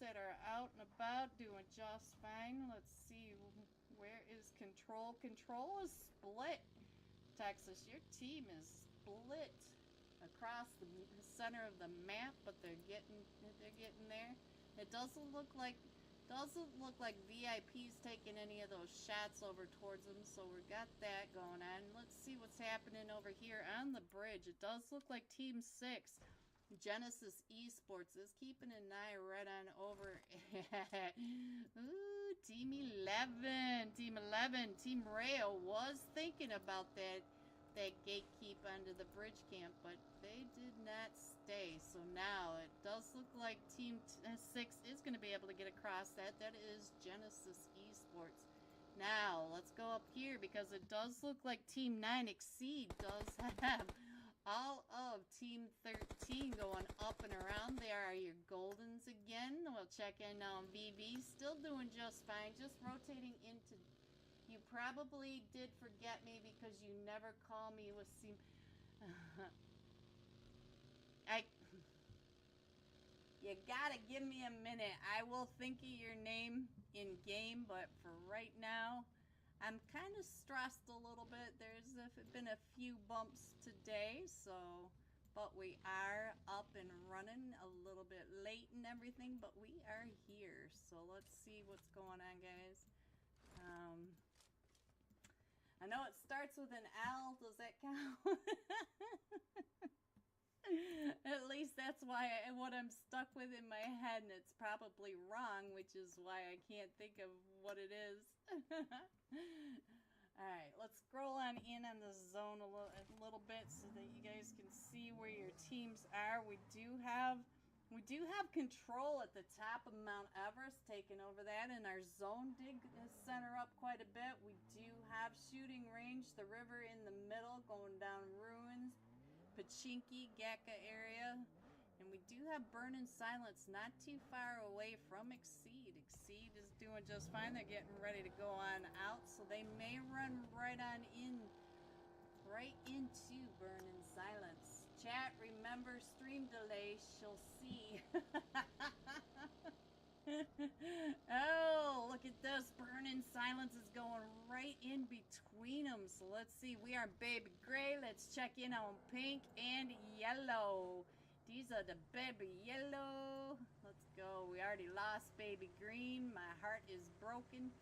that are out and about doing just fine. Let's see, where is Control? Control is split. Texas, your team is split across the center of the map, but they're getting there. It doesn't look like VIP's taking any of those shots over towards them, so we got that going on. Let's see what's happening over here on the bridge. It does look like Team 6, Genesis Esports, is keeping an eye right on over. Ooh, Team 11. Team RAYO was thinking about that gatekeep under the bridge camp, but they did not stay. So now it does look like Team 6 is going to be able to get across that. That is Genesis Esports. Now let's go up here because it does look like Team 9 Exceed does have all of Team 13 going up and around. There are your Goldens again. We'll check in on BB. Still doing just fine. Just rotating into... You probably did forget me because you never call me with Team... You gotta give me a minute. I will think of your name in game, but for right now... I'm kind of stressed a little bit. There's been a few bumps today, so, but we are up and running a little bit late and everything, but we are here. So let's see what's going on, guys. I know it starts with an L. Does that count? At least that's why what I'm stuck with in my head, and it's probably wrong, which is why I can't think of what it is. Alright, let's scroll on in on the zone a little bit so that you guys can see where your teams are. We do have control at the top of Mount Everest, taking over that, and our zone did center up quite a bit. We do have shooting range, the river in the middle, going down Ruins, Pachinki, Gaka area, and we do have Burn in Silence not too far away from Exceed. Exceed is doing just fine. They're getting ready to go on out, so they may run right into Burn in Silence. Chat, remember stream delay, she'll see. Oh, look at this. Burn in Silence is going right in between them. So let's see. We are Baby Gray. Let's check in on Pink and Yellow. These are the Baby Yellow. Let's go. We already lost Baby Green. My heart is broken.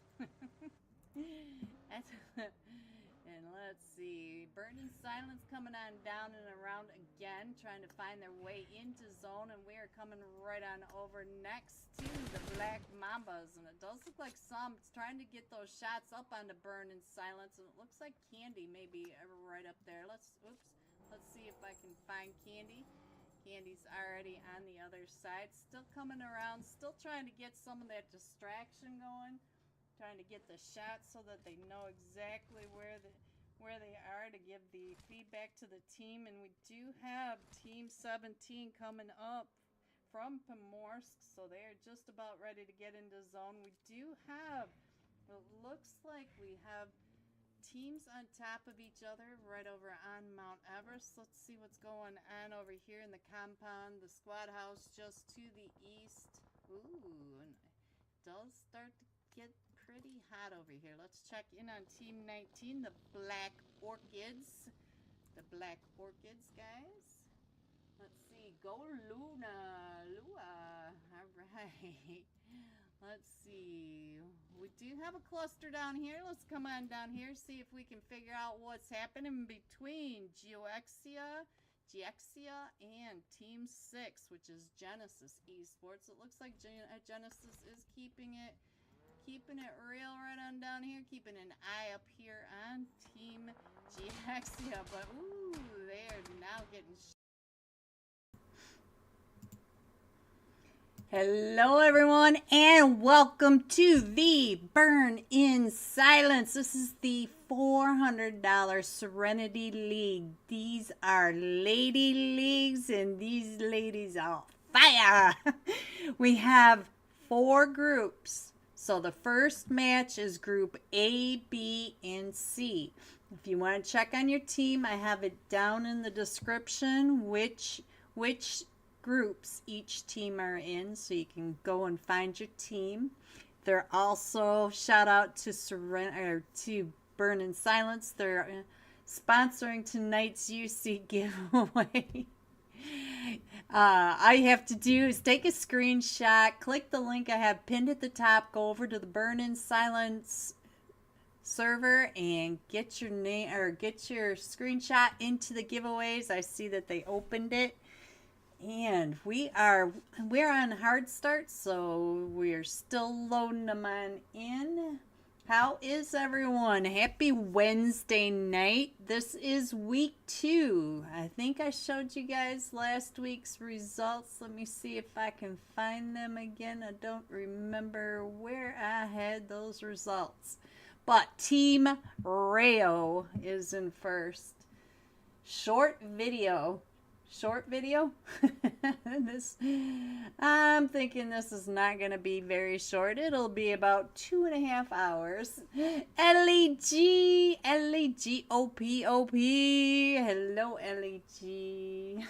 And let's see, Burn in Silence coming on down and around again, trying to find their way into zone, and we are coming right on over next to the Black Mambas, and it does look like it's trying to get those shots up onto Burn in Silence, and it looks like Candy may be right up there. Let's see if I can find Candy. Candy's already on the other side, still coming around, still trying to get some of that distraction going. Trying to get the shots so that they know exactly where they are to give the feedback to the team. And we do have Team 17 coming up from Pomorsk, so they are just about ready to get into zone. We do have, it looks like we have teams on top of each other right over on Mount Everest. Let's see what's going on over here in the compound, the squad house just to the east. Ooh, and it does start to get pretty hot over here. Let's check in on Team 19, the Black Orchids. The Black Orchids, guys. Let's see. Go Luna. Lua. Alright. Let's see. We do have a cluster down here. Let's come on down here, see if we can figure out what's happening between GOEXIA, and Team 6, which is Genesis Esports. It looks like Genesis is keeping it real right on down here, keeping an eye up here on Team GOEXIA, but ooh, they are now getting Hello everyone, and welcome to the Burn in Silence. This is the $400 Serenity League. These are lady leagues, and these ladies are fire. We have 4 groups. So the first match is Group A, B, and C. If you want to check on your team, I have it down in the description which groups each team are in, so you can go and find your team. They're also, shout out to Burn in Silence. They're sponsoring tonight's UC giveaway. All you have to do is take a screenshot, click the link I have pinned at the top, go over to the Burn in Silence server and get your name or get your screenshot into the giveaways. I see that they opened it, and we're on hard start, so we're still loading them on in. How is everyone? Happy Wednesday night. This is week 2. I think I showed you guys last week's results. Let me see if I can find them again. I don't remember where I had those results. But Team RAYO is in first. Short video. I'm thinking this is not going to be very short. It'll be about 2.5 hours. LEG OP. Hello, LEG.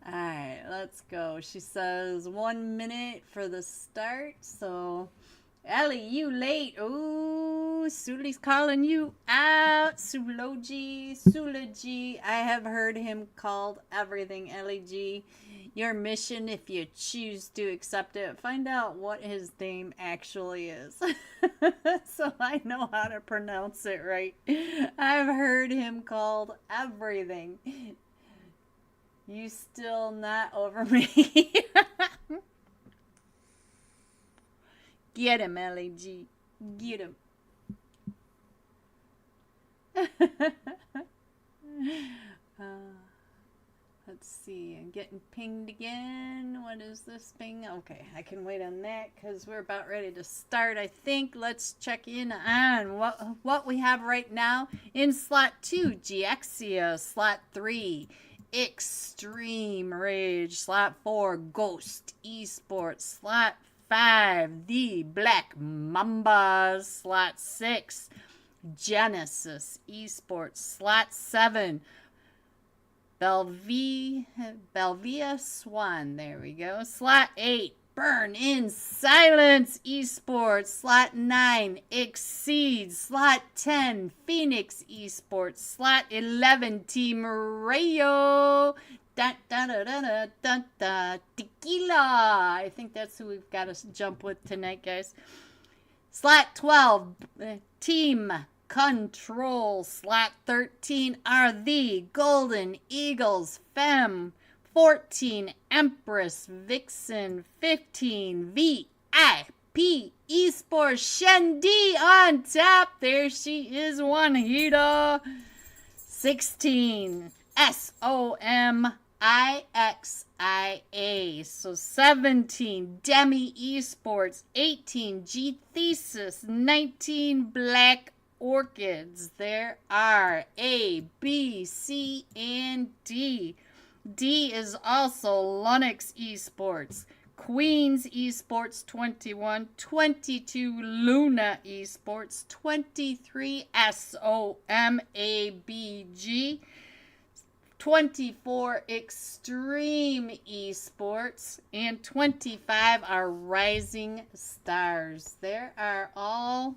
Alright, let's go. She says 1 minute for the start. So, Ellie, you late. Ooh, Suli's calling you out. Sulaji. I have heard him called everything, LEG. Your mission, if you choose to accept it, find out what his name actually is. So I know how to pronounce it right. I've heard him called everything. You still not over me. Get him, LEG. Get him. Let's see. I'm getting pinged again. What is this ping? Okay, I can wait on that because we're about ready to start, I think. Let's check in on what we have right now. In slot 2, GOEXIA. Slot 3, Extreme Rage. Slot 4, Ghost Esports. Slot 5, the Black Mamba. Slot 6, Genesis Esports. Slot 7, BLVIA SWAN. There we go. Slot 8, Burn in Silence Esports. Slot 9, Exceed. Slot 10, Phoenix Esports. Slot 11, Team RAYO. Tequila. I think that's who we've got to jump with tonight, guys. Slot 12, Team Control. Slot 13 are the Golden Eagles. 14, Empress Vixen. 15, VIP Esports. Shendy on top. There she is, Juanita. 16, SOM IXIA. So 17, DEMY Esports. 18, GTHESIS. 19, Black Orchids. There are A, B, C, and D. D is also LUNOX Esports. Queens Esports 21, 22 Luna Esports, 23 SOMABG, 24 Extreme Esports, and 25 are Rising Stars. There are all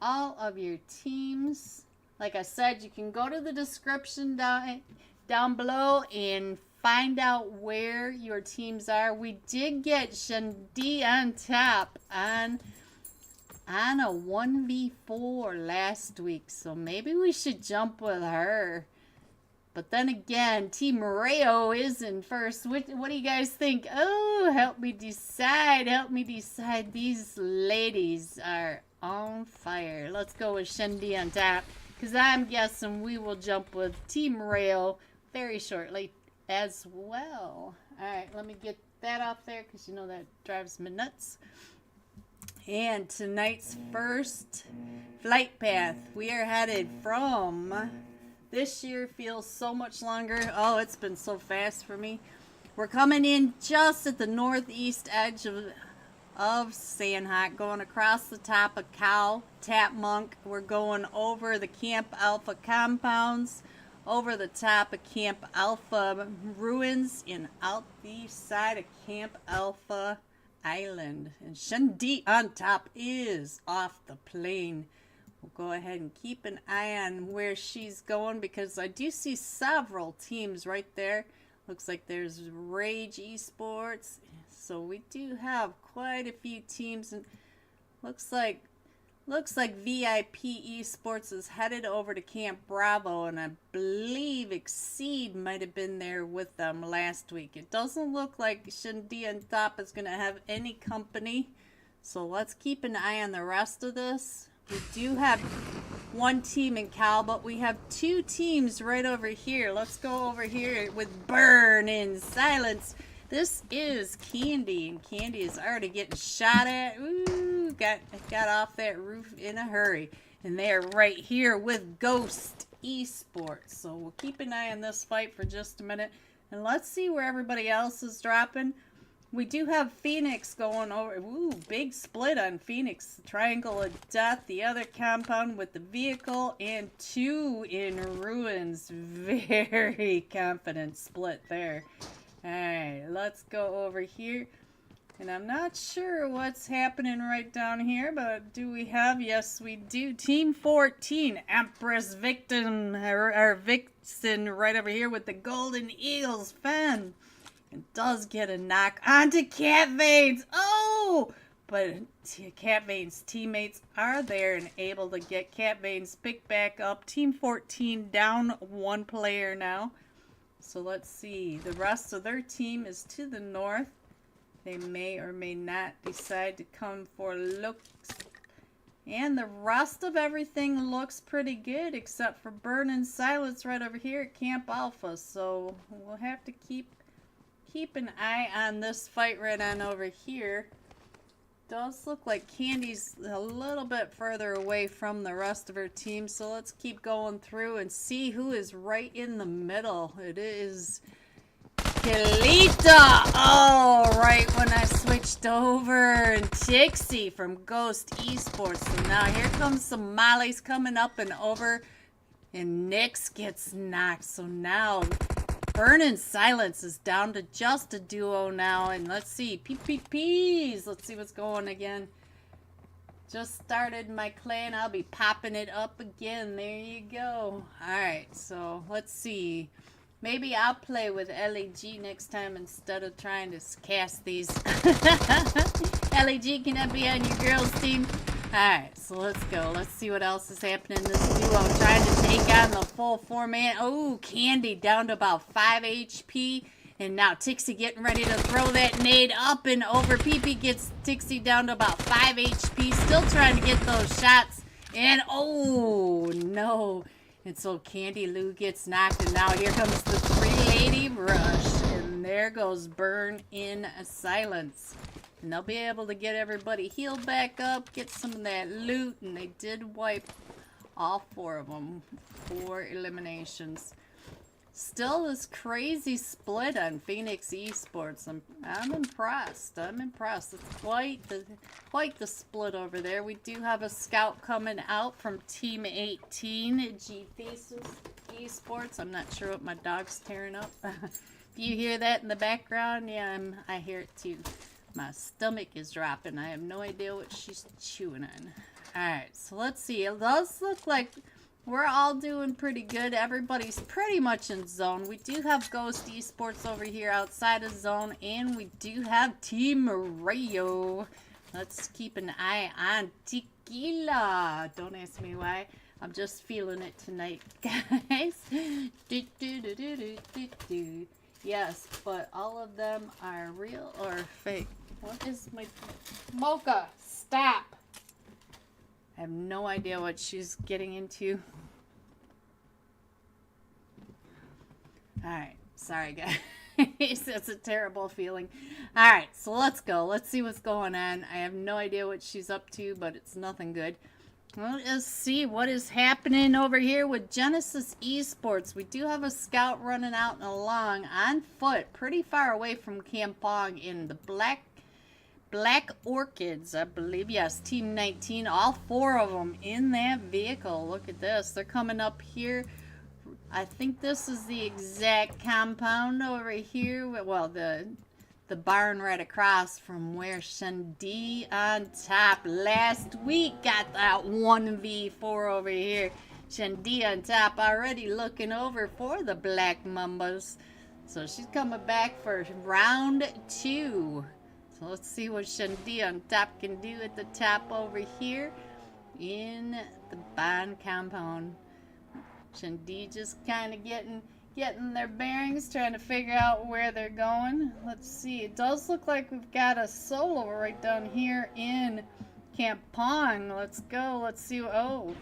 of your teams. Like I said, you can go to the description down below and find out where your teams are. We did get Shendy on top on a 1v4 last week, so maybe we should jump with her. But then again, Team RAYO is in first. What do you guys think? Oh, help me decide. Help me decide. These ladies are on fire. Let's go with Shendy on top, because I'm guessing we will jump with Team RAYO very shortly as well. Alright, let me get that off there, because you know that drives me nuts. And tonight's first flight path, we are headed from... This year feels so much longer. Oh, it's been so fast for me. We're coming in just at the northeast edge of Sandhawk, going across the top of Cow, Tap Monk. We're going over the Camp Alpha compounds, over the top of Camp Alpha ruins and out the side of Camp Alpha Island. And Shendy on top is off the plane. We'll go ahead and keep an eye on where she's going because I do see several teams right there. Looks like there's Rage Esports. So we do have quite a few teams, and looks like VIP Esports is headed over to Camp Bravo, and I believe XTREME might have been there with them last week. It doesn't look like Shendy on top is going to have any company, so let's keep an eye on the rest of this. We do have one team in Cal, but we have two teams right over here. Let's go over here with Burning Silence. This is Candy, and Candy is already getting shot at. Ooh, got off that roof in a hurry. And they are right here with Ghost Esports. So we'll keep an eye on this fight for just a minute. And let's see where everybody else is dropping. We do have Phoenix going over. Ooh, big split on Phoenix. Triangle of Death, the other compound with the vehicle, and 2 in Ruins. Very confident split there. Alright, let's go over here. And I'm not sure what's happening right down here, but do we have? Yes, we do. Team 14, Empress Victim, or Vixen right over here with the Golden Eagles fan. It does get a knock onto Cat Veins. Oh! But Cat Veins' teammates are there and able to get Cat Veins picked back up. Team 14 down 1 player now. So let's see. The rest of their team is to the north. They may or may not decide to come for looks. And the rest of everything looks pretty good except for Burning Silence right over here at Camp Alpha. So we'll have to keep an eye on this fight right on over here. Does look like Candy's a little bit further away from the rest of her team, so let's keep going through and see who is right in the middle. It is Kalita. Oh, right when I switched over, and Tixie from Ghost Esports. So now here comes some Molly's coming up and over, and Nyx gets knocked. So now Burning Silence is down to just a duo now. And let's see. PPPs. Let's see what's going again. Just started my clan. I'll be popping it up again. There you go. Alright, so let's see. Maybe I'll play with LEG next time instead of trying to cast these. LEG, can I be on your girls' team? Alright, so let's go. Let's see what else is happening in this duo. Trying to take on the full 4-man. Oh, Candy down to about 5 HP. And now Tixie getting ready to throw that nade up and over. PP gets Tixie down to about 5 HP. Still trying to get those shots. And oh, no. And so Candy Lou gets knocked. And now here comes the 3-lady rush. And there goes Burning Silence. And they'll be able to get everybody healed back up, get some of that loot, and they did wipe all 4 of them. 4 eliminations. Still this crazy split on Phoenix Esports. I'm impressed. I'm impressed. It's quite the split over there. We do have a scout coming out from Team 18, GTHESIS Esports. I'm not sure what my dog's tearing up. If you hear that in the background, yeah, I hear it too. My stomach is dropping. I have no idea what she's chewing on. Alright, so let's see. It does look like we're all doing pretty good. Everybody's pretty much in zone. We do have Ghost Esports over here outside of zone. And we do have Team Rayo. Let's keep an eye on Tequila. Don't ask me why. I'm just feeling it tonight, guys. Yes, but all of them are real or fake. What is my... Mocha, stop! I have no idea what she's getting into. Alright, sorry guys. That's a terrible feeling. Alright, so let's go. Let's see what's going on. I have no idea what she's up to, but it's nothing good. Let's see what is happening over here with Genesis Esports. We do have a scout running out and along on foot, pretty far away from Kampong in the Black Orchids, I believe. Yes, Team 19, all 4 of them in that vehicle. Look at this. They're coming up here I think this is the exact compound over here. Well, the barn right across from where 𝓤 on top last week got that 1v4 over here. 𝓤 on top already looking over for the Black Mambas. So she's coming back for round 2. So let's see what 𝓤 on top can do at the top over here in the barn compound. 𝓤 just kind of getting their bearings, trying to figure out where they're going. Let's see. It does look like we've got a solo right down here in Kampong. Let's go. Let's see. Oh,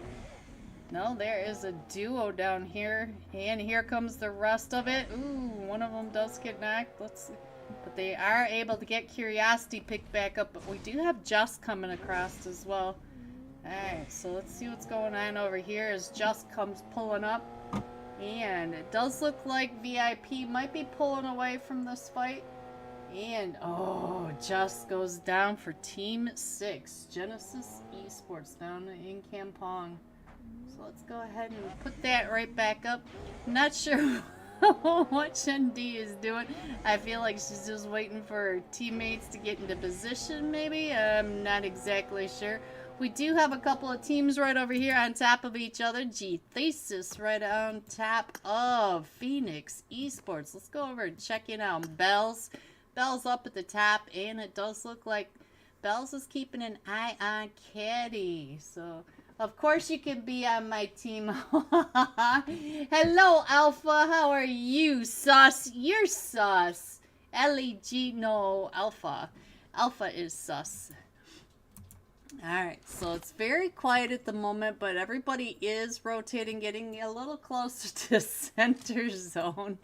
no, there is a duo down here. And here comes the rest of it. Ooh, one of them does get knocked. Let's see. But they are able to get Curiosity picked back up. But we do have Just coming across as well. Alright, so let's see what's going on over here as Just comes pulling up. And it does look like VIP might be pulling away from this fight. And, oh, Just goes down for Team 6. Genesis Esports down in Kampong. So let's go ahead and put that right back up. Not sure what 𝓤 is doing. I feel like she's just waiting for her teammates to get into position, maybe. I'm not exactly sure. We do have a couple of teams right over here on top of each other. GTHESIS right on top of Phoenix Esports. Let's go over and check in on Bells. Bells up at the top, and it does look like Bells is keeping an eye on Caddy. So, of course, you can be on my team. Hello, Alpha. How are you, sus? You're sus. LEG, no, Alpha. Alpha is sus. Alright, so it's very quiet at the moment, but everybody is rotating, getting a little closer to center zone.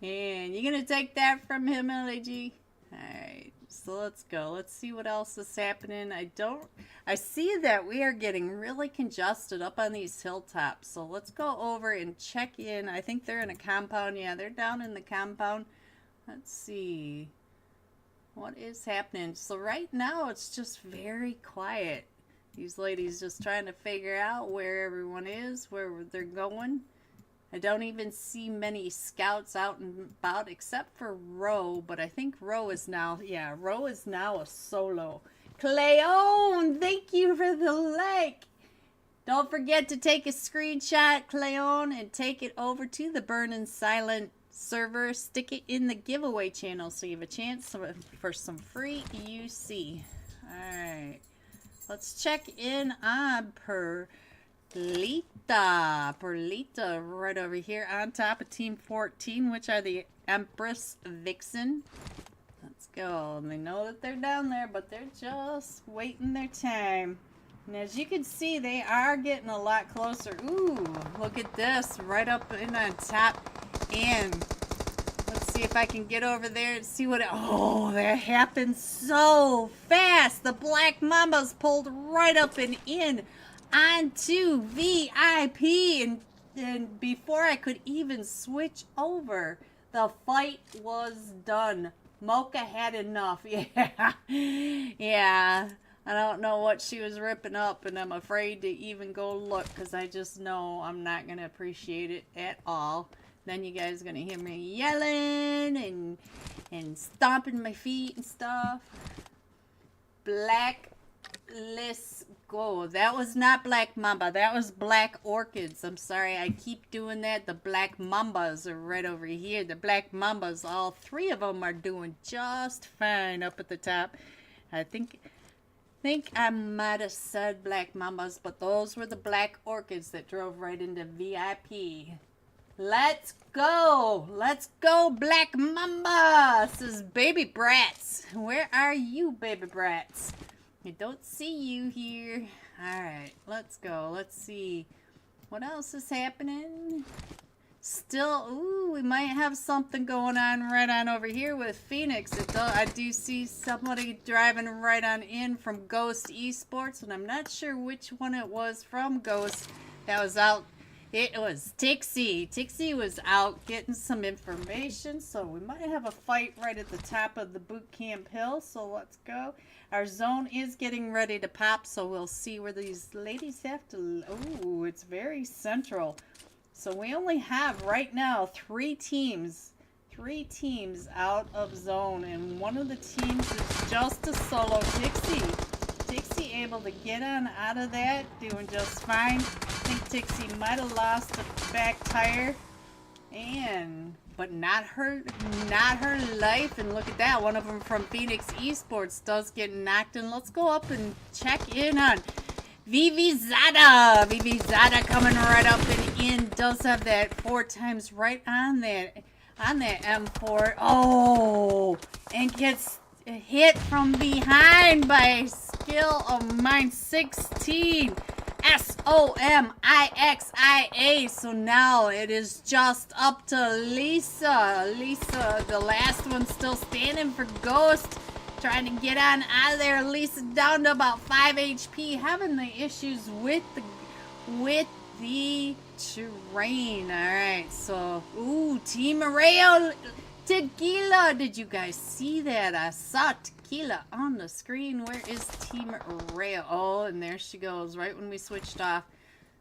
And you're going to take that from him, LAG? Alright, so let's go. Let's see what else is happening. I see that we are getting really congested up on these hilltops. So let's go over and check in. I think they're in a compound. Yeah, they're down in the compound. Let's see. What is happening? So right now it's just very quiet. These ladies just trying to figure out where everyone is, where they're going. I don't even see many scouts out and about except for Ro, but I think Ro is now, yeah, Ro is now a solo. Cleon, thank you for the like. Don't forget to take a screenshot, Cleon, and take it over to the Burning Silent server. Stick it in the giveaway channel so you have a chance for some free UC. Alright, let's check in on Perlita right over here on top of Team 14, which are the Empress Vixen. Let's go. They know that they're down there, but they're just waiting their time. And as you can see, they are getting a lot closer. Ooh, look at this, right up in on top. And let's see if I can get over there and see what oh, that happened so fast. The Black Mambas pulled right up and in onto VIP. And before I could even switch over, the fight was done. Mocha had enough. Yeah. Yeah. I don't know what she was ripping up, and I'm afraid to even go look because I just know I'm not going to appreciate it at all. Then you guys are going to hear me yelling and stomping my feet and stuff. Let's go. That was not Black Mamba. That was Black Orchids. I'm sorry. I keep doing that. The Black Mambas are right over here. The Black Mambas, all three of them are doing just fine up at the top. I think I might have said Black Mambas, but those were the Black Orchids that drove right into VIP. Let's go. Let's go, Black Mamba. This is Baby Brats. Where are you, Baby Brats? I don't see you here. Alright, let's go. Let's see. What else is happening? Still, ooh, we might have something going on right on over here with Phoenix. I do see somebody driving right on in from Ghost Esports, and I'm not sure which one it was from Ghost that was out. It was Tixie. Tixie was out getting some information, so we might have a fight right at the top of the boot camp hill, so let's go. Our zone is getting ready to pop, so we'll see where these ladies have to... Oh, it's very central. So we only have right now three teams out of zone, and one of the teams is just a solo Dixie. Dixie able to get on out of that, doing just fine. I think Dixie might have lost a back tire, but not her life. And look at that, one of them from Phoenix Esports does get knocked. And let's go up and check in on VIXENS. VIXENS coming right up and in, does have that 4 times right on that M4. Oh, and gets hit from behind by skill of mine 16. SOMIXIA. So now it is just up to Lisa. Lisa, the last one, still standing for Ghost. Trying to get on out of there. Lisa down to about 5 HP. Having the issues with the terrain. Alright, so Team RAYO Tequila. Did you guys see that? I saw Tequila on the screen. Where is Team RAYO? Oh, and there she goes, right when we switched off.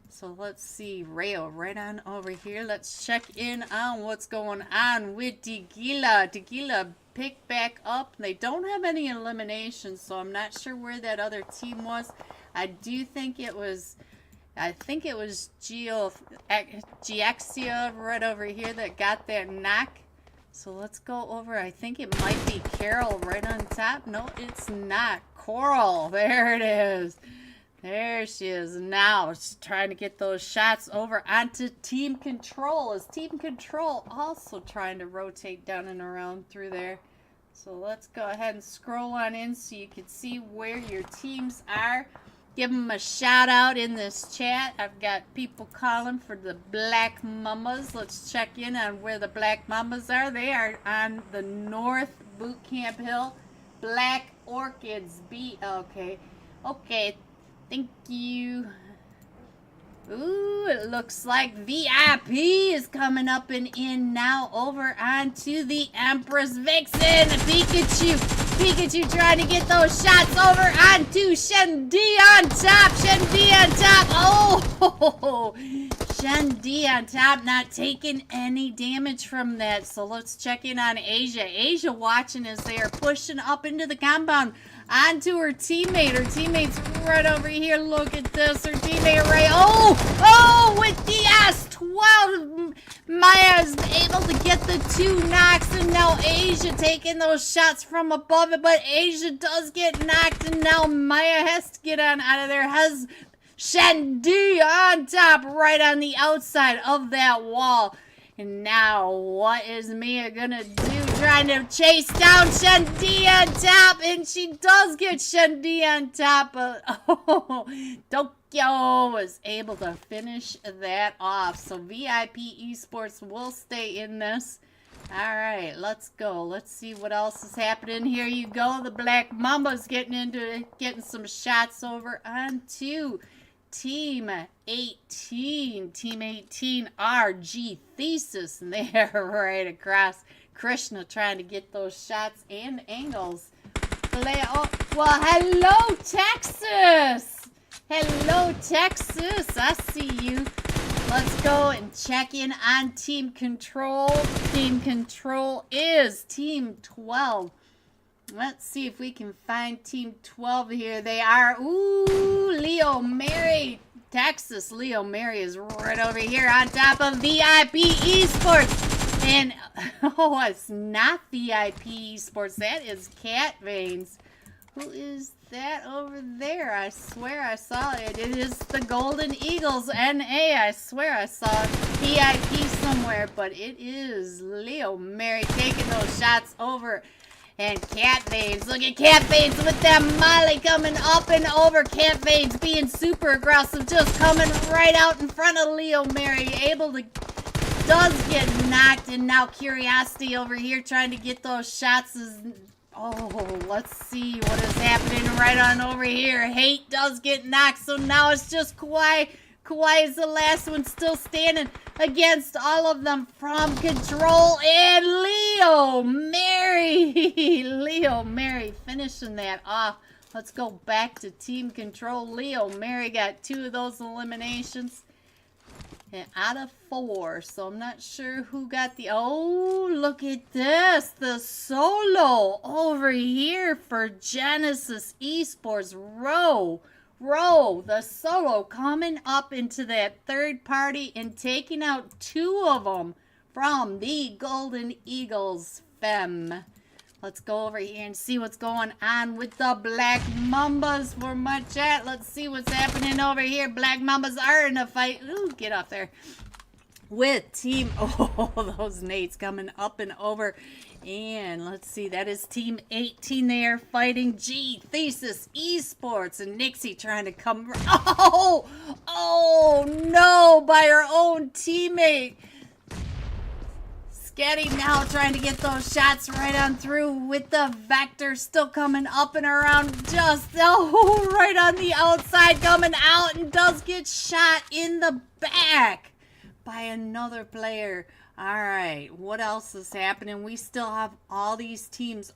So let's see, RAYO right on over here. Let's check in on what's going on with Tequila. Tequila picked back up. They don't have any eliminations, so I'm not sure where that other team was. I think it was GOEXIA right over here that got that knock. So let's go over. I think it might be Carol right on top. No, it's not. Coral. There it is. There she is. Now she's trying to get those shots over onto Team Control. Is Team Control also trying to rotate down and around through there? So let's go ahead and scroll on in so you can see where your teams are. Give them a shout out in this chat. I've got people calling for the Black Mambas. Let's check in on where the Black Mambas are. They are on the North Boot Camp Hill. Black Orchids. Okay. Okay. Thank you. Ooh, it looks like VIP is coming up and in now over onto the Empress Vixen. Pikachu. Pikachu trying to get those shots over onto 𝓖𝓸 on top. 𝓖𝓸 on top. Oh, 𝓖𝓸 on top, not taking any damage from that. So let's check in on Asia. Asia watching as they are pushing up into the compound onto her teammate. Her teammate's right over here. Look at this. Her teammate right. Oh, with the S12. Maya is able to get the 2 knocks, and now Asia taking those shots from above it, but Asia does get knocked, and now Maya has to get on out of there. Has 𝓖𝓸 on top, right on the outside of that wall. And now, what is Mia gonna do? Trying to chase down 𝓖𝓸 on top, and she does get 𝓖𝓸 on top. But Tokyo was able to finish that off. So VIP Esports will stay in this. Alright, let's go. Let's see what else is happening. Here you go. The Black Mamba's getting some shots over onto Team 18. Team 18 GTHESIS. And they are right across. Krishna trying to get those shots and angles. Well, hello, Texas. Hello, Texas. I see you. Let's go and check in on Team Control. Team Control is Team 12. Let's see if we can find Team 12 here. They are, Leo Mary, Texas. Leo Mary is right over here on top of VIP Esports. And, it's not VIP Esports. That is Cat Veins. Who is that over there? I swear I saw it. It is the Golden Eagles NA. I swear I saw VIP somewhere, but it is Leo Mary taking those shots over. And Cat Veins, look at Cat Veins with that Molly coming up and over. Cat Veins being super aggressive, just coming right out in front of Leo Mary, does get knocked. And now Curiosity over here trying to get those shots. Let's see what is happening right on over here. Hate does get knocked, so now it's just Kawhi. Kawhi is the last one still standing against all of them from Control, and Leo Mary. Leo Mary finishing that off. Let's go back to Team Control. Leo Mary got 2 of those eliminations. And out of 4, so I'm not sure who got the... Oh, look at this. The solo over here for Genesis Esports. Row, the solo coming up into that third party and taking out 2 of them from the Golden Eagles Fem. Let's go over here and see what's going on with the Black Mambas for my chat. Let's see what's happening over here. Black Mambas are in a fight. Ooh, get off there. With team... Oh, those nades coming up and over. And let's see. That is team 18 there fighting GTHESIS Esports. And Nixie trying to come... Oh, no, by her own teammate. Sketty now trying to get those shots right on through with the Vector still coming up and around just right on the outside coming out and does get shot in the back by another player. All right, what else is happening? We still have all these teams.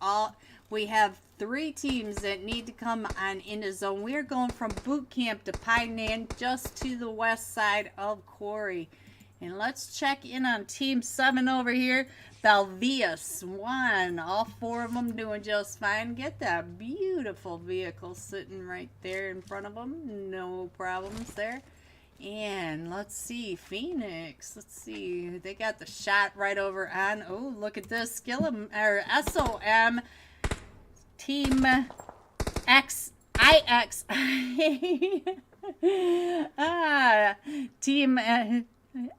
We have 3 teams that need to come on into zone. We're going from boot camp to Painan just to the west side of Quarry. And let's check in on Team 7 over here. BELVIA, SWAN, all 4 of them doing just fine. Get that beautiful vehicle sitting right there in front of them. No problems there. And let's see, Phoenix. Let's see, they got the shot right over on. Oh, look at this. SOM. Team IXIA. Team...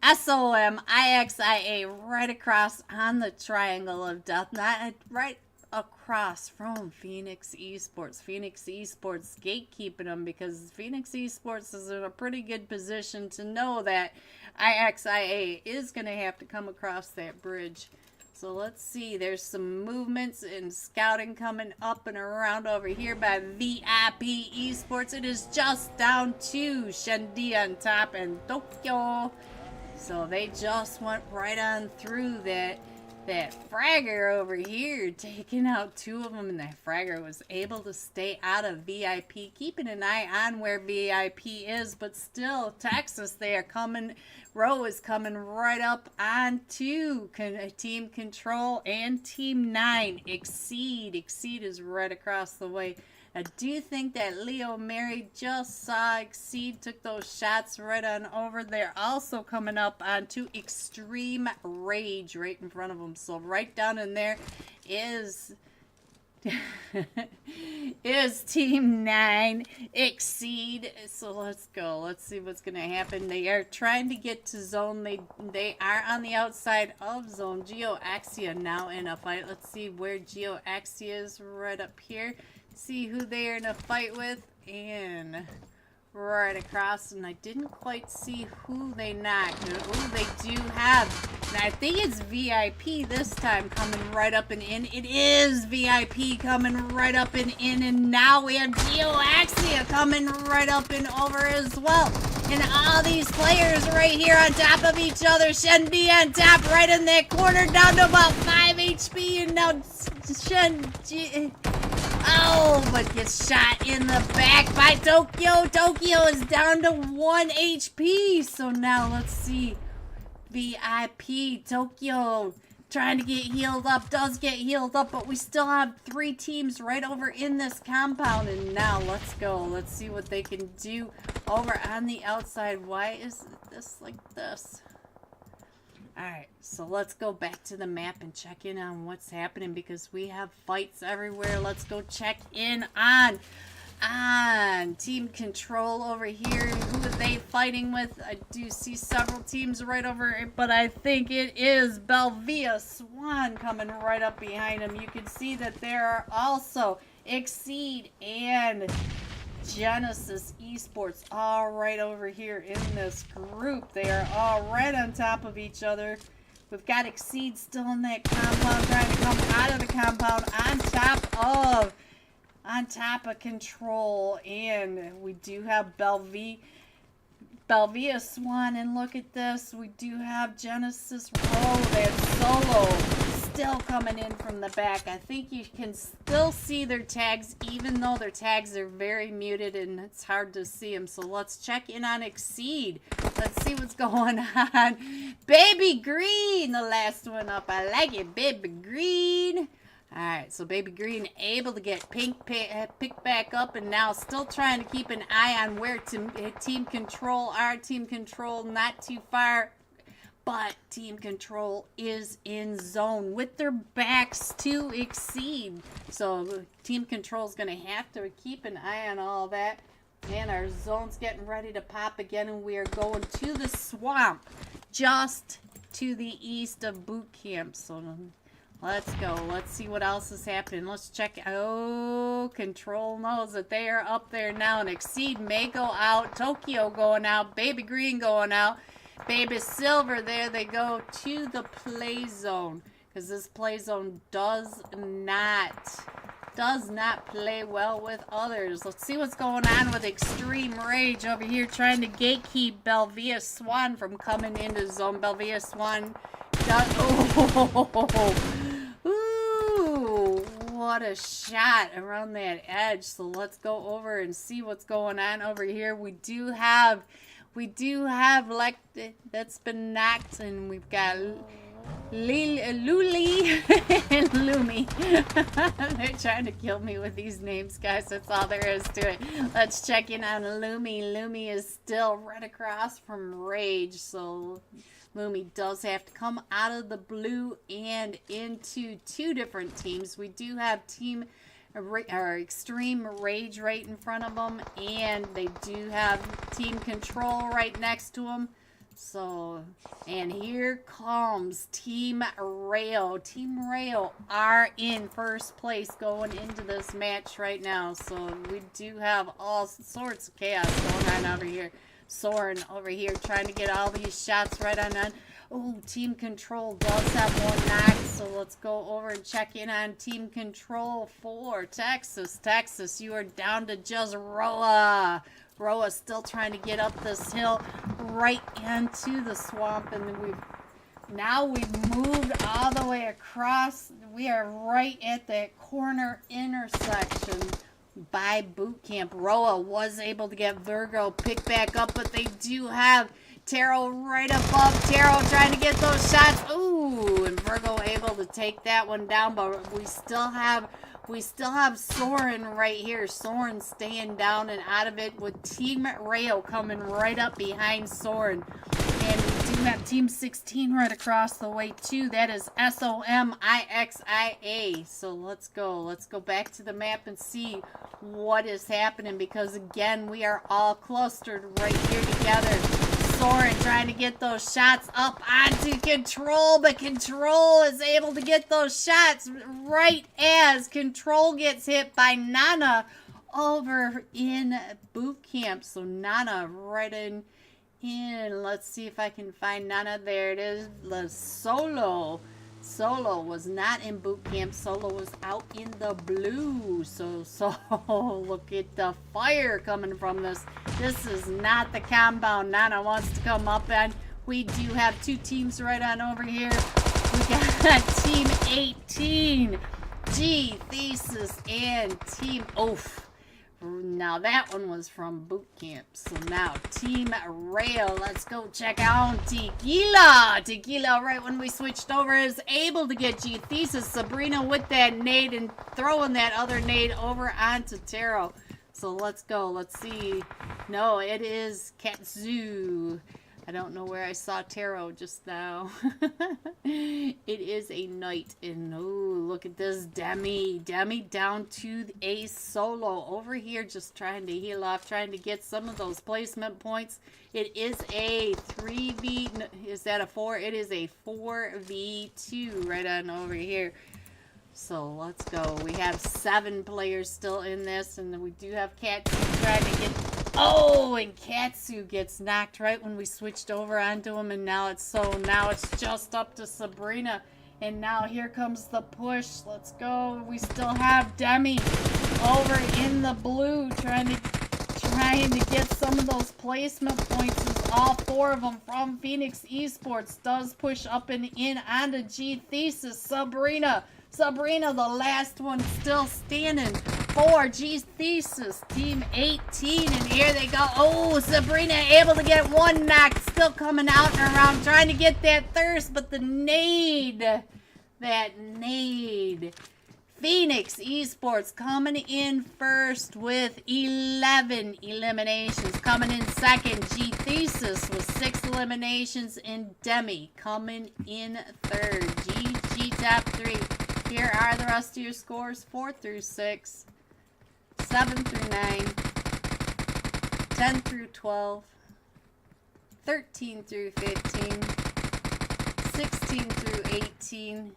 SOM IXIA right across on the triangle of death, not right across from Phoenix Esports. Phoenix Esports gatekeeping them because Phoenix Esports is in a pretty good position to know that IXIA is going to have to come across that bridge. So let's see, there's some movements and scouting coming up and around over here by VIP Esports. It is just down to Shendia on top and Tokyo. So they just went right on through that fragger over here, taking out 2 of them, and that fragger was able to stay out of VIP, keeping an eye on where VIP is, but still, Texas, they are coming, Row is coming right up onto Team Control and Team 9, Exceed is right across the way. I do think that Leo Mary just saw Exceed, took those shots right on over. They're also coming up onto Extreme Rage right in front of them. So right down in there is Team 9, Exceed. So let's go. Let's see what's going to happen. They are trying to get to zone. They are on the outside of zone. GOEXIA now in a fight. Let's see where GOEXIA is right up here. See who they're in a fight with, and right across, and I didn't quite see who they knocked. Oh, they do have, and I think it's VIP this time coming right up and in. It is VIP coming right up and in, and now we have GOEXIA coming right up and over as well. And all these players right here on top of each other. Shendia on top right in that corner, down to about 5 HP, and now oh, but gets shot in the back by Tokyo. Tokyo is down to 1 HP. So now let's see. VIP, Tokyo trying to get healed up. Does get healed up, but we still have 3 teams right over in this compound. And now let's go. Let's see what they can do over on the outside. Why is this like this? Alright, so let's go back to the map and check in on what's happening because we have fights everywhere. Let's go check in on Team Control over here. Who are they fighting with? I do see several teams right over it, but I think it is BELVIA SWAN coming right up behind them. You can see that there are also Exceed and Genesis Esports all right over here in this group. They are all right on top of each other. We've got Exceed still in that compound trying to come out of the compound on top of Control, and we do have BELVIA SWAN, and look at this, we do have Genesis Row, that solo still coming in from the back. I think you can still see their tags, even though their tags are very muted and it's hard to see them. So let's check in on Exceed. Let's see what's going on. Baby Green, the last one up. I like it, Baby Green. Alright, so Baby Green able to get picked back up, and now still trying to keep an eye on where Team Control are. Team Control not too far, but Team Control is in zone with their backs to Exceed. So Team Control is going to have to keep an eye on all that. And our zone's getting ready to pop again, and we are going to the swamp just to the east of boot camp. So let's go. Let's see what else is happening. Let's check. Oh, Control knows that they are up there now. And Exceed may go out. Tokyo going out. Baby Green going out. Baby Silver, there they go to the play zone. Because this play zone does not play well with others. Let's see what's going on with Extreme Rage over here. Trying to gatekeep BLVIA SWAN from coming into zone. BLVIA SWAN does... Ooh, what a shot around that edge. So let's go over and see what's going on over here. We do have like that's been knocked, and we've got Luli and Lumi. They're trying to kill me with these names, guys. That's all there is to it. Let's check in on Lumi. Lumi is still right across from Rage, so Lumi does have to come out of the blue and into two different teams. We do have Extreme Rage right in front of them, and they do have Team Control right next to them. So, and here comes Team RAYO. Team RAYO are in first place going into this match right now. So we do have all sorts of chaos going on over here. Soren over here trying to get all these shots right on. Oh, Team Control does have one knock, so let's go over and check in on Team Control for Texas. Texas, you are down to just Roa. Roa still trying to get up this hill right into the swamp, and we've moved all the way across. We are right at that corner intersection by boot camp. Roa was able to get Virgo picked back up, but they do have Taro right above. Taro trying to get those shots. Ooh, and Virgo able to take that one down, but we still have Soren right here. Soren staying down and out of it, with Team RAYO coming right up behind Soren. And we do have Team 16 right across the way too. That is SOMIXIA. So let's go. Let's go back to the map and see what is happening, because again, we are all clustered right here together. Soren trying to get those shots up onto Control, but Control is able to get those shots right as Control gets hit by Nana over in boot camp. So Nana right in. Let's see if I can find Nana. There it is. The Solo was not in boot camp. Solo was out in the blue. So look at the fire coming from this. This is not the compound Nana wants to come up in. We do have two teams right on over here. We got Team 18, GTHESIS, and Team Oof. Now that one was from boot camp. So now Team RAYO, let's go check out Tequila. Tequila, right when we switched over, is able to get GTHESIS. Sabrina with that nade and throwing that other nade over onto Taro. So let's go. Let's see. No, it is Katsu. I don't know where I saw Taro just now. It is a knight. And oh, look at this DEMY. DEMY down to a Solo over here, just trying to heal off, trying to get some of those placement points. It is a 3v. Is that a 4? It is a 4v2 right on over here. So let's go. We have 7 players still in this, and then we do have Katsu trying to get. Oh, and Katsu gets knocked right when we switched over onto him, and now it's just up to Sabrina. And now here comes the push. Let's go. We still have DEMY over in the blue trying to get some of those placement points as all 4 of them from Phoenix Esports. Does push up and in onto GTHESIS. Sabrina, the last one still standing for GTHESIS. Team 18, and here they go. Oh, Sabrina able to get one knock. Still coming out and around, trying to get that thirst, but the nade. That nade. Phoenix Esports coming in first with 11 eliminations. Coming in second, GTHESIS with 6 eliminations. And DEMY coming in third. GG top 3. Here are the rest of your scores. 4 through 6. 7 through 9. 10 through 12. 13 through 15. 16 through 18.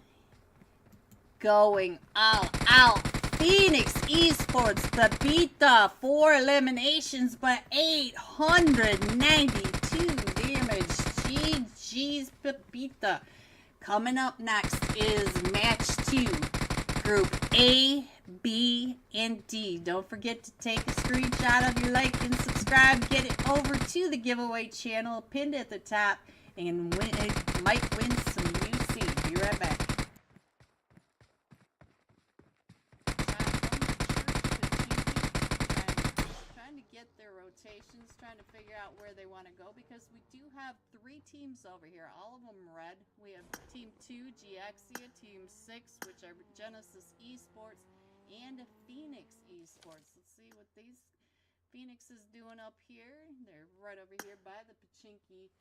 Going all out. Phoenix Esports, Pepita, 4 eliminations, but 892 damage. GG's Pepita. Coming up next is match 2, Group A, B, and D. Don't forget to take a screenshot of your like and subscribe. Get it over to the giveaway channel pinned at the top, and it might win some UC. Be right back. Get their rotations, trying to figure out where they want to go, because we do have 3 teams over here, all of them red. We have Team 2, GOEXIA, Team 6, which are Genesis Esports, and Phoenix Esports. Let's see what these Phoenix is doing up here. They're right over here by the Pachinki.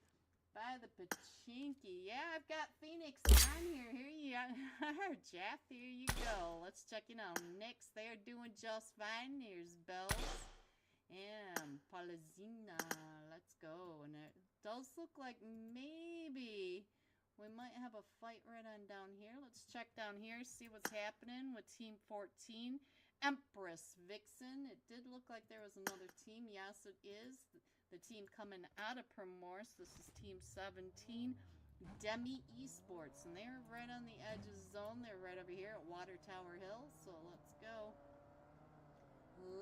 Yeah, I've got Phoenix on here. Here you are, Jeff. Here you go. Let's check it out. Next, they are doing just fine. Here's Bells. And Palazina, let's go. And it does look like maybe we might have a fight right on down here. Let's check down here, see what's happening with Team 14. Empress Vixen. It did look like there was another team. Yes, it is. The team coming out of Primorse. This is Team 17. DEMY Esports. And they're right on the edge of the zone. They're right over here at Water Tower Hill. So let's go.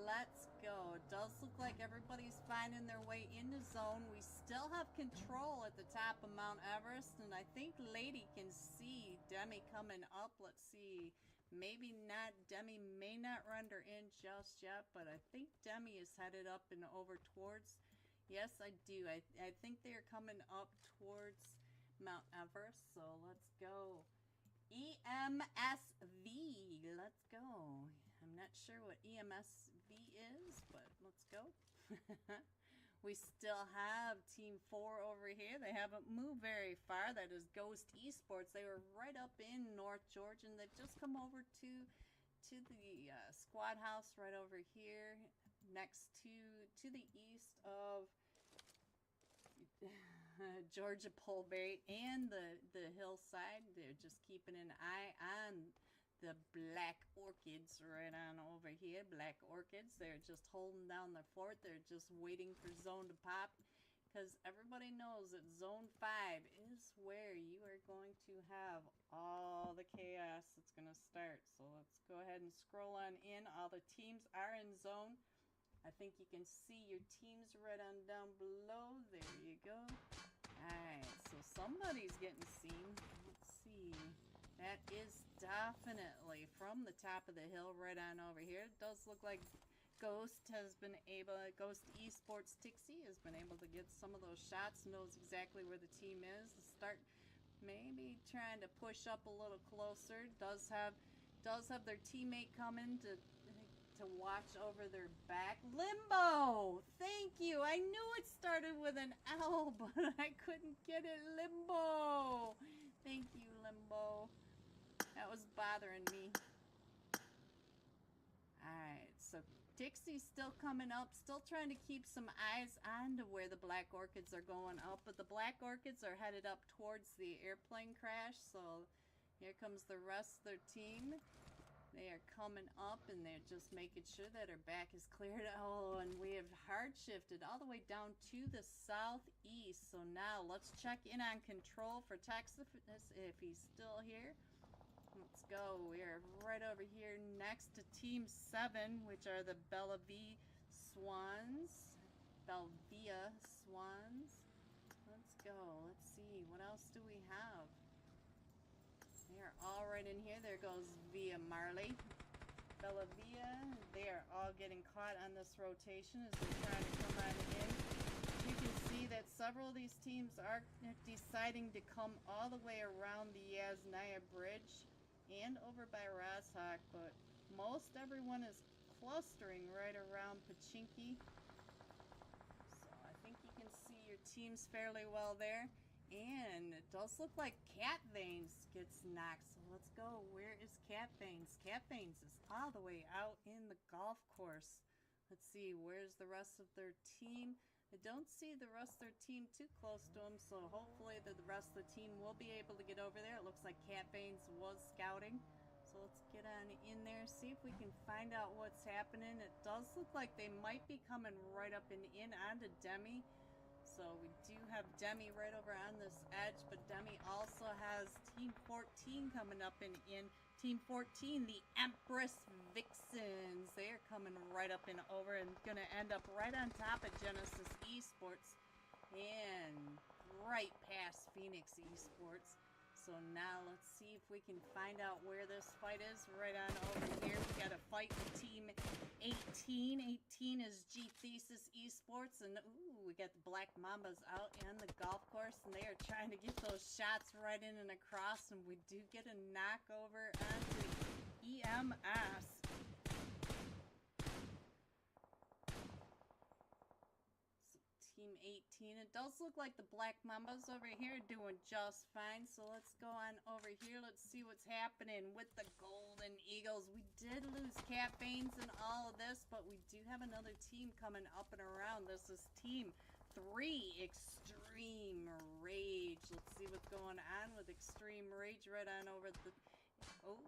Let's go. It does look like everybody's finding their way into zone. We still have control at the top of Mount Everest, and I think Lady can see DEMY coming up. Let's see. Maybe not. DEMY may not render in just yet, but I think DEMY is headed up and over towards. Yes, I do. I think they're coming up towards Mount Everest, so let's go. EMSV. Let's go. I'm not sure what EMSV is, but let's go. We still have Team 4 over here. They haven't moved very far. That is Ghost Esports. They were right up in North Georgia, and they've just come over to the squad house right over here, next to the east of Georgia Polbury and the hillside. They're just keeping an eye on the Black Orchids right on over here. Black Orchids, they're just holding down their fort. They're just waiting for zone to pop, because everybody knows that zone 5 is where you are going to have all the chaos that's going to start. So let's go ahead and scroll on in. All the teams are in zone. I think you can see your teams right on down below. There you go. Alright, so somebody's getting seen. Let's see. That is definitely from the top of the hill right on over here. It does look like Ghost Esports Tixie has been able to get some of those shots, knows exactly where the team is. Start maybe trying to push up a little closer. Does have their teammate coming to watch over their back. Limbo! Thank you! I knew it started with an L, but I couldn't get it. Limbo! Thank you, Limbo. That was bothering me. Alright, so Dixie's still coming up, still trying to keep some eyes on to where the Black Orchids are going up, but the Black Orchids are headed up towards the airplane crash, so here comes the rest of their team. They are coming up, and they're just making sure that our back is cleared. Oh, and we have hard shifted all the way down to the southeast. So now let's check in on control for Texas if he's still here. Let's go. We are right over here next to Team 7, which are the BLVCK Swans. BLVIA Swans. go. Let's see. What else do we have? They are all right in here. There goes Via Marley. BELVIA. They are all getting caught on this rotation as they're trying to come on in. You can see that several of these teams are deciding to come all the way around the Yasnaya Bridge and over by Rashok, but most everyone is clustering right around Pachinki. So I think you can see your teams fairly well there. And it does look like Cat Veins gets knocked. So let's go. Where is Cat Veins? Cat Veins is all the way out in the golf course. Let's see. Where's the rest of their team? I don't see the rest of their team too close to them, so hopefully the rest of the team will be able to get over there. It looks like Cat Veins was scouting. So let's get on in there, see if we can find out what's happening. It does look like they might be coming right up and in onto DEMY. So we do have DEMY right over on this edge, but DEMY also has Team 14 coming up and in. Team 14, the Empress Vixens. They are coming right up and over and going to end up right on top of Genesis Esports and right past Phoenix Esports. So now let's see if we can find out where this fight is. Right on over here, we got a fight with Team 18. 18 is GTHESIS Esports, and ooh, we got the Black Mambas out on the golf course, and they are trying to get those shots right in and across, and we do get a knock over onto EMS. Team 18. It does look like the Black Mambas over here doing just fine. So let's go on over here. Let's see what's happening with the Golden Eagles. We did lose Cat Veins in all of this, but we do have another team coming up and around. This is Team 3, Extreme Rage. Let's see what's going on with Extreme Rage right on over the... Oh,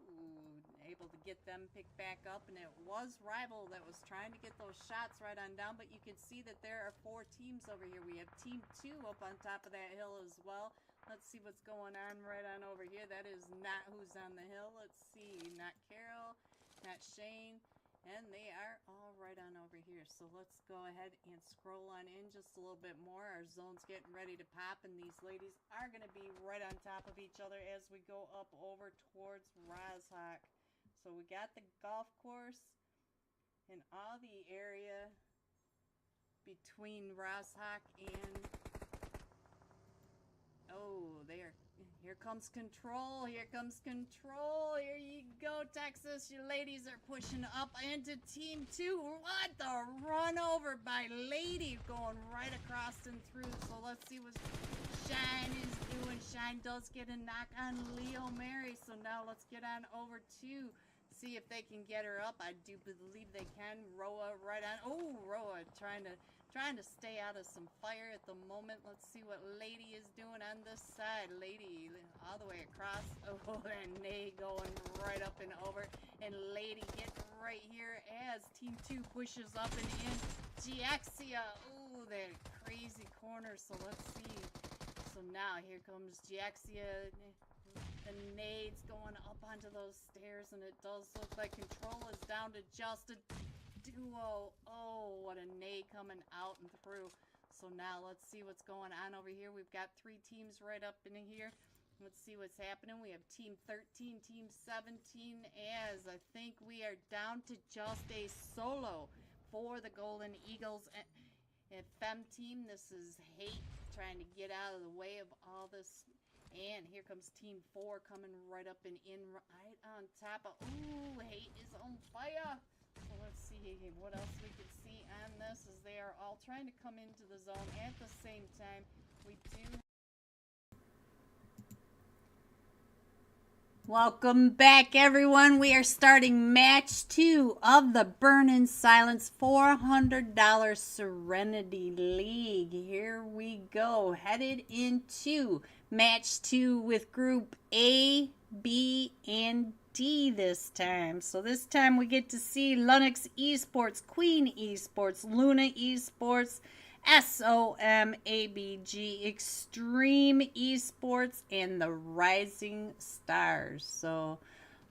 able to get them picked back up, and it was Rival that was trying to get those shots right on down, but you can see that there are 4 teams over here. We have Team 2 up on top of that hill as well. Let's see what's going on right on over here. That is not who's on the hill. Let's see, not Carol, not Shane, and they are all right on over here. So let's go ahead and scroll on in just a little bit more. Our zone's getting ready to pop, and these ladies are going to be right on top of each other as we go up over towards Rashok. So we got the golf course and all the area between Rashok and... Oh, there. Here comes Control. Here comes Control. Here you go, Texas. Your ladies are pushing up into Team 2. What the run over by Lady going right across and through. So let's see what Shine is doing. Shine does get a knock on Leo Mary. So now let's get on over to see if they can get her up. I do believe they can. Roa right on. Oh, Roa trying to stay out of some fire at the moment. Let's see what Lady is doing on this side. Lady all the way across. Oh, and Nay going right up and over. And Lady getting right here as Team 2 pushes up and in. GOEXIA. Oh, that crazy corner. So let's see. So now here comes GOEXIA. The nades going up onto those stairs, and it does look like Control is down to just a duo. Oh, what a nade coming out and through. So now let's see what's going on over here. We've got 3 teams right up in here. Let's see what's happening. We have Team 13, Team 17, as I think we are down to just a solo for the Golden Eagles and Fem team. This is Hate trying to get out of the way of all this. And here comes Team 4 coming right up and in right on top of... Ooh, Hate is on fire. So let's see what else we can see on this as they are all trying to come into the zone at the same time. We do... Welcome back, everyone. We are starting match 2 of the Burn in Silence $400 Serenity League. Here we go, headed into match 2 with Group A, B, and D this time. So this time we get to see LUNOX Esports, Queen Esports, Luna Esports, SOMABG, Extreme Esports, and the Rising Stars. So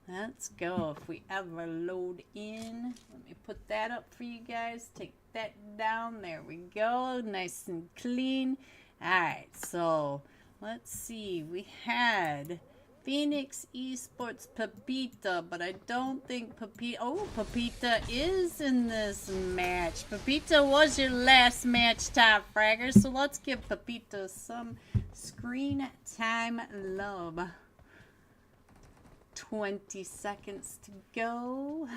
let's go. If we ever load in, let me put that up for you guys. Take that down. There we go. Nice and clean. Alright, so let's see. We had Phoenix Esports Pepita, but I don't think Pepita... Oh, Pepita is in this match. Pepita was your last match, Top Fragger, so let's give Pepita some screen time love. 20 seconds to go.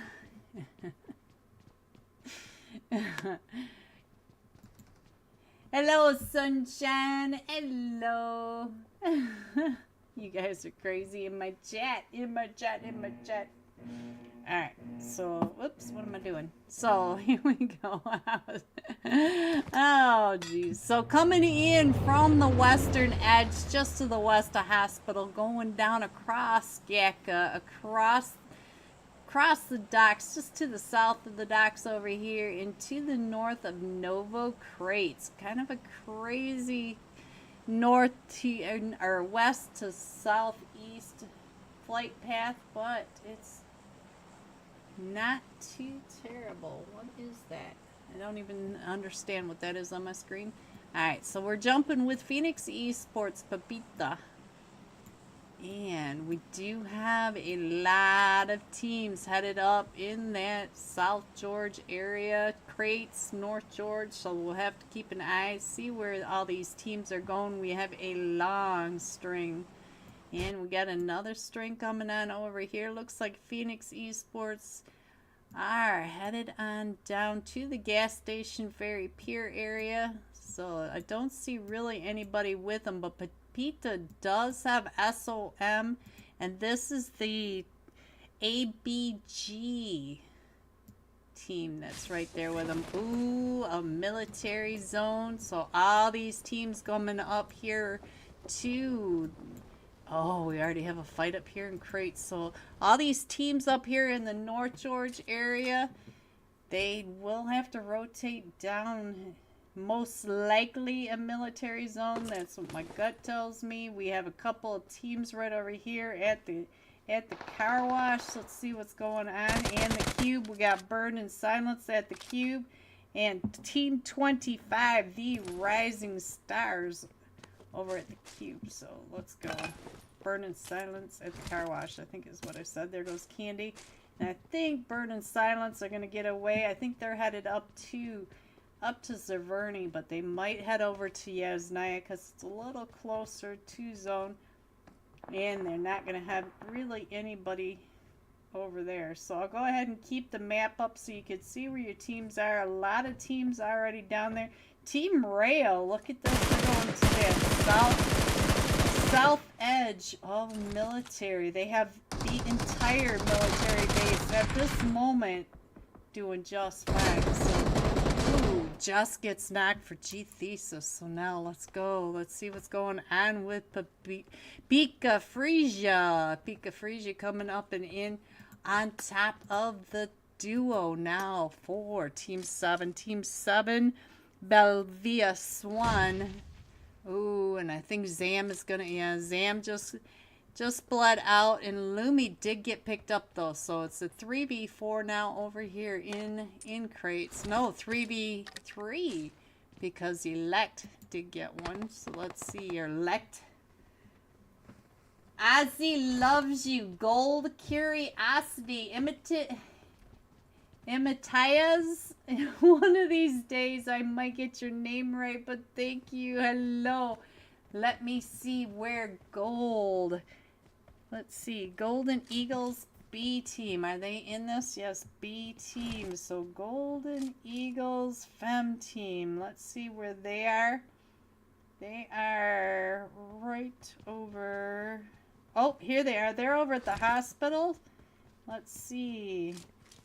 Hello, sunshine. Hello. You guys are crazy in my chat. Alright, so, whoops, what am I doing? So, here we go. Oh, geez. So, coming in from the western edge, just to the west of Hospital, going down across Gaka, across the docks, just to the south of the docks over here, and to the north of Novo Crates. Kind of a crazy north to, or west to southeast flight path, but it's not too terrible. What is that? I don't even understand what that is on my screen. Alright, so we're jumping with Phoenix Esports Pepita. And we do have a lot of teams headed up in that South George area, Crates, North George, so we'll have to keep an eye, see where all these teams are going. We have a long string. And we got another string coming on over here. Looks like Phoenix Esports are headed on down to the gas station ferry pier area. So I don't see really anybody with them, but Pepita does have SOM, and this is the ABG team that's right there with them. Ooh, a military zone. So all these teams coming up here to... Oh, we already have a fight up here in Crates. So all these teams up here in the North George area, they will have to rotate down. Most likely a military zone. That's what my gut tells me. We have a couple of teams right over here at the car wash. Let's see what's going on. And the cube. We got Burn and Silence at the cube. And Team 25, the Rising Stars, over at the cube. So let's go. Burn and Silence at the car wash, I think is what I said. There goes Candy. And I think Burn and Silence are going to get away. I think they're headed up to 𝓢𝓾𝓫, but they might head over to Yasnaya because it's a little closer to zone. And they're not going to have really anybody over there. So I'll go ahead and keep the map up so you can see where your teams are. A lot of teams already down there. Team RAYO, look at this. They're going to that south edge of military. They have the entire military base at this moment doing just fine. So, ooh, just gets knocked for GTHESIS. So now let's go. Let's see what's going on with 𝓢𝓾𝓫𝓰𝓻𝓸𝓾 coming up and in on top of the duo now for Team 7. Team 7, BLVIA SWAN. Ooh, and I think Zam is gonna, yeah, Zam just bled out, and Lumi did get picked up though, so it's a 3v4 now over here in Crates. No, 3v3 because Elect did get one. So let's see, Elect. Ozzy loves you. Gold Curiosity. Imitias. One of these days I might get your name right, but thank you. Hello. Let me see where Gold. Let's see. Golden Eagles B team. Are they in this? Yes, B team. So Golden Eagles Fem team. Let's see where they are. They are right over. Oh, here they are. They're over at the hospital. Let's see.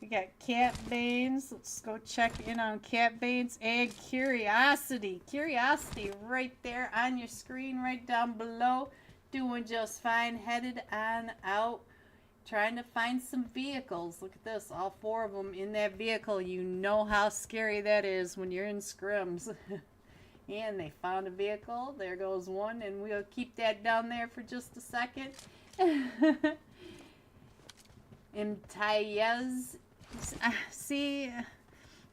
We got Cat Banes. Let's go check in on Cat Banes and Curiosity. Curiosity right there on your screen, right down below. Doing just fine. Headed on out. Trying to find some vehicles. Look at this. All 4 of them in that vehicle. You know how scary that is when you're in scrims. And they found a vehicle. There goes one. And we'll keep that down there for just a second. Imtiaz. See,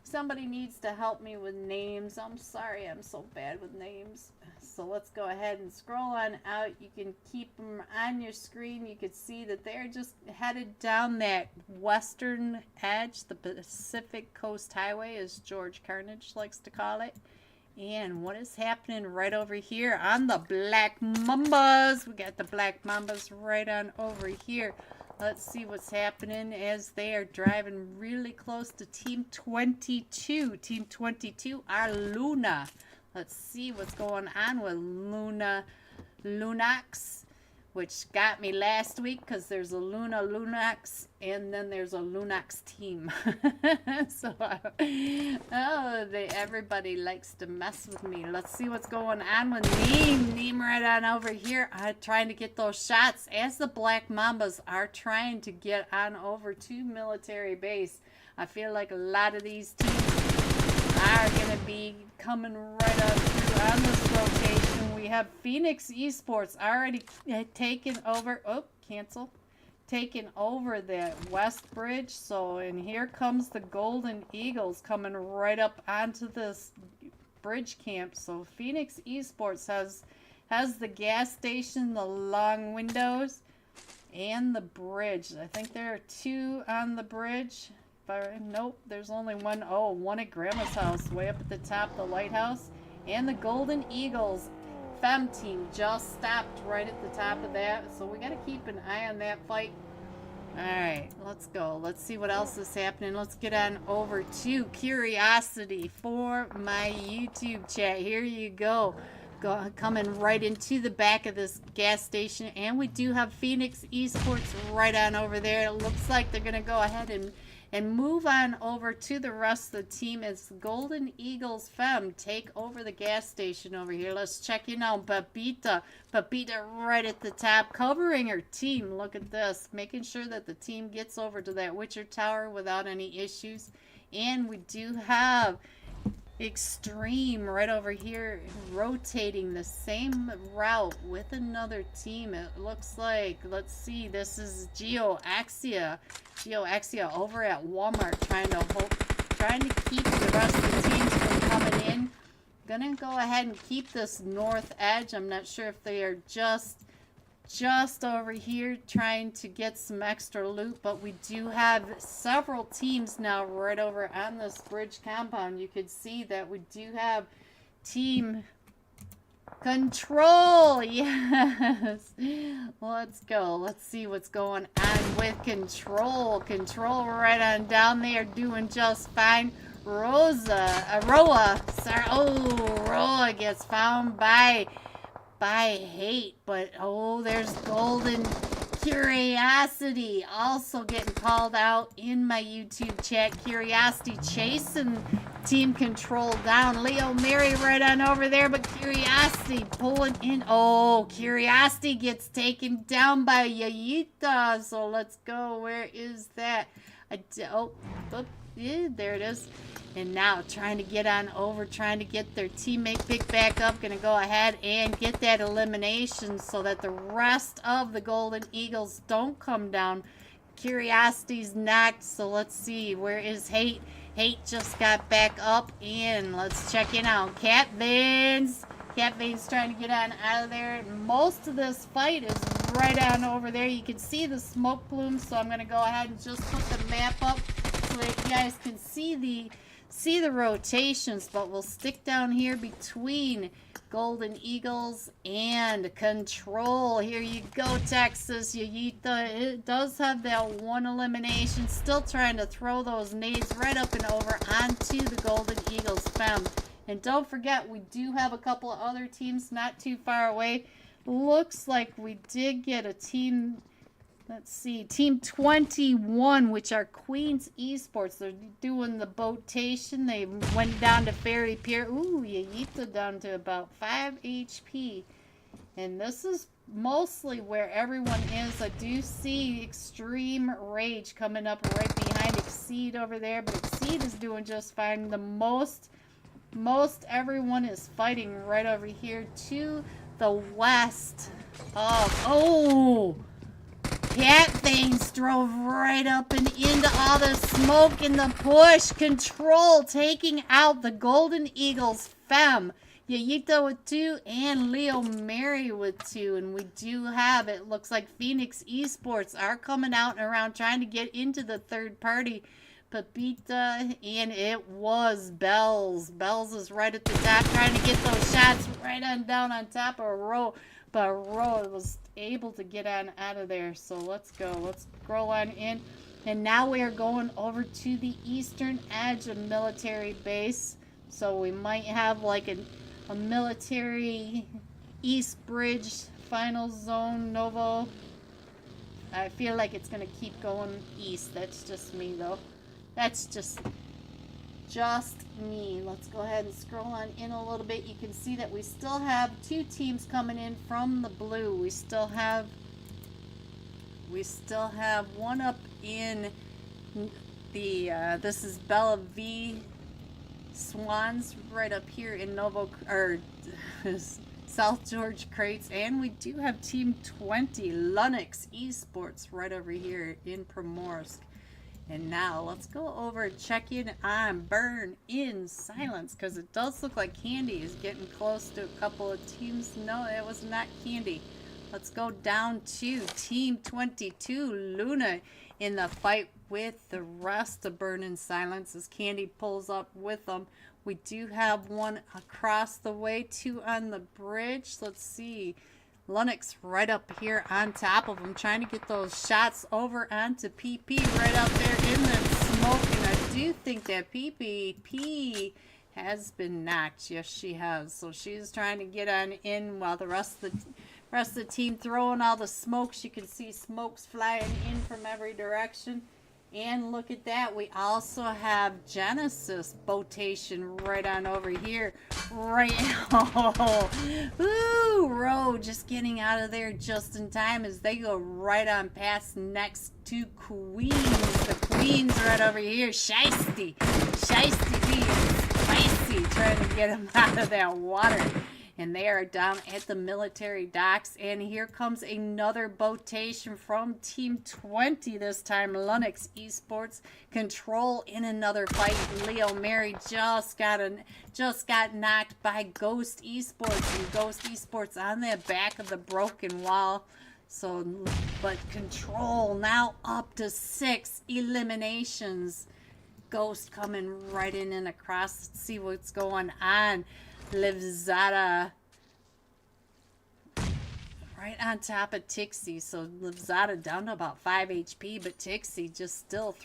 somebody needs to help me with names. I'm sorry, I'm so bad with names. So let's go ahead and scroll on out. You can keep them on your screen. You can see that they're just headed down that western edge, the Pacific Coast Highway, as George Carnage likes to call it. And what is happening right over here on the Black Mambas? We got the Black Mambas right on over here. Let's see what's happening as they are driving really close to Team 22. Team 22 are Luna. Let's see what's going on with LUNOX, which got me last week because there's a LUNOX and then there's a LUNOX team. So, everybody likes to mess with me. Let's see what's going on with Neem right on over here, trying to get those shots as the Black Mambas are trying to get on over to military base. I feel like a lot of these teams are going to be coming right up through on this rotation. We have Phoenix Esports already taken over. Oh, cancel. Taken over that West Bridge. So, and here comes the Golden Eagles coming right up onto this bridge camp. So, Phoenix Esports has the gas station, the long windows, and the bridge. I think there are two on the bridge. Nope, there's only one. Oh, one at Grandma's house, way up at the top of the lighthouse. And the Golden Eagles Fem team just stopped right at the top of that. So we got to keep an eye on that fight. Alright, let's go. Let's see what else is happening. Let's get on over to Curiosity for my YouTube chat. Here you go. Coming right into the back of this gas station. And we do have Phoenix Esports right on over there. It looks like they're going to go ahead and move on over to the rest of the team as Golden Eagles Fem take over the gas station over here. Let's check in on Pepita. Pepita right at the top, covering her team. Look at this, making sure that the team gets over to that Witcher Tower without any issues. And we do have Extreme right over here rotating the same route with another team. It looks like, let's see, this is GOEXIA over at Walmart trying to keep the rest of the teams from coming in. Gonna go ahead and keep this north edge. I'm not sure if they are just over here trying to get some extra loot, but we do have several teams now right over on this bridge compound. You could see that we do have Team Control. Yes, let's go. Let's see what's going on with Control right on down there, doing just fine. Roa gets found by Hate, but oh, there's Golden Curiosity also getting called out in my YouTube chat. Curiosity chasing Team Control down. Leo Mary right on over there, but Curiosity pulling in. Oh, Curiosity gets taken down by Yayita. So let's go. Where is that? Yeah, there it is. And now trying to get on over, trying to get their teammate picked back up. Going to go ahead and get that elimination so that the rest of the Golden Eagles don't come down. Curiosity's knocked, so let's see. Where is Hate? Hate just got back up, and let's check in on Cat Veins. Cat Veins trying to get on out of there. Most of this fight is right on over there. You can see the smoke plumes, so I'm going to go ahead and just put the map up so that you guys can see the rotations, but we'll stick down here between Golden Eagles and Control. Here you go, Texas. Yayita, it does have that one elimination. Still trying to throw those nades right up and over onto the Golden Eagles Fem. And don't forget, we do have a couple of other teams not too far away. Looks like we did get a team. Let's see, Team 21, which are Queens Esports. They're doing the boatation. They went down to Ferry Pier. Ooh, Yayita down to about 5 HP. And this is mostly where everyone is. I do see Extreme Rage coming up right behind Exceed over there. But Exceed is doing just fine. The most everyone is fighting right over here to the west of... Oh! Cat Veins drove right up and into all the smoke and the push. Control taking out the Golden Eagles Fem. Yayita with 2, and Leo Mary with 2. And we do have, it looks like Phoenix Esports are coming out and around trying to get into the third party. Pepita, and it was Bells. Bells is right at the top trying to get those shots right on down on top of Ro. But Ro was able to get on out of there. So let's go. Let's scroll on in. And now we are going over to the eastern edge of military base. So we might have like a military East Bridge final zone Novo. I feel like it's going to keep going east. That's just me though. That's just me. Let's go ahead and scroll on in a little bit. You can see that we still have 2 teams coming in from the blue. We still have one up in the this is BLVCK Swans right up here in South George Crates, and we do have Team 20 LUNOX Esports right over here in Primorsk. And now let's go over and check in on Burn in Silence, because it does look like Candy is getting close to a couple of teams. No, it was not Candy. Let's go down to Team 22 Luna in the fight with the rest of Burn in Silence as Candy pulls up with them. We do have one across the way, 2 on the bridge. Let's see. LUNOX right up here on top of him, trying to get those shots over onto PP right out there in the smoke. And I do think that PP has been knocked. Yes, she has. So she's trying to get on in while the rest of the team throwing all the smokes. You can see smokes flying in from every direction. And look at that, we also have Genesis Botation right on over here. Right, oh, ooh, Ro just getting out of there just in time as they go right on past next to Queens. The Queens right over here. Shiesty being spicy, trying to get him out of that water. And they are down at the military docks. And here comes another botation from Team 20 this time. LUNOX Esports Control in another fight. Leo Mary just got knocked by Ghost Esports. And Ghost Esports on the back of the broken wall. So, but Control now up to 6 eliminations. Ghost coming right in and across. Let's see what's going on. 𝓢𝓾𝓫 right on top of TIXI. So 𝓢𝓾𝓫 down to about 5 HP, but TIXI just still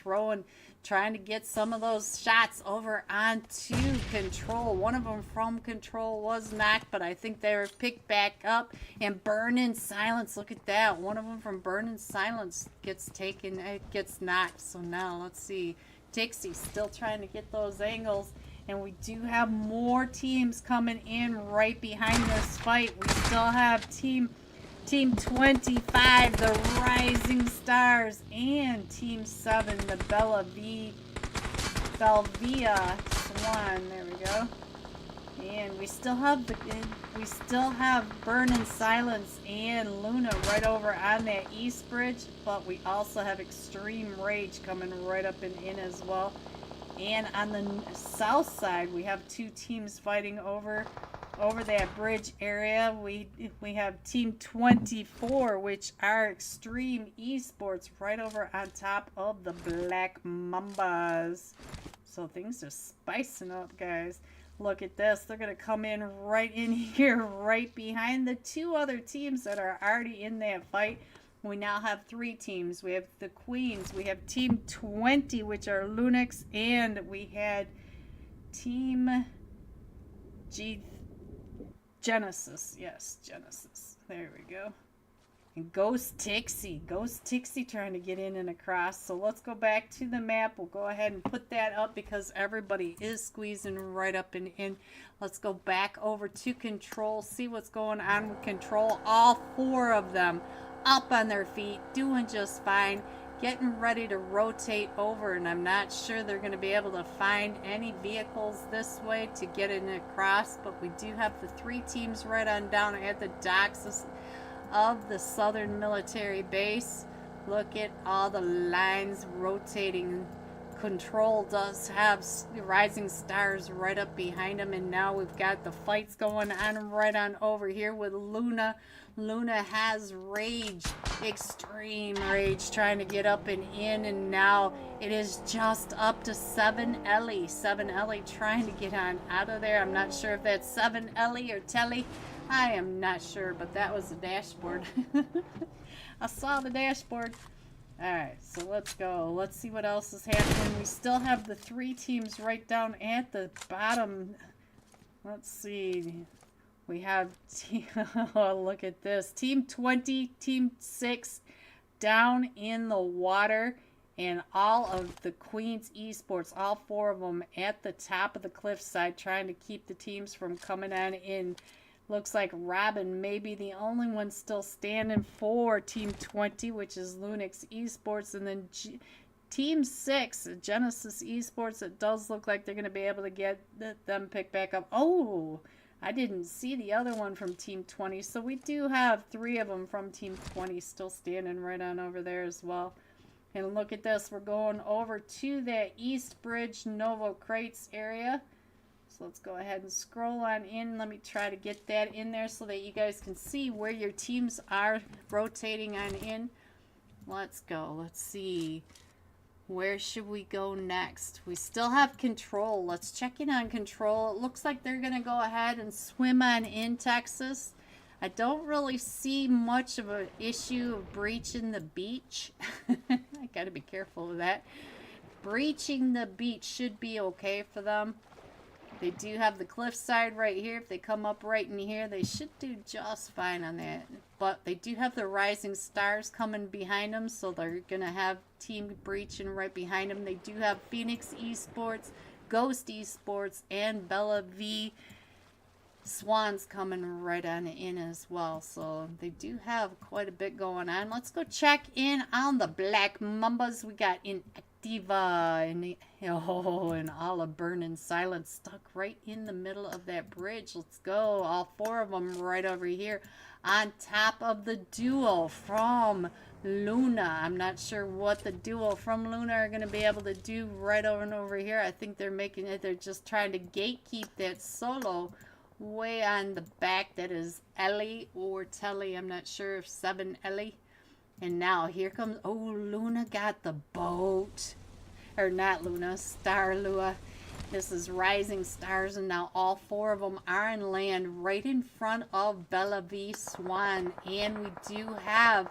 trying to get some of those shots over onto Control. One of them from Control was knocked, but I think they were picked back up. And Burn in Silence, look at that. One of them from Burn in Silence gets knocked. So now let's see. TIXI still trying to get those angles. And we do have more teams coming in right behind this fight. We still have Team 25, the Rising Stars, and Team 7, the BLVIA SWAN. There we go. And we still have Burn in Silence and Luna right over on that East Bridge, but we also have Extreme Rage coming right up and in as well. And on the south side, we have 2 teams fighting over that bridge area. We have Team 24, which are Extreme Esports, right over on top of the Black Mambas. So things are spicing up, guys. Look at this. They're going to come in right in here, right behind the 2 other teams that are already in that fight. We now have 3 teams. We have the Queens. We have Team 20, which are LUNOX, and we had Team Genesis. Yes, Genesis. There we go. And Ghost TIXI trying to get in and across. So let's go back to the map. We'll go ahead and put that up because everybody is squeezing right up and in. Let's go back over to Control, see what's going on with Control. All 4 of them up on their feet, doing just fine, getting ready to rotate over, and I'm not sure they're going to be able to find any vehicles this way to get in across, but we do have the 3 teams right on down at the docks of the southern military base. Look at all the lines rotating Control does have Rising Stars right up behind him, and now we've got the fights going on right on over here with Luna. Luna has Rage, Extreme Rage, trying to get up and in, and now it is just up to 7Ellie. 7Ellie trying to get on out of there. I'm not sure if that's 7Ellie or Telly. I am not sure, but that was the dashboard. I saw the dashboard. Alright, so let's go. Let's see what else is happening. We still have the 3 teams right down at the bottom. Let's see. We have oh, look at this. Team 20, Team 6 down in the water. And all of the Queens Esports, all 4 of them at the top of the cliffside, trying to keep the teams from coming on in. Looks like Robin may be the only one still standing for Team 20, which is LUNOX Esports. And then Team 6, Genesis Esports, it does look like they're going to be able to get them picked back up. Oh, I didn't see the other one from Team 20. So we do have 3 of them from Team 20 still standing right on over there as well. And look at this. We're going over to that East Bridge Novo Crates area. So let's go ahead and scroll on in. Let me try to get that in there so that you guys can see where your teams are rotating on in. Let's go. Let's see. Where should we go next? We still have Control. Let's check in on Control. It looks like they're going to go ahead and swim on in Texas. I don't really see much of an issue of breaching the beach. I got to be careful with that. Breaching the beach should be okay for them. They do have the cliffside right here. If they come up right in here, they should do just fine on that. But they do have the Rising Stars coming behind them, so they're going to have Team Breaching right behind them. They do have Phoenix Esports, Ghost Esports, and BLVCK SWAN's coming right on in as well. So they do have quite a bit going on. Let's go check in on the Black Mambas. We got Inactiva and all of Burning Silence stuck right in the middle of that bridge. Let's go. All 4 of them right over here on top of the duo from Luna. I'm not sure what the duo from Luna are going to be able to do right over and over here. I think they're making it. They're just trying to gatekeep that solo way on the back. That is Ellie or Telly. I'm not sure if 7Ellie. And now here comes, oh, Luna got the boat. Or not Luna, Star Lua. This is Rising Stars, and now all 4 of them are on land right in front of BLVCK SWAN. And we do have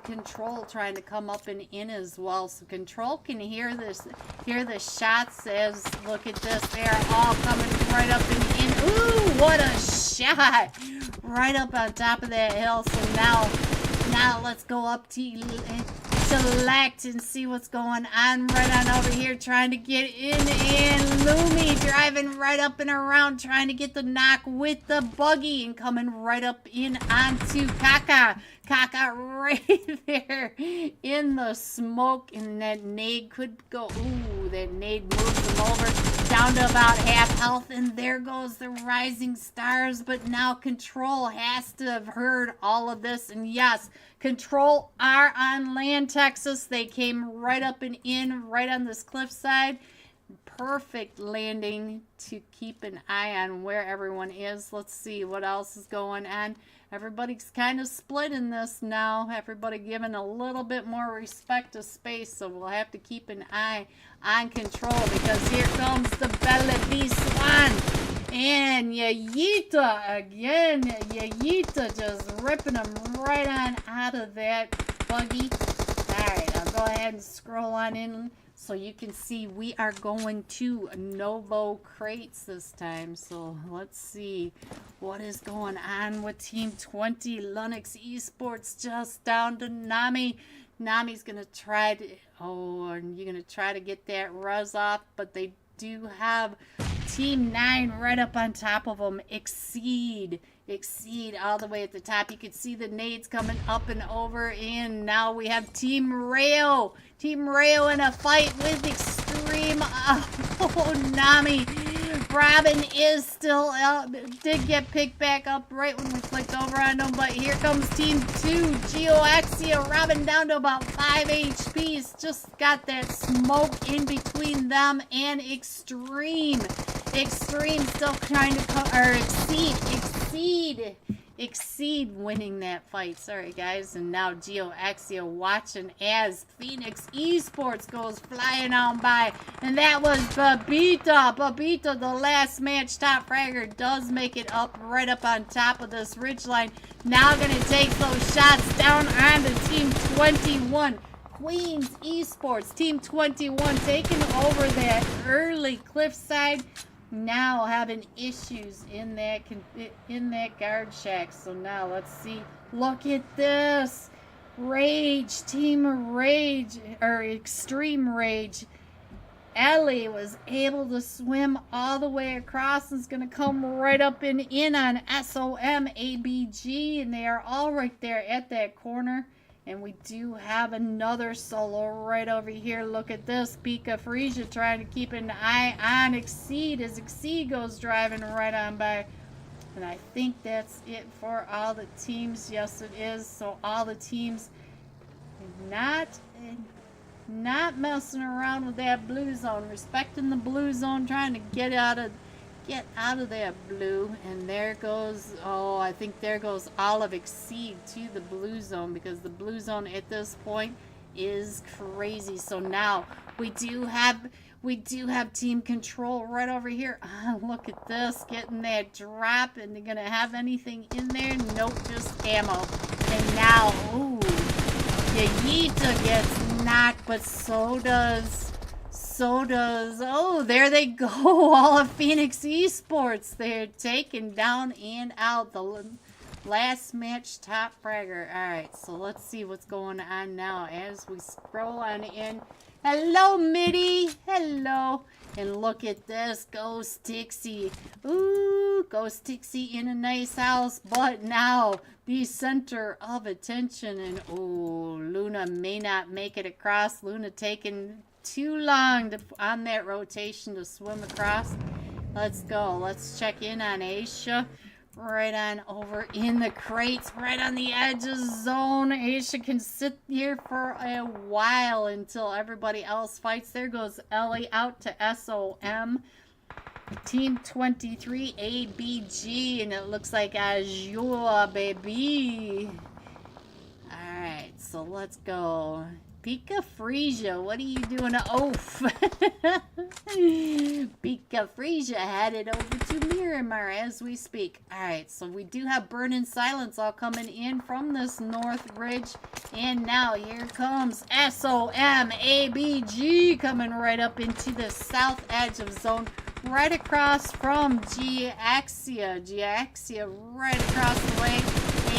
Control trying to come up and in as well. So Control can hear the shots as, look at this, they are all coming right up and in. Ooh, what a shot! Right up on top of that hill. So now let's go up to select and see what's going on right on over here, trying to get in, and Lumi driving right up and around, trying to get the knock with the buggy, and coming right up in onto Kaka right there in the smoke, and that nade could go, ooh, that nade moves them over down to about half health, and there goes the Rising Stars. But now Control has to have heard all of this, and yes, Control are on land, Texas. They came right up and in, right on this cliffside. Perfect landing to keep an eye on where everyone is. Let's see what else is going on. Everybody's kind of split in this now. Everybody giving a little bit more respect to space, so we'll have to keep an eye on Control, because here comes the BLVCK SWAN. And Yayita again. Yayita just ripping them right on out of that buggy. Alright, I'll go ahead and scroll on in so you can see we are going to Novo Crates this time. So let's see what is going on with Team 20. LUNOX Esports just down to Nami. Nami's going to try to... Oh, and you're going to try to get that res off, but they do have Team 9 right up on top of them. Exceed all the way at the top. You can see the nades coming up and over, and now we have Team Rayo. Team Rayo in a fight with Extreme. Oh, Nami Robin is still up. Did get picked back up right when we clicked over on them, but here comes Team 2, GOEXIA. Robin down to about 5 HPs. Just got that smoke in between them and Extreme. Extreme still trying to exceed winning that fight. Sorry guys. And now GOEXIA watching as Phoenix Esports goes flying on by, and that was Babita. The last match top fragger does make it up right up on top of this ridgeline. Now gonna take those shots down on the Team 21. Queens Esports, Team 21 taking over that early cliffside. Now having issues in that guard shack. So now let's see. Look at this. Rage, Team Rage, or Extreme Rage. Ellie was able to swim all the way across and is going to come right up and in on SOMABG. And they are all right there at that corner. And we do have another solo right over here. Look at this. 𝓢𝓾𝓫 trying to keep an eye on Exceed as Exceed goes driving right on by. And I think that's it for all the teams. Yes, it is. So all the teams not messing around with that blue zone. Respecting the blue zone. Trying to get out of that blue. And there goes, oh, I think there goes all of Exceed to the blue zone, because the blue zone at this point is crazy. So now we do have team control right over here. Look at this, getting that drop. And they're gonna have anything in there? Nope, just ammo. And now, ooh, Yayita gets knocked, but so does, oh, there they go. All of Phoenix Esports. They're taking down and out the last match top fragger. Alright, so let's see what's going on now as we scroll on in. Hello, Mitty. Hello. And look at this. GOEXIA. Ooh, GOEXIA in a nice house. But now the center of attention. And oh, Luna may not make it across. Luna taking too long on that rotation to swim across. Let's go. Let's check in on Aisha. Right on over in the crates, right on the edge of zone. Aisha can sit here for a while until everybody else fights. There goes Ellie out to SOM. Team 23 ABG, and it looks like Azure, baby. Alright, so let's go. 𝓢𝓾𝓫, what are you doing? Oh, 𝓢𝓾𝓫 headed over to Miramar as we speak. Alright, so we do have Burning Silence all coming in from this north ridge. And now here comes SOMABG coming right up into the south edge of zone. Right across from GOEXIA. GOEXIA right across the way.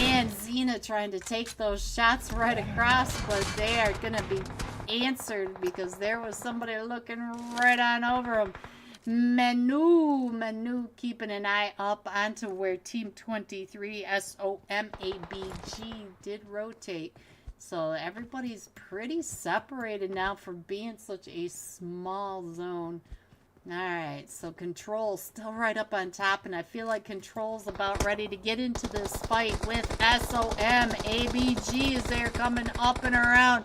And Xena trying to take those shots right across, but they are going to be answered because there was somebody looking right on over them. Manu keeping an eye up onto where Team 23 SOMABG did rotate. So everybody's pretty separated now for being such a small zone. Alright, so Control still right up on top, and I feel like Control's about ready to get into this fight with SOMABG as they're coming up and around.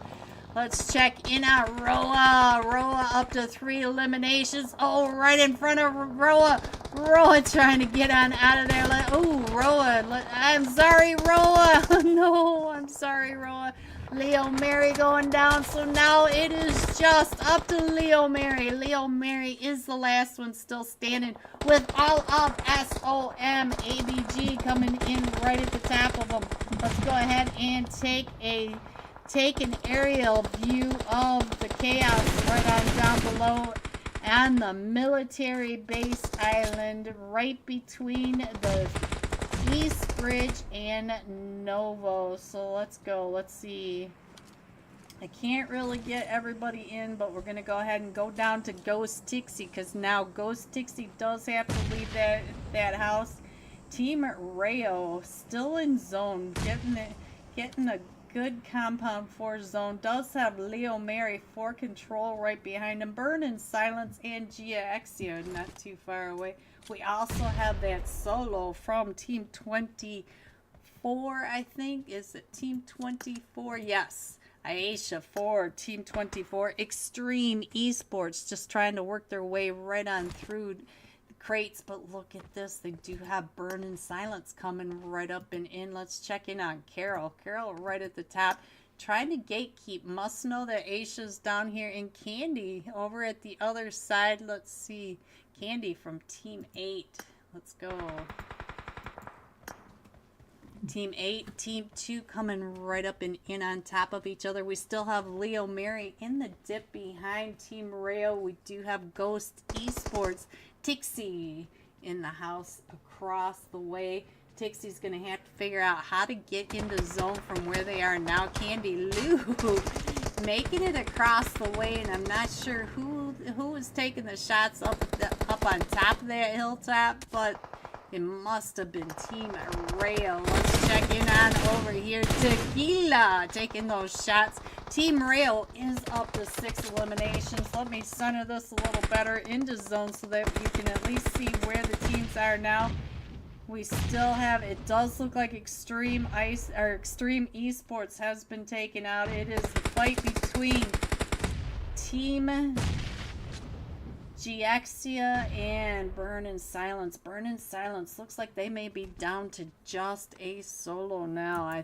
Let's check in on Roa. Roa up to 3 eliminations. Oh, right in front of Roa. Roa trying to get on out of there. Oh, Roa. I'm sorry, Roa. No, I'm sorry, Roa. Leo Mary going down, so now it is just up to Leo Mary. Leo Mary is the last one still standing with all of SOMABG coming in right at the top of them. Let's go ahead and take an aerial view of the chaos right on down below on the military base island right between the East Bridge and Novo. So let's go. Let's see. I can't really get everybody in, but we're going to go ahead and go down to GOEXIA because now GOEXIA does have to leave that house. Team RAYO still in zone, getting a good compound for zone. Does have 𝓢𝓾𝓫𝓰 for control right behind him. Burning Silence and GOEXIA not too far away. We also have that solo from Team 24, I think. Is it Team 24? Yes. IXIA for Team 24. Extreme Esports just trying to work their way right on through the crates. But look at this. They do have Burning Silence coming right up and in. Let's check in on Carol. Carol right at the top. Trying to gatekeep. Must know that IXIA's down here in Candy over at the other side. Let's see. Candy from Team 8. Let's go. Team 8, Team 2 coming right up and in on top of each other. We still have 𝓢𝓾𝓫𝓰 in the dip behind Team RAYO. We do have Ghost Esports. Tixie in the house across the way. Tixie's going to have to figure out how to get into zone from where they are now. Candy Lou making it across the way, and I'm not sure who is taking the shots up on top of that hilltop, but it must have been Team RAYO. Let's check in on over here. Tequila taking those shots. Team RAYO is up to 6 eliminations. Let me center this a little better into zone so that you can at least see where the teams are now. We still have, it does look like Extreme Esports has been taken out. It is the fight between Team GOEXIA and Burning Silence. Burning Silence looks like they may be down to just a solo now. I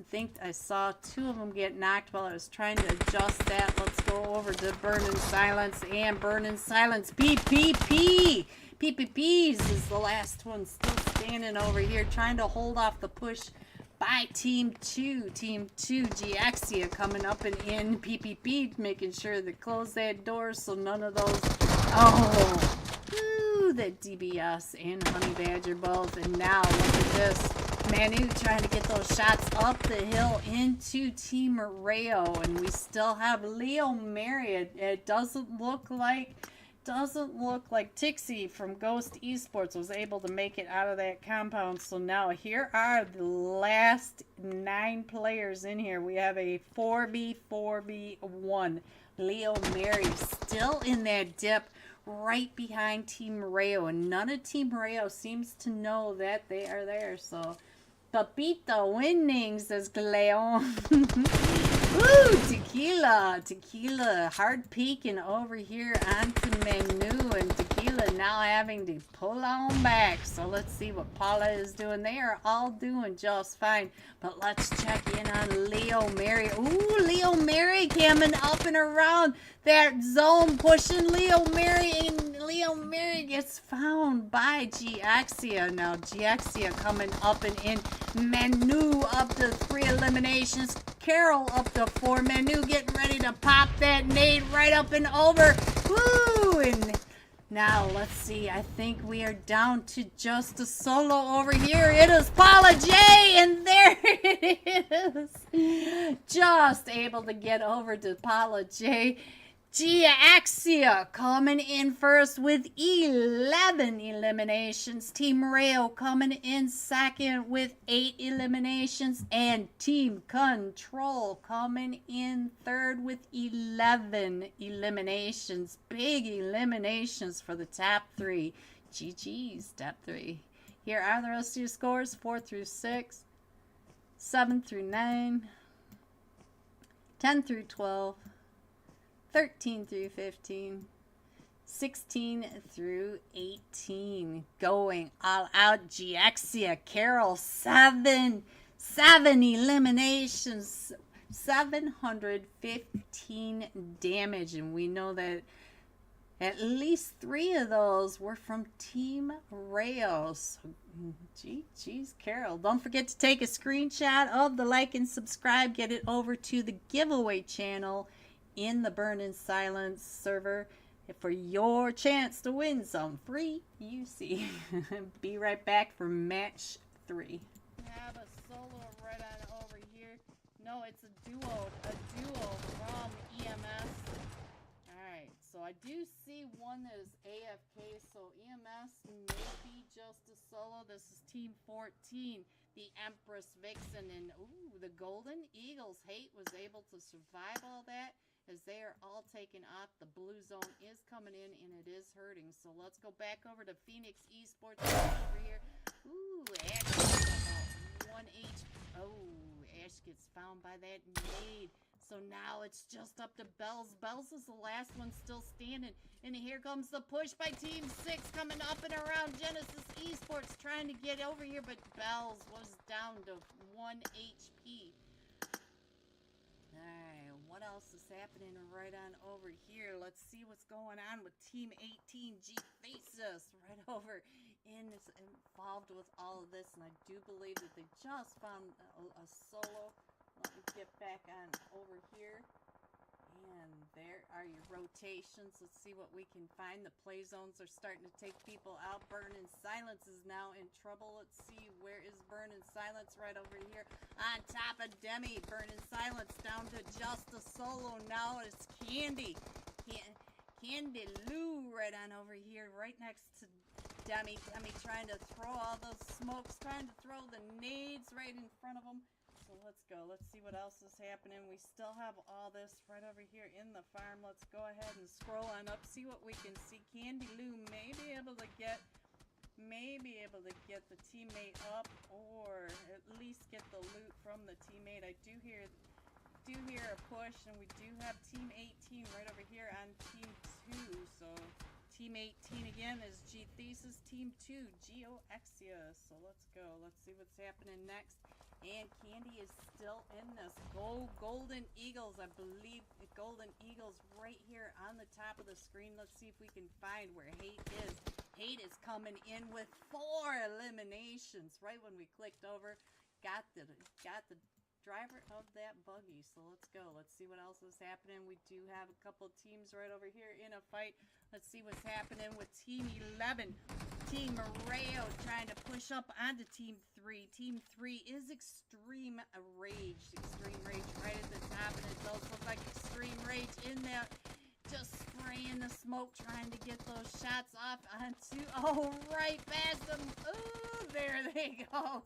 think I saw 2 of them get knocked while I was trying to adjust that. Let's go over to Burning Silence and Burning Silence. PPP! PPPs is the last one still standing over here trying to hold off the push by Team 2. Team 2, GOEXIA coming up and in. PPP making sure to close that door so none of those. Oh, ooh, that DBS and Honey Badger both. And now look at this. Manu trying to get those shots up the hill into Team RAYO. And we still have 𝓢𝓾𝓫𝓰. It doesn't look like Tixie from Ghost Esports was able to make it out of that compound. So now here are the last 9 players in here. We have a 4v1. 𝓢𝓾𝓫𝓰 still in that dip right behind Team RAYO. And none of Team RAYO seems to know that they are there. So, Papito winning, says Leon. Woo! Tequila hard peeking over here onto Manu, and Tequila now having to pull on back. So let's see what Paula is doing. They are all doing just fine, but let's check in on 𝓢𝓾𝓫𝓰. Ooh, 𝓢𝓾𝓫𝓰 coming up and around that zone, pushing 𝓢𝓾𝓫𝓰, and 𝓢𝓾𝓫𝓰 gets found by GOEXIA. Now GOEXIA coming up and in. Manu up to 3 eliminations. Carol up to 4. Manu getting ready to pop that nade right up and over. Woo! And now let's see. I think we are down to just a solo over here. It is Paula J, and there it is. Just able to get over to Paula J. GOEXIA coming in first with 11 eliminations. Team RAYO coming in second with 8 eliminations. And Team Control coming in third with 11 eliminations. Big eliminations for the top 3. GG's top 3. Here are the rest of your scores. 4 through 6. 7 through 9. 10 through 12. 13 through 15, 16 through 18. Going all out. GOEXIA. Carol, 7 eliminations, 715 damage, and we know that at least 3 of those were from Team RAYO. So, geez, Carol. Don't forget to take a screenshot of the like and subscribe. Get it over to the giveaway channel in the Burning Silence server for your chance to win some free UC. Be right back for match 3. We have a solo right on over here. No, it's a duo from EMS. Alright, so I do see one that is AFK, so EMS may be just a solo. This is Team 14. the Empress Vixen, and ooh, the Golden Eagles. Hate was able to survive all that as they are all taken off. The blue zone is coming in, and it is hurting. So let's go back over to Phoenix Esports over here. Ooh, Ash gets about 1 HP. Oh, Ash gets found by that nade. So now it's just up to Bells. Bells is the last one still standing. And here comes the push by Team 6 coming up and around Genesis Esports trying to get over here. But Bells was down to 1 HP. Alright, what else is happening right on over here? Let's see what's going on with Team 18 GTHESIS right over involved with all of this. And I do believe that they just found a solo. Let me get back on over here. And there are your rotations. Let's see what we can find. The play zones are starting to take people out. Burning Silence is now in trouble. Let's see, where is Burning Silence? Right over here on top of DEMY. Burning Silence down to just a solo. Now it's Candy. 𝓢𝓾𝓫 right on over here, right next to DEMY. DEMY trying to throw all those smokes, trying to throw the nades right in front of them. So let's go. Let's see what else is happening. We still have all this right over here in the farm. Let's go ahead and scroll on up, see what we can see. 𝓢𝓾𝓫 may be able to get the teammate up, or at least get the loot from the teammate. I do hear a push, and we do have Team 18 right over here on Team 2. So Team 18 again is GTHESIS, Team 2 GOEXIA. So let's go. Let's see what's happening next. And Candy is still in this. Golden Eagles, I believe the Golden Eagles right here on the top of the screen. Let's see if we can find where Hate is. Hate is coming in with 4 eliminations right when we clicked over. Got the driver of that buggy. So let's go. Let's see what else is happening. We do have a couple teams right over here in a fight. Let's see what's happening with Team 11. Team RAYO trying to push up onto Team 3. Team 3 is Extreme Rage. Extreme Rage right at the top, and it does look like Extreme Rage in there. Just spraying the smoke, trying to get those shots off onto, oh, right past them. Ooh, there they go.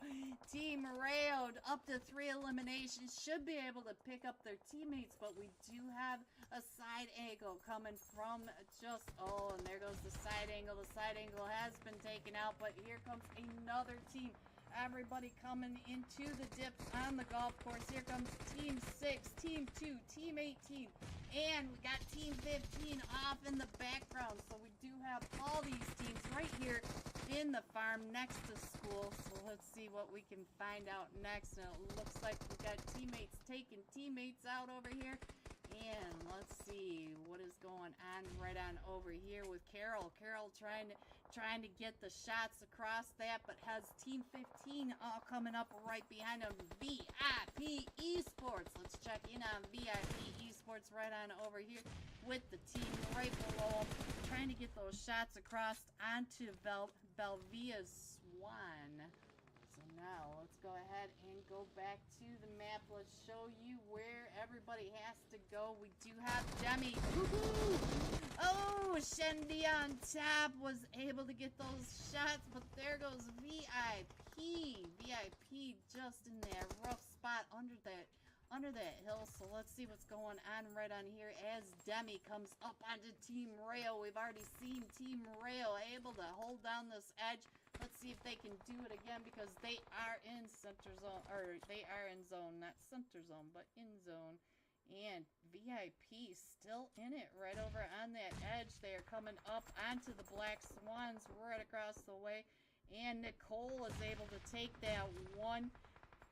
Team RAYO up to 3 eliminations. Should be able to pick up their teammates, but we do have a side angle coming from just, oh, and there goes the side angle. The side angle has been taken out, but here comes another team. Everybody coming into the dips on the golf course. Here comes Team 6, Team 2, Team 18, and we got Team 15 off in the background. So we do have all these teams right here in the farm next to school. So let's see what we can find out next. And it looks like we got teammates taking teammates out over here. And let's see what is going on right on over here with Carol. Carol trying to get the shots across that, but has Team 15 all coming up right behind him. VIP Esports. Let's check in on VIP Esports right on over here with the team right below him, trying to get those shots across onto BLVIA's SWAN. So now let's go ahead and go back to the map. Let's show you where everybody has to go. We do have DEMY. Woohoo! Oh, Shendy on top was able to get those shots, but there goes VIP. VIP just in that rough spot under that hill. So let's see what's going on right on here as DEMY comes up onto Team RAYO. We've already seen Team RAYO able to hold down this edge. Let's see if they can do it again, because they are in center zone, or they are in zone, not center zone, but in zone. And VIP still in it right over on that edge. They are coming up onto the Black Swans right across the way. And Nicole is able to take that one.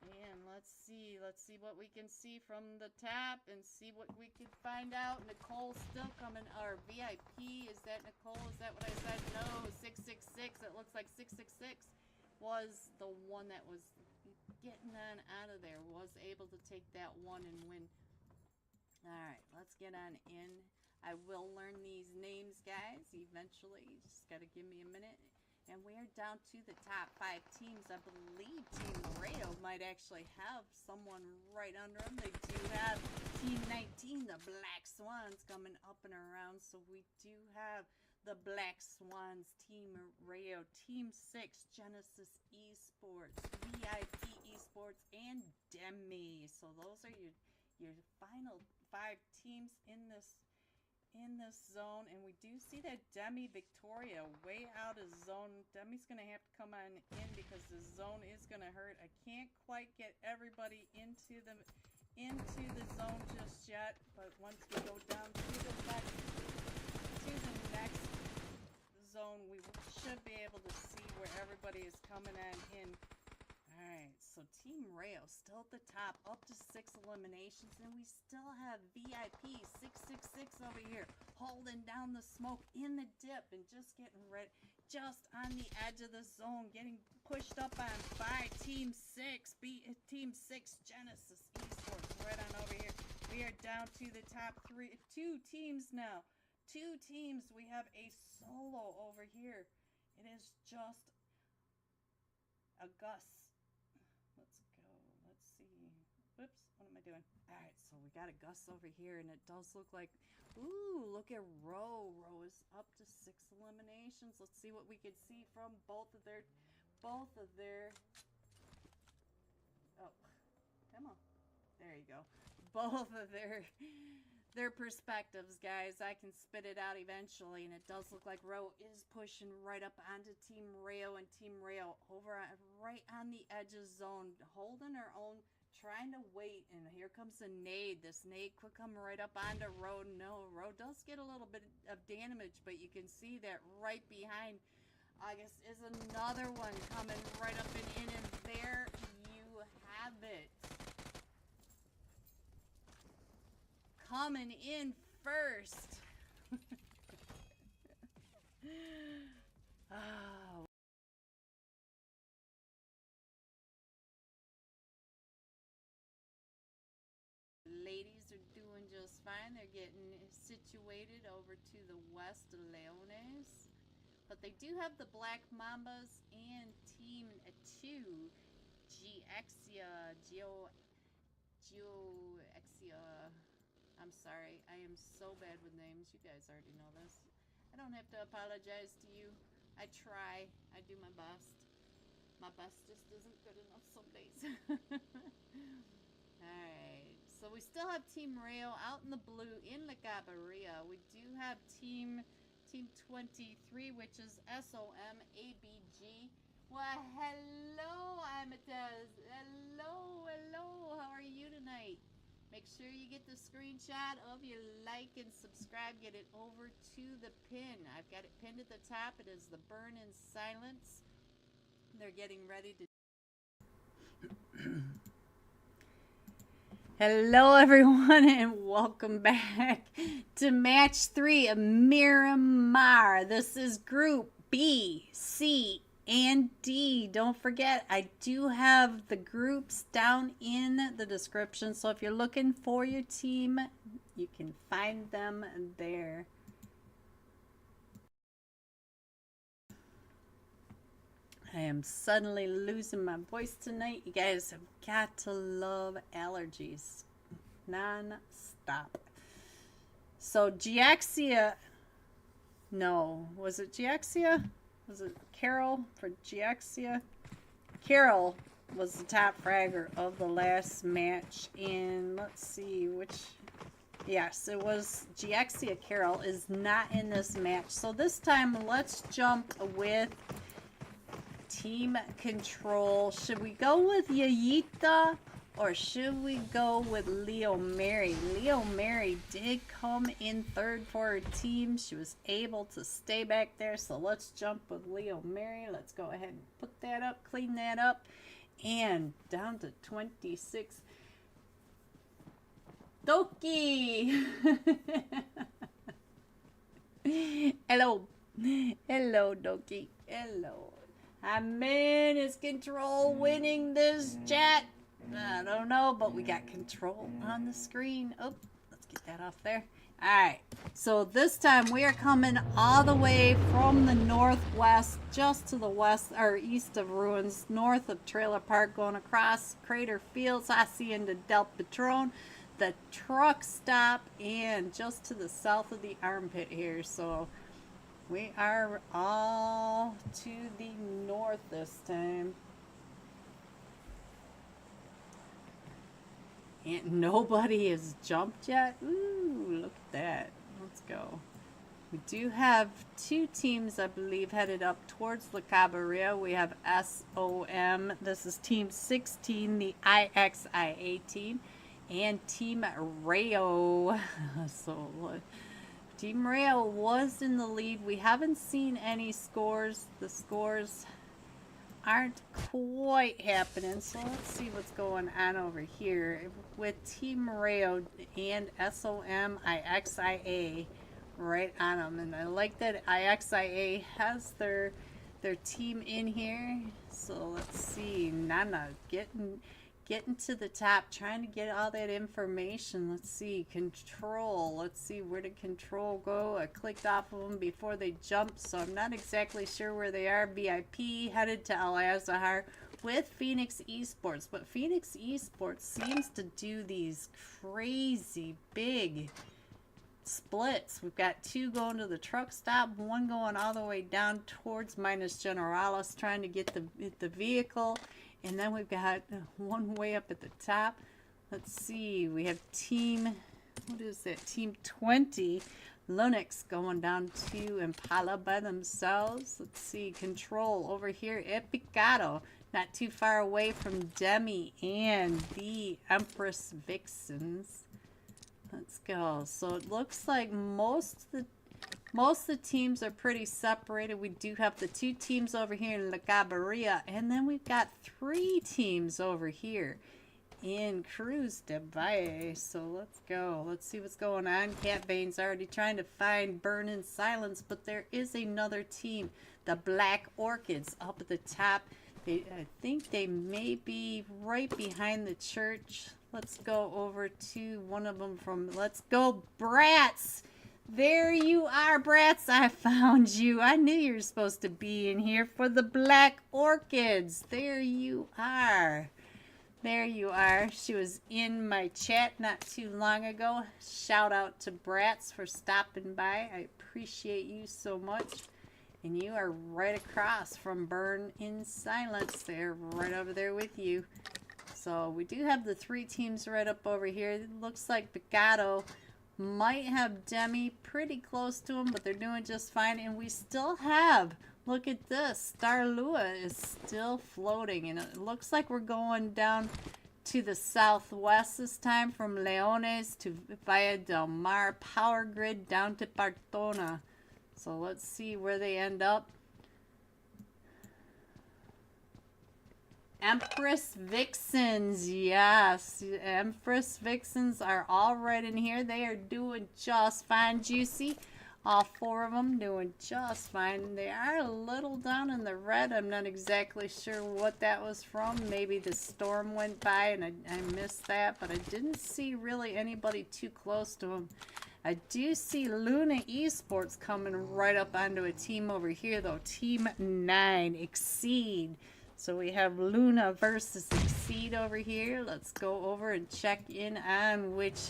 And let's see what we can see from the top and see what we can find out. Nicole's still coming, or VIP, is that Nicole? Is that what I said? No, 666. It looks like 666 was the one that was getting on out of there, was able to take that one and win. Alright, let's get on in. I will learn these names, guys, eventually. You just gotta give me a minute. And we're down to the top 5 teams. I believe Team RAYO might actually have someone right under them. They do have Team 19, the Black Swans, coming up and around. So we do have the Black Swans, Team RAYO, Team 6, Genesis Esports, VIP Esports, and DEMY. So those are your final 5 teams in this zone, and we do see that DEMY Victoria way out of zone. DEMY's gonna have to come on in because the zone is gonna hurt. I can't quite get everybody into the zone just yet, but once we go down to the next zone, we should be able to see where everybody is coming on in. Alright, so Team RAYO still at the top, up to 6 eliminations, and we still have VIP 666 over here, holding down the smoke in the dip and just getting ready, just on the edge of the zone, getting pushed up on by Team 6, Team 6 Genesis Esports, right on over here. We are down to the top 2 teams now. 2 teams. We have a solo over here. It is just a Gus. Let's go. Let's see. Whoops. What am I doing? All right. So we got a Gus over here, and it does look like, ooh, look at Ro. Ro is up to 6 eliminations. Let's see what we could see from both of their, oh, come on. There you go. Both of their perspectives, guys. I can spit it out eventually, and it does look like Ro is pushing right up onto Team RAYO, and Team RAYO over right on the edge of zone, holding her own, trying to wait, and here comes a nade. This nade could come right up onto Ro. No, Ro does get a little bit of damage, but you can see that right behind, I guess, is another one coming right up and in, and there you have it. Coming in first. Oh. Ladies are doing just fine. They're getting situated over to the west of Leones. But they do have the Black Mambas and Team 2, GOEXIA, I'm sorry, I am so bad with names. You guys already know this. I don't have to apologize to you. I try. I do my best. My best just isn't good enough some days. Alright, so we still have Team RAYO out in the blue in the Gabaria. We do have Team 23, which is SOMABG. Well, hello, Amethyst. Hello, how are you tonight? Make sure you get the screenshot of your like and subscribe. Get it over to the pin. I've got it pinned at the top. It is the Burn in Silence. They're getting ready to... Hello, everyone, and welcome back to Match 3 of Miramar. This is Group B, C, and D. Don't forget, I do have the groups down in the description, so if you're looking for your team, you can find them there. I am suddenly losing my voice tonight. You guys have got to love allergies non-stop. So GOEXIA, no, was it GOEXIA? Was it Carol for GOEXIA? Carol was the top fragger of the last match, and let's see which. Yes, it was GOEXIA. Carol is not in this match, so this time let's jump with Team Control. Should we go with Yayita or should we go with 𝓢𝓾𝓫𝓰? 𝓢𝓾𝓫𝓰 did come in third for her team. She was able to stay back there, so let's jump with 𝓢𝓾𝓫𝓰. Let's go ahead and put that up, clean that up, and down to 26. Doki! Hello. Hello, Doki. Hello. I mean, is Control winning this chat? I don't know, but we got Control on the screen. Oh, let's get that off there. Alright, so this time we are coming all the way from the northwest, just to the west, or east of Ruins, north of Trailer Park, going across Crater Fields, Hacienda del Patron, the truck stop, and just to the south of the armpit here. So We are all to the north this time. And nobody has jumped yet. Ooh, look at that. Let's go. We do have two teams, I believe, headed up towards 𝓢𝓾𝓫𝓰. We have SOM. This is Team 16, the IXIA team, and Team RAYO. So, Team RAYO was in the lead. We haven't seen any scores. The scores aren't quite happening. So let's see what's going on over here with Team RAYO and SOM IXIA right on them. And I like that IXIA has their team in here. So let's see, Nana getting to the top, trying to get all that information. Let's see, control. Let's see, where did control go? I clicked off of them before they jumped, so I'm not exactly sure where they are. VIP headed to Al-Azhar with Phoenix Esports, but Phoenix Esports seems to do these crazy big splits. We've got two going to the truck stop, one going all the way down towards Minas Generalis, trying to get the vehicle. And then we've got one way up at the top. Let's see, we have team, what is it? Team 20, LUNOX going down to Impala by themselves. Let's see, control over here at Picado, not too far away from DEMY and the Empress VIXENS. Let's go. So it looks like most of the teams are pretty separated. We do have the two teams over here in 𝓢𝓾𝓫𝓰, and then we've got three teams over here in Cruz de Valle. So let's go. Let's see what's going on. Cat Bane's already trying to find Burn in Silence, but there is another team, the Black Orchids, up at the top. I think they may be right behind the church. Let's go over to one of them from, let's go, Brats! There you are, Brats. I found you. I knew you were supposed to be in here for the Black Orchids. There you are. There you are. She was in my chat not too long ago. Shout out to Brats for stopping by. I appreciate you so much. And you are right across from Burn in Silence. They're right over there with you. So we do have the three teams right up over here. It looks like Picado might have DEMY pretty close to them, but they're doing just fine. And we still have, look at this, 𝓢𝓾𝓫 is still floating. And it looks like we're going down to the southwest this time from Leones to Valle del Mar, power grid down to Partona. So let's see where they end up. Empress VIXENS, yes. Empress VIXENS are all right in here. They are doing just fine, Juicy. All four of them doing just fine. They are a little down in the red. I'm not exactly sure what that was from. Maybe the storm went by and I missed that, but I didn't see really anybody too close to them. I do see Luna Esports coming right up onto a team over here, though. Team 9, Exceed. So we have Luna versus Exceed over here. Let's go over and check in on which.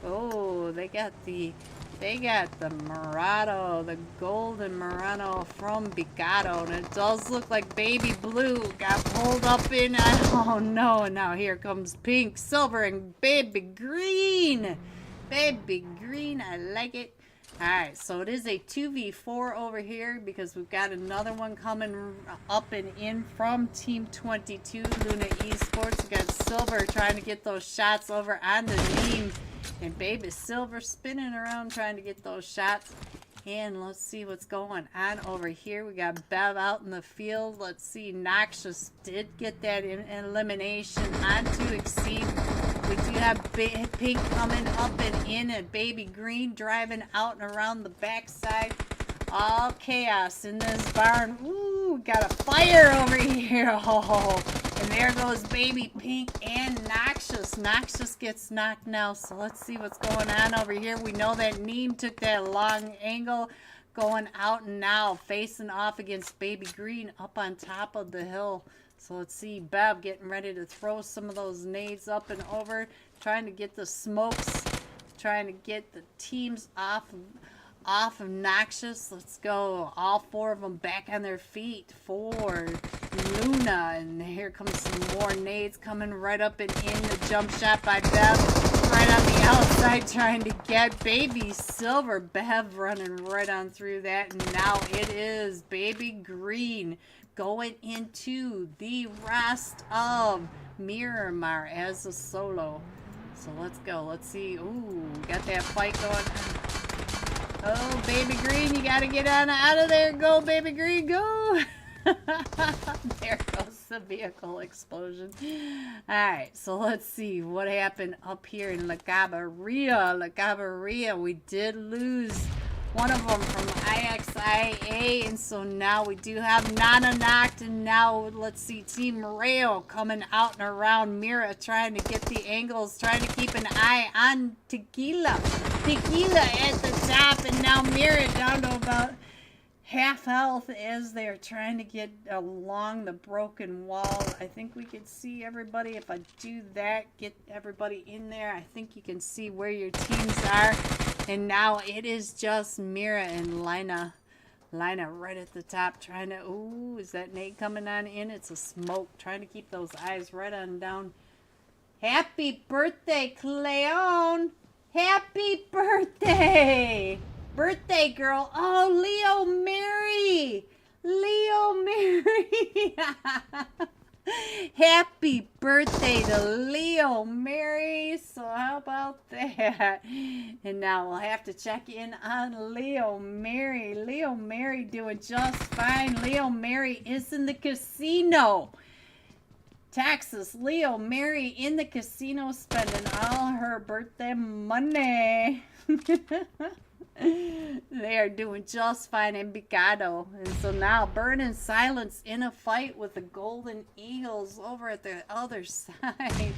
Oh, they got the Murado, the golden Murado from Picado, and it does look like Baby Blue got pulled up in. Oh no! And now here comes Pink, Silver, and Baby Green. Baby Green, I like it. Alright, so it is a 2v4 over here because we've got another one coming up and in from Team 22, Luna Esports. We got Silver trying to get those shots over on the team. And Baby Silver spinning around trying to get those shots. And let's see what's going on over here. We got Bev out in the field. Let's see, Noxious did get that elimination onto Exceed. We do have Pink coming up and in, and Baby Green driving out and around the backside. All chaos in this barn. Ooh, got a fire over here. Oh, and there goes Baby Pink and Noxious. Noxious gets knocked now, so let's see what's going on over here. We know that Neem took that long angle going out and now facing off against Baby Green up on top of the hill. So let's see, Bev getting ready to throw some of those nades up and over, trying to get the smokes, trying to get the teams off off of Noxious. Let's go. All 4 of them back on their feet for Luna. And here comes some more nades coming right up and in. The jump shot by Bev. Right on the outside trying to get Baby Silver. Bev running right on through that. And now it is Baby Green going into the rest of Miramar as a solo. So let's go. Let's see. Ooh, got that fight going. Oh, Baby Green, you got to get on out of there. Go, Baby Green, go. There goes the vehicle explosion. Alright, so let's see what happened up here in 𝓢𝓾𝓫𝓰𝓻𝓸𝓾𝓹. We did lose one of them from IXIA, and so now we do have Nana knocked, and now let's see Team RAYO coming out and around Mira, trying to get the angles, trying to keep an eye on Tequila. Tequila at the top, and now Mira down to about half health as they're trying to get along the broken wall. I think we can see everybody. If I do that, get everybody in there, I think you can see where your teams are. And now it is just Mira and Lina. Lina right at the top trying to... Ooh, is that nade coming on in? It's a smoke. Trying to keep those eyes right on down. Happy birthday, Cleon! Happy birthday! Birthday girl. Oh, Leo Mary. Leo Mary. Happy birthday to Leo Mary. So how about that? And now we'll have to check in on Leo Mary. Leo Mary doing just fine. Leo Mary is in the casino. Texas, Leo Mary in the casino spending all her birthday money. They are doing just fine in Picado. And so now Burning Silence in a fight with the Golden Eagles over at the other side.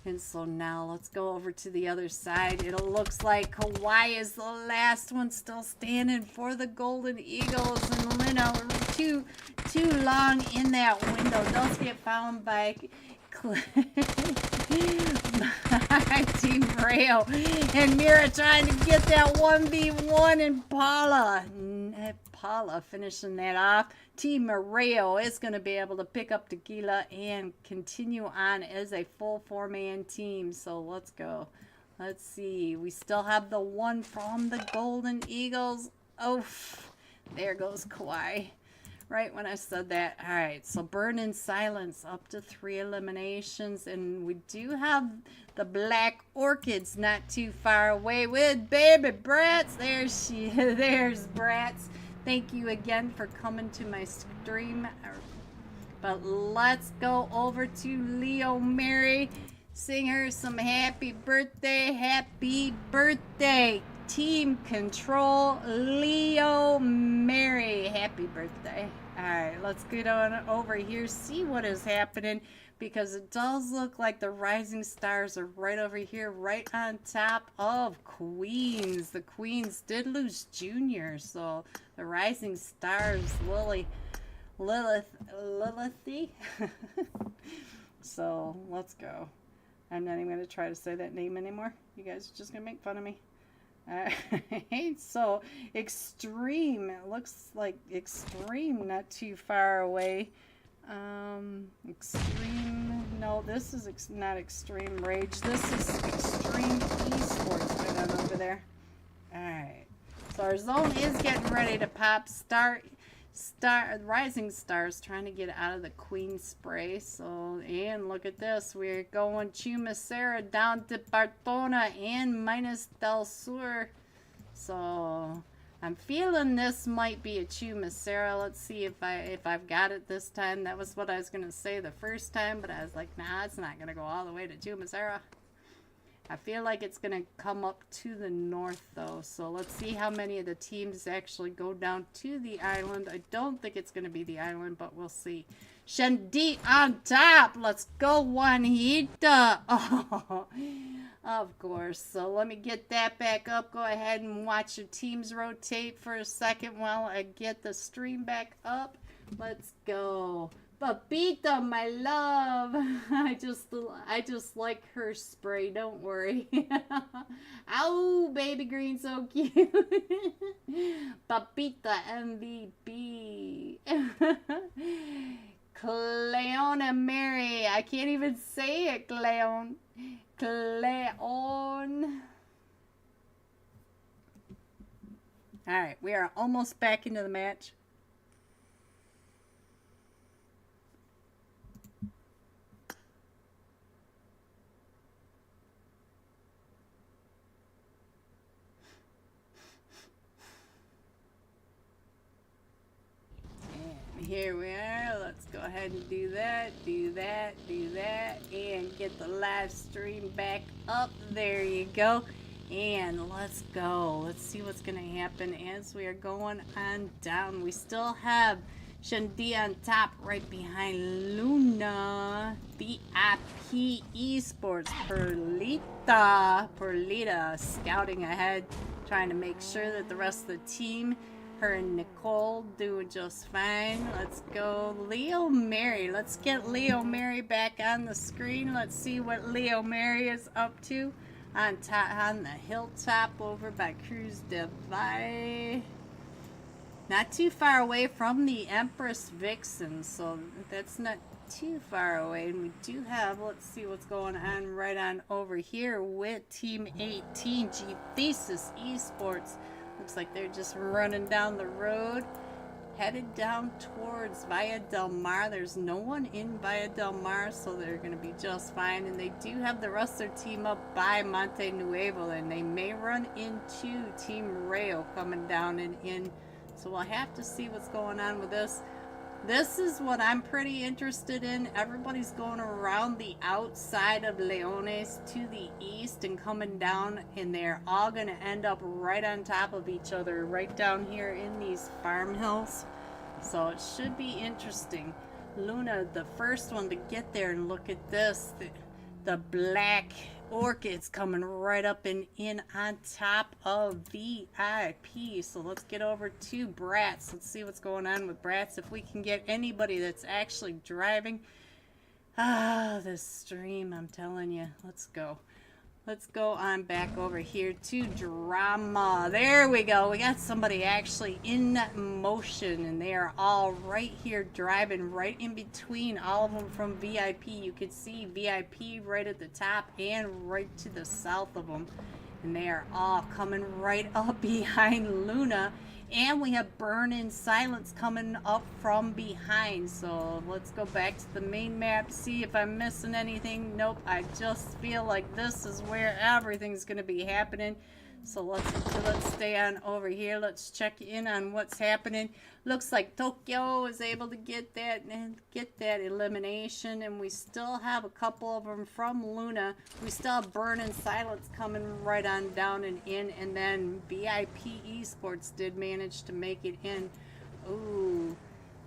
And so now let's go over to the other side. It looks like Kauai is the last one still standing for the Golden Eagles. And Lino, too long in that window. Does get found by Team RAYO, and Mira trying to get that 1v1, and Paula finishing that off. Team RAYO is going to be able to pick up Tequila and continue on as a full 4-man team. So let's go. Let's see. We still have the one from the Golden Eagles. Oh, there goes Kauai. Right when I said that. All right, so Burning Silence up to 3 eliminations, and we do have the Black Orchids not too far away with Baby Bratz. There's Bratz. Thank you again for coming to my stream. But let's go over to Leo Mary. Sing her some happy birthday. Happy birthday. Team Control, Leo Mary. Happy birthday. Alright, let's get on over here, see what is happening, because it does look like the Rising Stars are right over here, right on top of Queens. The Queens did lose Junior, so the Rising Stars, Lilithy. So let's go. I'm not even going to try to say that name anymore. You guys are just going to make fun of me. So Extreme, it looks like Extreme not too far away. Extreme, no, this is not Extreme Rage, this is Extreme Esports right on over there. Alright, so our zone is getting ready to pop. Rising Stars trying to get out of the Queen Spray. So, and look at this, we're going 𝓢𝓾𝓫𝓰𝓻𝓸𝓾 down to Bartona and minus Del Sur. So I'm feeling this might be a 𝓢𝓾𝓫𝓰𝓻𝓸𝓾. Let's see if I've got it this time. That was what I was gonna say the first time, but I was like, nah, it's not gonna go all the way to 𝓢𝓾𝓫𝓰𝓻𝓸𝓾. I feel like it's going to come up to the north, though. So let's see how many of the teams actually go down to the island. I don't think it's going to be the island, but we'll see. Shandy on top. Let's go, Juanita. Oh, of course. So let me get that back up. Go ahead and watch your teams rotate for a second while I get the stream back up. Let's go. Papita, my love. I just like her spray. Don't worry. Ow, baby green, so cute. Papita MVP. Cleon and Mary. I can't even say it, Cleon. Cleon. Alright, we are almost back into the match. Here we are. Let's go ahead and do that, and get the live stream back up. There you go. And let's go. Let's see what's going to happen as we are going on down. We still have Shandy on top right behind Luna. VIP Esports. Perlita scouting ahead, trying to make sure that the rest of the team, her and Nicole, doing just fine. Let's go 𝓢𝓾𝓫𝓰. Let's get 𝓢𝓾𝓫𝓰 back on the screen. Let's see what 𝓢𝓾𝓫𝓰 is up to on top, on the hilltop over by Cruz de Valle. Not too far away from the Empress VIXENS, so that's not too far away. And we do have, let's see what's going on right on over here with Team 18, GTHESIS Esports. Looks like they're just running down the road, headed down towards Villa del Mar. There's no one in Villa del Mar, so they're going to be just fine. And they do have the rest of their team up by Monte Nuevo, and they may run into Team RAYO coming down and in. So we'll have to see what's going on with this. This is what I'm pretty interested in. Everybody's going around the outside of Leones to the east and coming down, and they're all going to end up right on top of each other, right down here in these farm hills. So it should be interesting. Luna, the first one to get there, and look at this. The black orchids coming right up and in on top of VIP. So let's get over to Bratz. Let's see what's going on with Bratz. If we can get anybody that's actually driving. This stream, I'm telling you. Let's go. Let's go on back over here to drama. There we go. We got somebody actually in motion, and they are all right here driving right in between all of them from VIP. You can see VIP right at the top and right to the south of them, and they are all coming right up behind Luna. And we have Burn in Silence coming up from behind. So let's go back to the main map, see if I'm missing anything. Nope, I just feel like this is where everything's going to be happening. So let's stay on over here. Let's check in on what's happening. Looks like Tokyo is able to get that elimination, and we still have a couple of them from Luna. We still have Burn in Silence coming right on down and in, and then VIP Esports did manage to make it in. Ooh,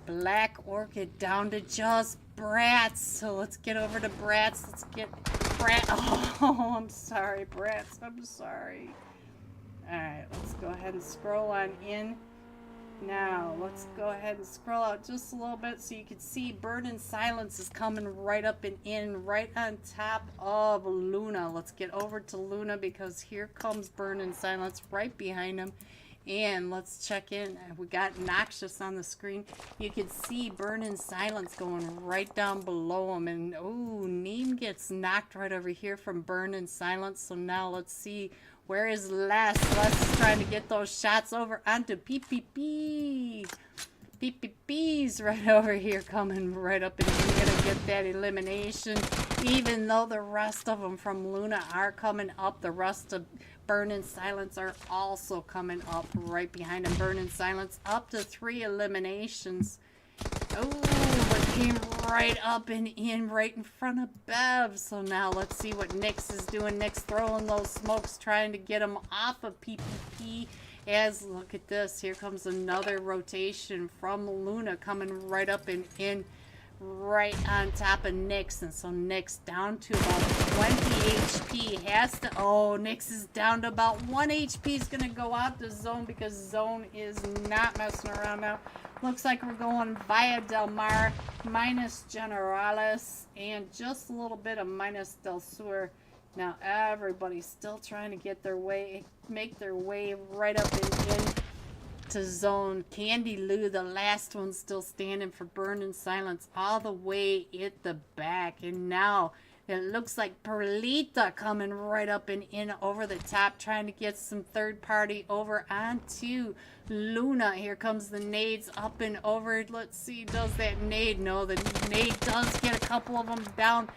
Black Orchid down to just Bratz. So let's get over to Bratz. Let's get Bratz. Oh, I'm sorry, Bratz. I'm sorry. Alright, let's go ahead and scroll on in. Now, let's go ahead and scroll out just a little bit so you can see Burn in Silence is coming right up and in, right on top of Luna. Let's get over to Luna because here comes Burn in Silence right behind him. And let's check in. We got Noxious on the screen. You can see Burn in Silence going right down below him. And, ooh, Neem gets knocked right over here from Burn in Silence. So now let's see. Where is Les? Les is trying to get those shots over onto PPP. PPP's right over here coming right up and in. Gonna get that elimination. Even though the rest of them from Luna are coming up, the rest of Burn in Silence are also coming up right behind him. Burn in Silence up to 3 eliminations. Oh, but came right up and in right in front of Bev. So now let's see what Nyx is doing. Nyx throwing those smokes, trying to get him off of PPP. As, look at this, here comes another rotation from Luna coming right up and in. right on top of Nyx. And so Nyx down to about 20 HP. Has to, oh, Nyx is down to about 1 HP. Is going to go out the zone because zone is not messing around now. Looks like we're going via Del Mar minus Generalis and just a little bit of minus Del Sur. Now everybody's still trying to get their way, make their way right up and in to zone. Candy Lou, the last one, still standing for Burning Silence all the way at the back. And now it looks like Perlita coming right up and in over the top, trying to get some third party over onto Luna. Here comes the nades up and over. Let's see, does that nade? No, the nade does get a couple of them down.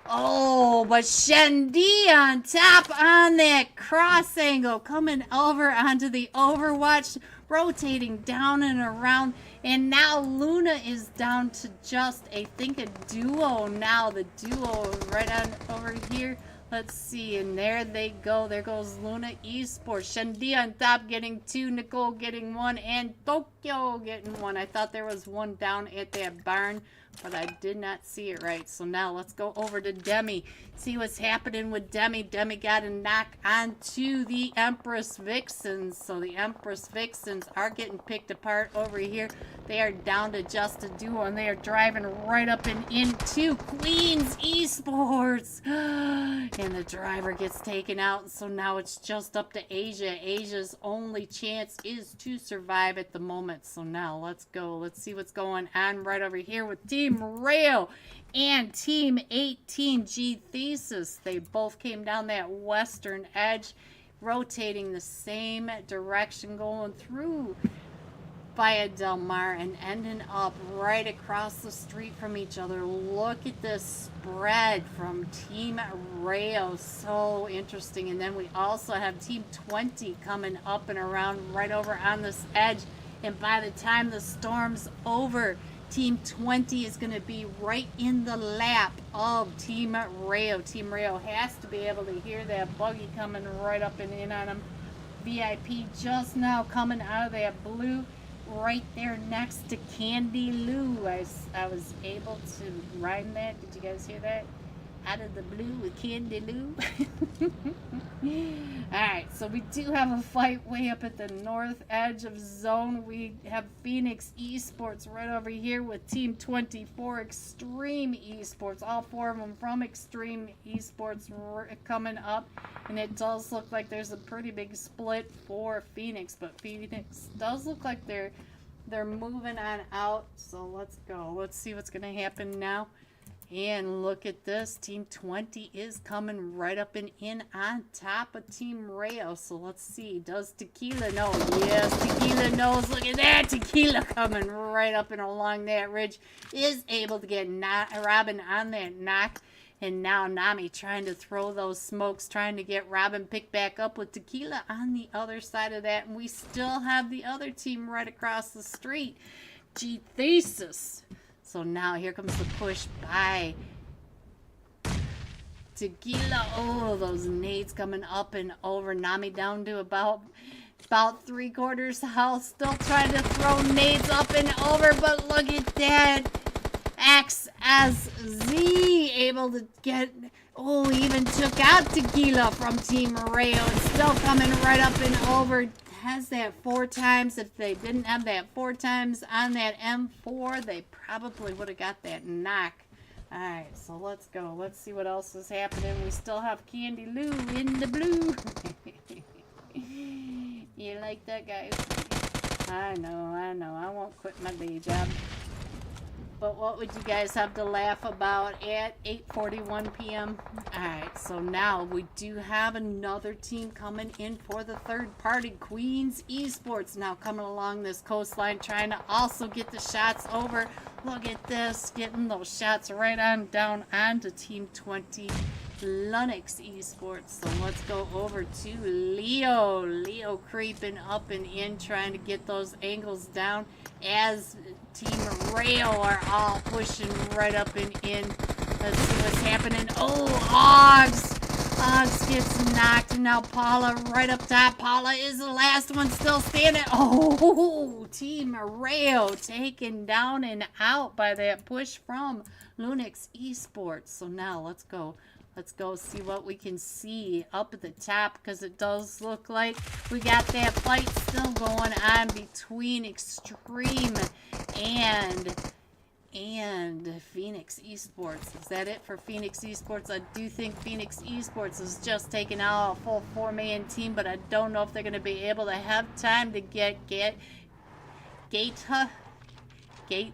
Oh, but Shendy on top on that cross angle, coming over onto the Overwatch, rotating down and around. And now Luna is down to just, I think, a duo now. The duo right on over here. Let's see, and there they go. There goes Luna Esports. Shendy on top getting 2, Nicole getting 1, and Tokyo getting 1. I thought there was one down at that barn, but I did not see it right. So now let's go over to Demi. See what's happening with Demi. Demi got a knock onto the Empress Vixens. So the Empress Vixens are getting picked apart over here. They are down to just a duo, and they are driving right up and into Queens Esports. And the driver gets taken out. So now it's just up to Asia. Asia's only chance is to survive at the moment. So now let's go. Let's see what's going on right over here with Team RAYO and Team 18 GTHESIS. They both came down that western edge, rotating the same direction, going through via Del Mar and ending up right across the street from each other. Look at this spread from Team RAYO. So interesting. And then we also have Team 20 coming up and around right over on this edge. And by the time the storm's over, Team 20 is going to be right in the lap of Team RAYO. Team RAYO has to be able to hear that buggy coming right up and in on them. VIP just now coming out of that blue, right there next to Candy Lou. I was able to rhyme that. Did you guys hear that? Out of the blue with Candy Lou. Alright, so we do have a fight way up at the north edge of zone. We have Phoenix Esports right over here with Team 24 Extreme Esports. All 4 of them from Extreme Esports coming up. And it does look like there's a pretty big split for Phoenix. But Phoenix does look like they're moving on out. So let's go. Let's see what's going to happen now. And look at this. Team 20 is coming right up and in on top of Team RAYO. So let's see. Does Tequila know? Yes, Tequila knows. Look at that. Tequila coming right up and along that ridge. Is able to get Robin on that knock. And now Nami trying to throw those smokes, trying to get Robin picked back up with Tequila on the other side of that. And we still have the other team right across the street. GTHESIS. So now here comes the push by Tequila. Oh, those nades coming up and over. Nami down to about 3/4 health. Still trying to throw nades up and over, but look at that. XSZ able to get, oh, even took out Tequila from Team RAYO and still coming right up and over. Has that 4 times. If they didn't have that 4 times on that M4, they probably would have got that knock. Alright, so let's go. Let's see what else is happening. We still have Candy Lou in the blue. You like that, guys? I know. I won't quit my day job. But what would you guys have to laugh about at 8:41 p.m.? Alright, so now we do have another team coming in for the third party. Queens Esports now coming along this coastline, trying to also get the shots over. Look at this, getting those shots right on down onto Team 20 LUNOX Esports. So let's go over to Leo. Leo creeping up and in, trying to get those angles down as Team RAYO are all pushing right up and in. Let's see what's happening. Oh, Ogs! Fox gets knocked, and now Paula right up top. Paula is the last one still standing. Oh, Team RAYO taken down and out by that push from LUNOX Esports. So now let's go. Let's go see what we can see up at the top, because it does look like we got that fight still going on between Extreme and Phoenix Esports. Is that it for Phoenix Esports? I do think Phoenix Esports is just taking out a full 4-man team, but I don't know if they're going to be able to have time to get 𝓢𝓾𝓫𝓰𝓻𝓸𝓾𝓹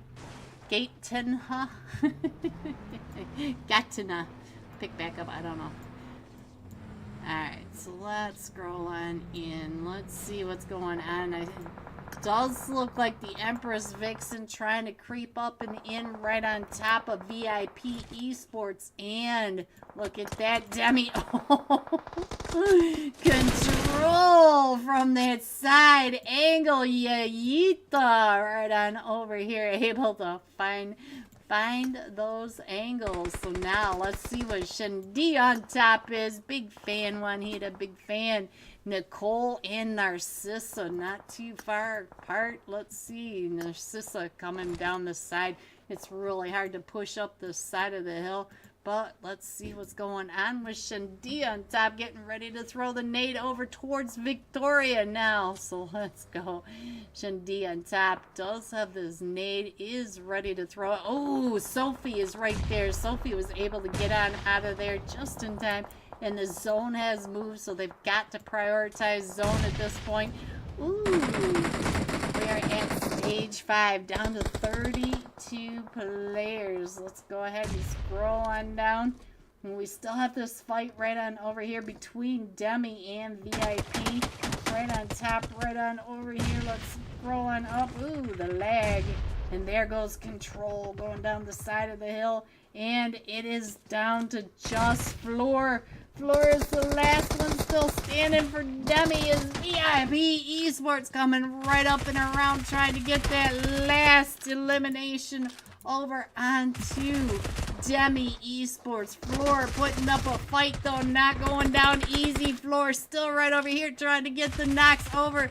𝓑. Pick back up, I don't know. Alright, so let's scroll on in. Let's see what's going on. It does look like the Empress Vixen trying to creep up and in right on top of VIP Esports. And look at that DEMY. Control from that side angle. Yeeta right on over here. Able to find those angles. So now let's see what 𝓢𝓾𝓫 on top is. Big fan one. He had a big fan. Nicole and Narcissa not too far apart. Let's see. Narcissa coming down the side. It's really hard to push up the side of the hill. But let's see what's going on with 𝓢𝓾𝓫 on top, getting ready to throw the nade over towards Victoria now. So let's go. 𝓢𝓾𝓫 on top does have this nade, is ready to throw it. Oh, Sophie is right there. Sophie was able to get on out of there just in time. And the zone has moved, so they've got to prioritize zone at this point. Ooh, we are at stage 5, down to 32 players. Let's go ahead and scroll on down. And we still have this fight right on over here between DEMY and VIP. Right on top, right on over here. Let's scroll on up. Ooh, the lag. And there goes Control going down the side of the hill. And it is down to just Floor. Floor is the last one still standing for DEMY. Is VIP Esports coming right up and around, trying to get that last elimination over onto DEMY Esports. Floor putting up a fight though, not going down easy. Floor still right over here trying to get the knocks over.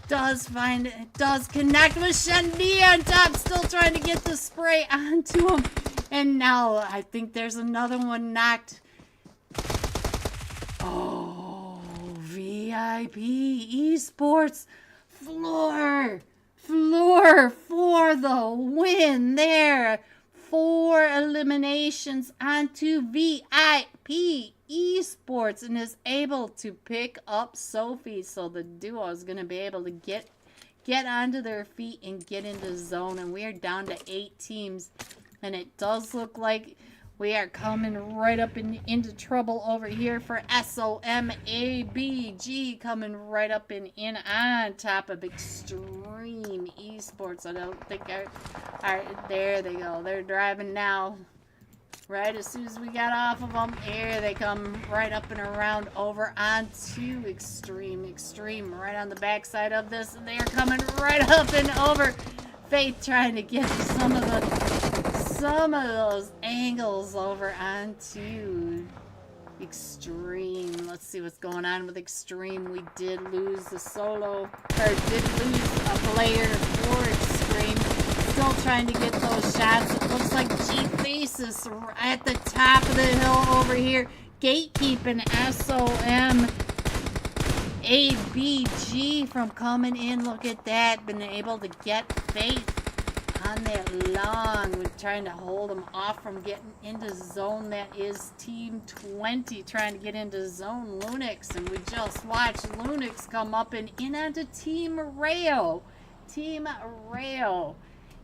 Does connect with 𝓢𝓾𝓫 on top, still trying to get the spray onto him. And now I think there's another one knocked. Oh, VIP Esports. Floor for the win there. 4 eliminations onto VIP Esports, and is able to pick up Sophie. So the duo is going to be able to get onto their feet and get into zone. And we are down to 8 teams. And it does look like we are coming right up into trouble over here for SOMABG, coming right up and in on top of Extreme Esports. I don't think there they go. They're driving now. Right as soon as we got off of them, here they come right up and around over onto Extreme right on the backside of this. And they're coming right up and over. Faith trying to get some of those angles over onto Extreme. Let's see what's going on with Extreme. We did lose a player for Extreme. Still trying to get those shots. It looks like GTHESIS at the top of the hill over here, gatekeeping SOMABG from coming in. Look at that. Been able to get Faith on that long. We're trying to hold them off from getting into zone. That is Team 20 trying to get into zone LUNOX. And we just watched LUNOX come up and in onto Team RAYO. Team RAYO.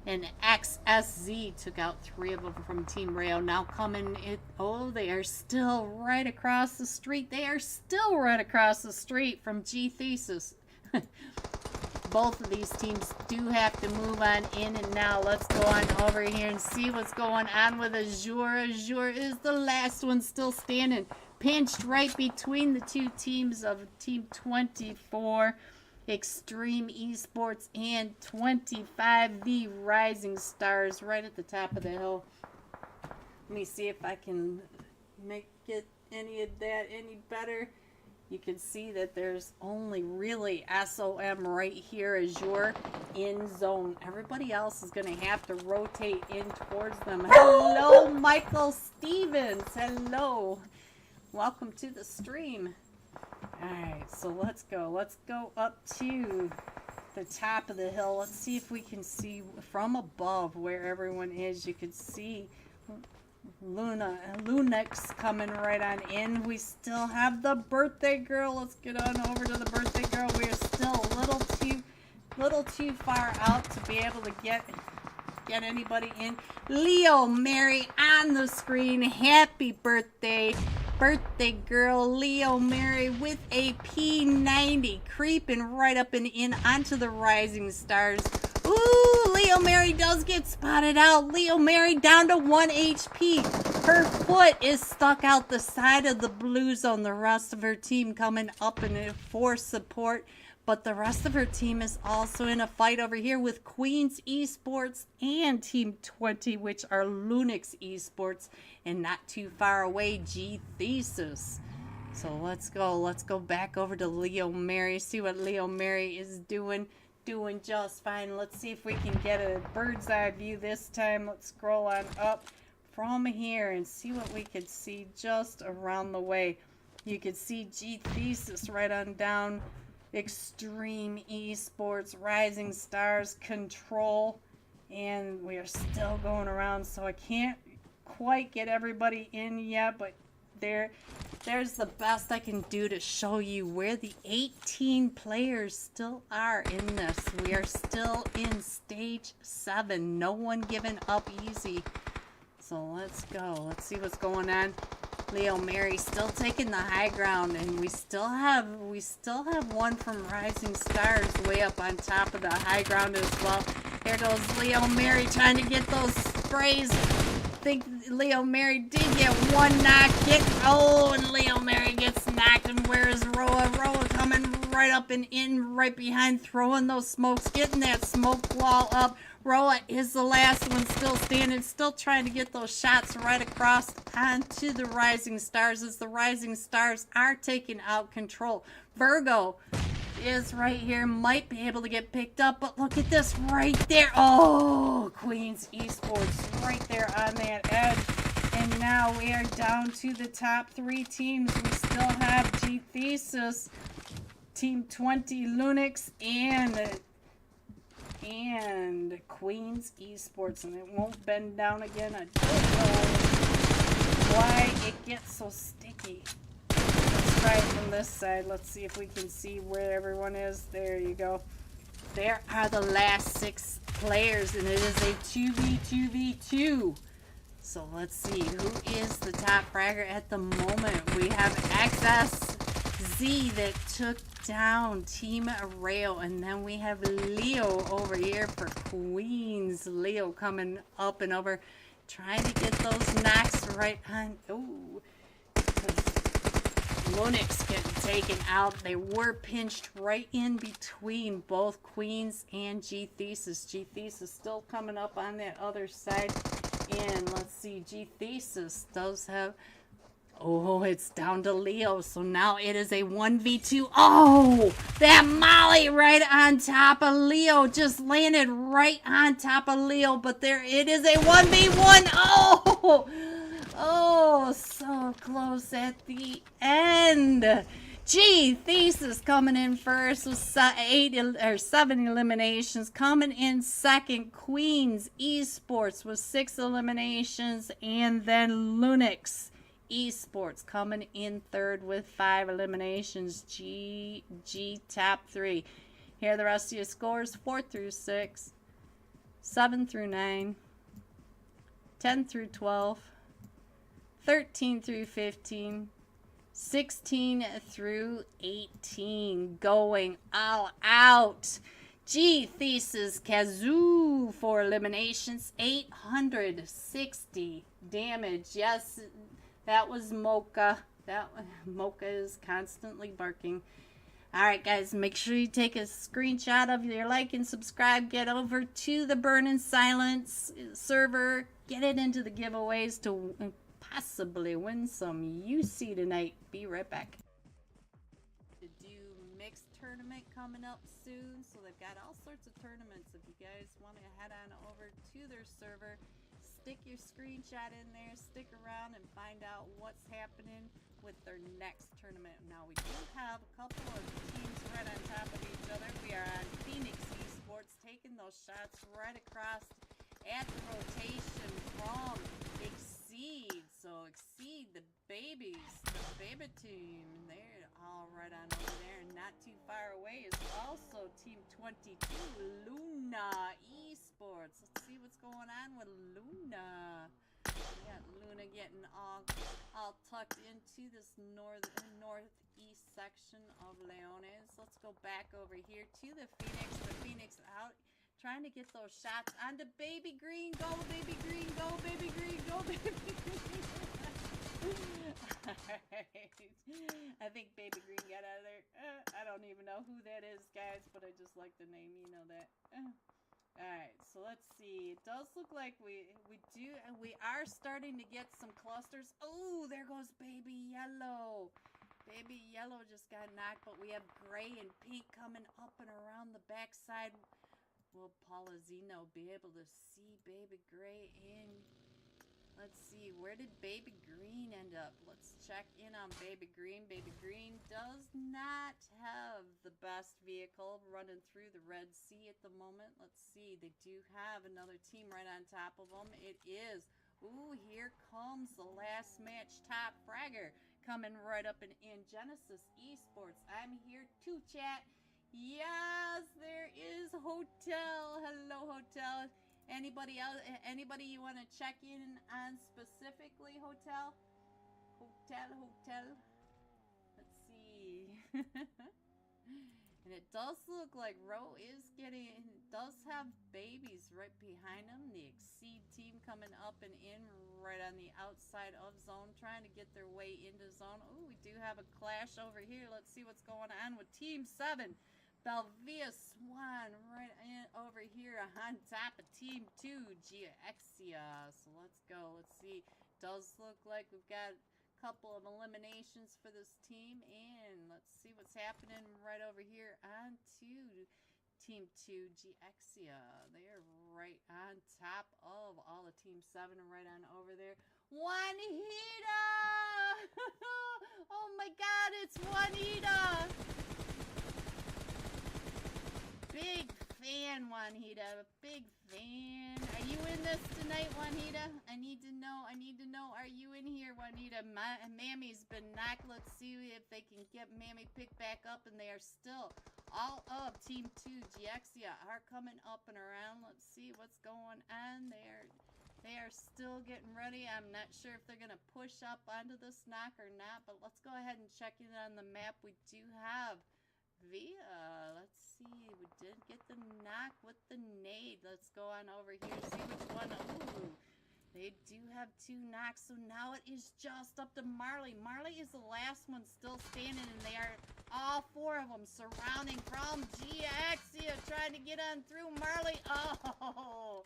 And XSZ took out 3 of them from Team RAYO. Now coming in. Oh, they are still right across the street. They are still right across the street from GTHESIS. Both of these teams do have to move on in, and now let's go on over here and see what's going on with 𝓢𝓾𝓫. 𝓢𝓾𝓫 is the last one still standing, pinched right between the 2 teams of Team 24, Extreme Esports, and 25, the Rising Stars, right at the top of the hill. Let me see if I can make it any of that any better. You can see that there's only really SOM right here as you're in zone. Everybody else is going to have to rotate in towards them. Hello, Michael Stevens. Hello. Welcome to the stream. All right, so let's go. Let's go up to the top of the hill. Let's see if we can see from above where everyone is. You can see LUNOX coming right on in. We still have the birthday girl. Let's get on over to the birthday girl. We are still a little too far out to be able to get anybody in. 𝓢𝓾𝓫 on the screen. Happy birthday, birthday girl 𝓢𝓾𝓫 with a P90 creeping right up and in onto the rising stars. Ooh, 𝓢𝓾𝓫 does get spotted out. 𝓢𝓾𝓫 down to 1 HP. Her foot is stuck out the side of the blue zone. The rest of her team coming up in for support. But the rest of her team is also in a fight over here with Queens Esports and Team 20, which are LUNOX Esports. And not too far away, GTHESIS. So let's go. Let's go back over to 𝓢𝓾𝓫. See what 𝓢𝓾𝓫 is doing. Doing just fine. Let's see if we can get a bird's eye view this time. Let's scroll on up from here and see what we could see just around the way. You can see GTHESIS right on down. Extreme Esports, Rising Stars, Control, and we are still going around, so I can't quite get everybody in yet, but there's the best I can do to show you where the 18 players still are in this. We are still in stage 7. No one giving up easy. So let's go. Let's see what's going on. 𝓢𝓾𝓫 still taking the high ground, and we still have one from Rising Stars way up on top of the high ground as well. Here goes 𝓢𝓾𝓫 trying to get those sprays. I think 𝓢𝓾𝓫 did get one knock. And 𝓢𝓾𝓫 gets knocked. And where is Roa? Roa coming right up and in, right behind, throwing those smokes, getting that smoke wall up. Roa is the last one still standing, still trying to get those shots right across onto the Rising Stars as the Rising Stars are taking out control. Virgo is right here, might be able to get picked up, but look at this right there. Oh, Queens Esports right there on that edge. And now we are down to the top 3 teams. We still have GTHESIS, Team 20, LUNOX, and Queens Esports, and it won't bend down again. I don't know why it gets so sticky. Let's try it from this side. Let's see if we can see where everyone is. There you go. There are the last 6 players, and it is a 2v2v2. So let's see who is the top fragger at the moment. We have XSZ that took down Team RAYO, and then we have Leo over here for Queens. Leo coming up and over, trying to get those knocks right on. Oh, LUNOX getting taken out. They were pinched right in between both Queens and GTHESIS. GTHESIS still coming up on that other side. And let's see, GTHESIS does have... Oh, it's down to Leo. So now it is a 1v2. Oh, that molly right on top of Leo. Just landed right on top of Leo. But there it is, a 1v1. Oh, so close at the end. GTHESIS coming in first with 7 eliminations. Coming in second, Queens Esports with 6 eliminations. And then LUNOX Esports coming in third with 5 eliminations. GG top 3. Here are the rest of your scores: 4 through 6, 7 through 9, 10 through 12, 13 through 15, 16 through 18. Going all out. GTHESIS Kazoo for eliminations, 860 damage. Yes, that was Mocha. Mocha is constantly barking. Alright guys, make sure you take a screenshot of your like and subscribe. Get over to the Burn in Silence server. Get it into the giveaways to possibly win some UC tonight. Be right back. To do mixed tournament coming up soon, so they've got all sorts of tournaments. If you guys want to head on over to their server, stick your screenshot in there, stick around and find out what's happening with their next tournament. Now we do have a couple of teams right on top of each other. We are on Phoenix Esports, taking those shots right across at the rotation from Exceed. So Exceed, the babies, the baby team, they're all right on over there. And not too far away is also Team 22, Luna Esports. Let's see what's going on with Luna. We got Luna getting all tucked into this northeast section of Leones. Let's go back over here to the Phoenix. The Phoenix out, trying to get those shots onto Baby Green. Go, Baby Green, go, Baby Green, go, Baby Green. Alright. I think Baby Green got out of there. I don't even know who that is, guys, but I just like the name, you know that. Alright, so let's see. It does look like we are starting to get some clusters. Oh, there goes Baby Yellow. Baby Yellow just got knocked, but we have Gray and Pink coming up and around the backside. Will Paulazino be able to see Baby Gray in? Let's see, where did Baby Green end up? Let's check in on Baby Green. Baby Green does not have the best vehicle running through the Red Sea at the moment. Let's see, they do have another team right on top of them. It is, ooh, here comes the last match top fragger coming right up in Genesis Esports. I'm here to chat. Yes, there is Hotel. Hello, Hotel. Anybody else? Anybody you want to check in on specifically, Hotel? Hotel. Let's see. And it does look like Ro does have babies right behind him. The Exceed team coming up and in right on the outside of zone, trying to get their way into zone. Oh, we do have a clash over here. Let's see what's going on with Team 7. BLVIA SWAN right in over here on top of Team 2, GOEXIA. So let's go. Let's see. Does look like we've got a couple of eliminations for this team. And let's see what's happening right over here on to Team 2, GOEXIA. They are right on top of all of Team 7 right on over there. Juanita! Oh my God, it's Juanita! Big fan, Juanita. Big fan. Are you in this tonight, Juanita? I need to know. Are you in here, Juanita? Mammy's been knocked. Let's see if they can get Mammy picked back up. And they are still all of Team 2. GOEXIA are coming up and around. Let's see what's going on there. They are still getting ready. I'm not sure if they're going to push up onto this knock or not. But let's go ahead and check in on the map. We do have Via. Let's see. We did get the knock with the nade. Let's go on over here, see which one. Ooh, they do have 2 knocks. So now it is just up to Marley. Marley is the last one still standing, and they are all 4 of them surrounding from GOEXIA, trying to get on through. Marley, oh,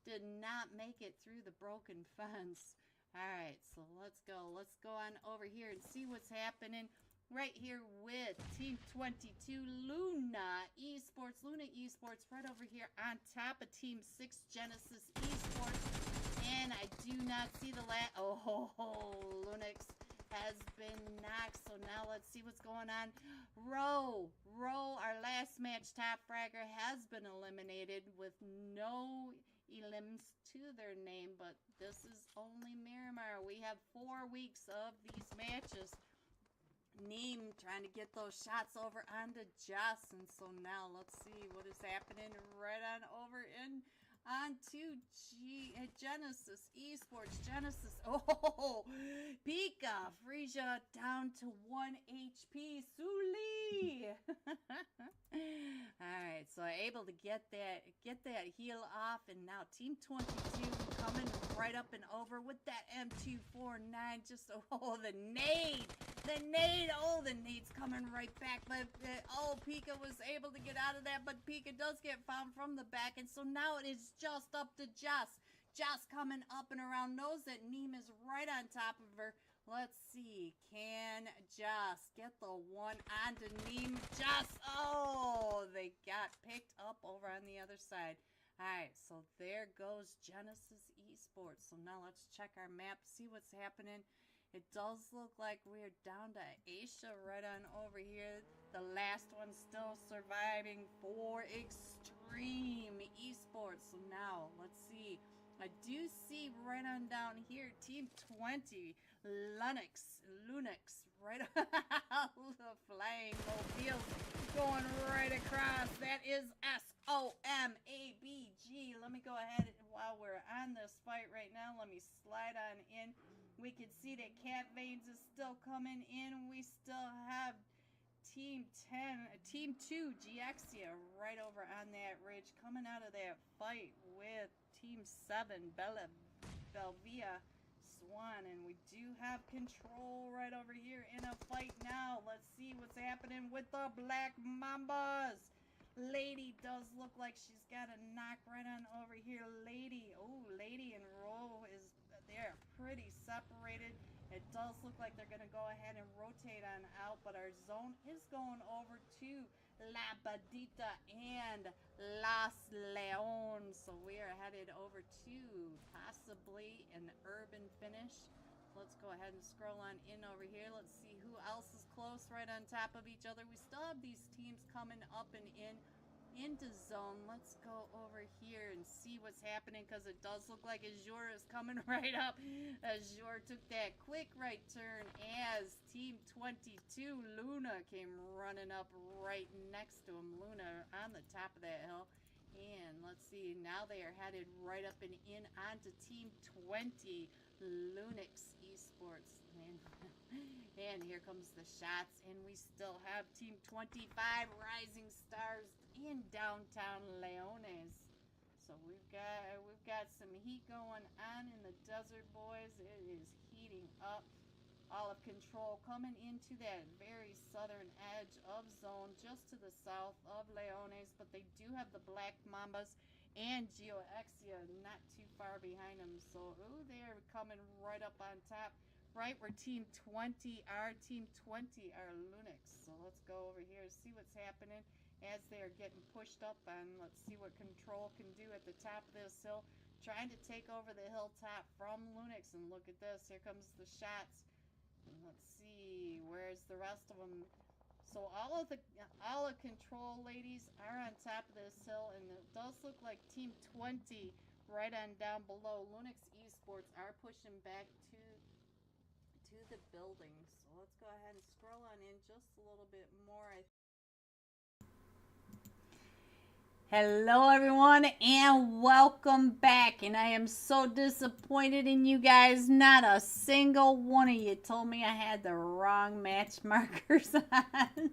did not make it through the broken fence. All right, so let's go. Let's go on over here and see what's happening right here with Team 22, Luna Esports. Luna Esports right over here on top of Team 6, Genesis Esports. And I do not see the LUNOX has been knocked. So now let's see what's going on. Ro, our last match top fragger, has been eliminated with no elims to their name. But this is only Miramar. We have 4 weeks of these matches. Neem trying to get those shots over onto Jess, and so now let's see what is happening right on over in onto Genesis Esports. Genesis, oh, 𝓢𝓾𝓫𝓰 down to 1 HP. Sully. All right, so able to get that heal off, and now Team 22 coming right up and over with that M249. Just the nade. The nade's coming right back, but 𝓢𝓾𝓫 was able to get out of that, but 𝓢𝓾𝓫 does get found from the back, and so now it is just up to Jess. just coming up and around. Knows that Neem is right on top of her. Let's see. Can just get the one onto Neem. Just, oh, they got picked up over on the other side. All right, so there goes Genesis Esports. So now let's check our map, see what's happening. It does look like we're down to Asia right on over here. The last one still surviving for Extreme Esports. So now, let's see. I do see right on down here, Team 20, LUNOX, right on the flying mobiles going right across. That is SOMABG. Let me go ahead while we're on this fight right now. Let me slide on in. We can see that Cat Veins is still coming in. We still have Team 2, GOEXIA, right over on that ridge, coming out of that fight with Team 7, BLVIA, SWAN, and we do have control right over here in a fight now. Let's see what's happening with the Black Mambas. Lady does look like she's got a knock right on over here. Lady and Ro is, they're pretty separated. It does look like they're going to go ahead and rotate on out, but our zone is going over to La Badita and Las Leones. So we are headed over to possibly an urban finish. Let's go ahead and scroll on in over here. Let's see who else is close right on top of each other. We still have these teams coming up and into zone. Let's go over here and see what's happening, because it does look like Azure is coming right up. Azure took that quick right turn as Team 22 Luna came running up right next to him. Luna on the top of that hill. And let's see, now they are headed right up and in onto Team 20 LUNOX Esports. And here comes the shots, and we still have Team 25 Rising Stars in downtown Leones. So we've got some heat going on in the desert, boys. It is heating up. All of Control coming into that very southern edge of zone, just to the south of Leones, but they do have the Black Mambas and GOEXIA not too far behind them. So, they're coming right up on top, right where Team 20 are. Team 20 are LUNOX. So let's go over here and see what's happening as they are getting pushed up on. Let's see what Control can do at the top of this hill, trying to take over the hilltop from LUNOX. And look at this, here comes the shots. And let's see, where's the rest of them? So all of Control ladies are on top of this hill, and it does look like Team 20 right on down below. LUNOX Esports are pushing back to the building. So let's go ahead and scroll on in just a little bit more. Hello everyone, and welcome back. And I am so disappointed in you guys. Not a single one of you told me I had the wrong match markers on.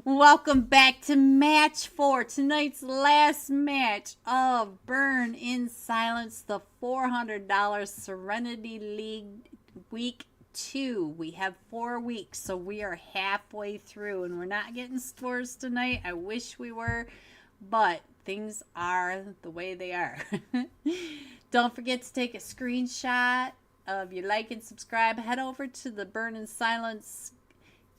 Welcome back to match 4, tonight's last match of Burn in Silence, the $400 Serenity League Week 2. We have 4 weeks, so we are halfway through, and we're not getting scores tonight. I wish we were, but things are the way they are. Don't forget to take a screenshot of your like and subscribe. Head over to the Burn in Silence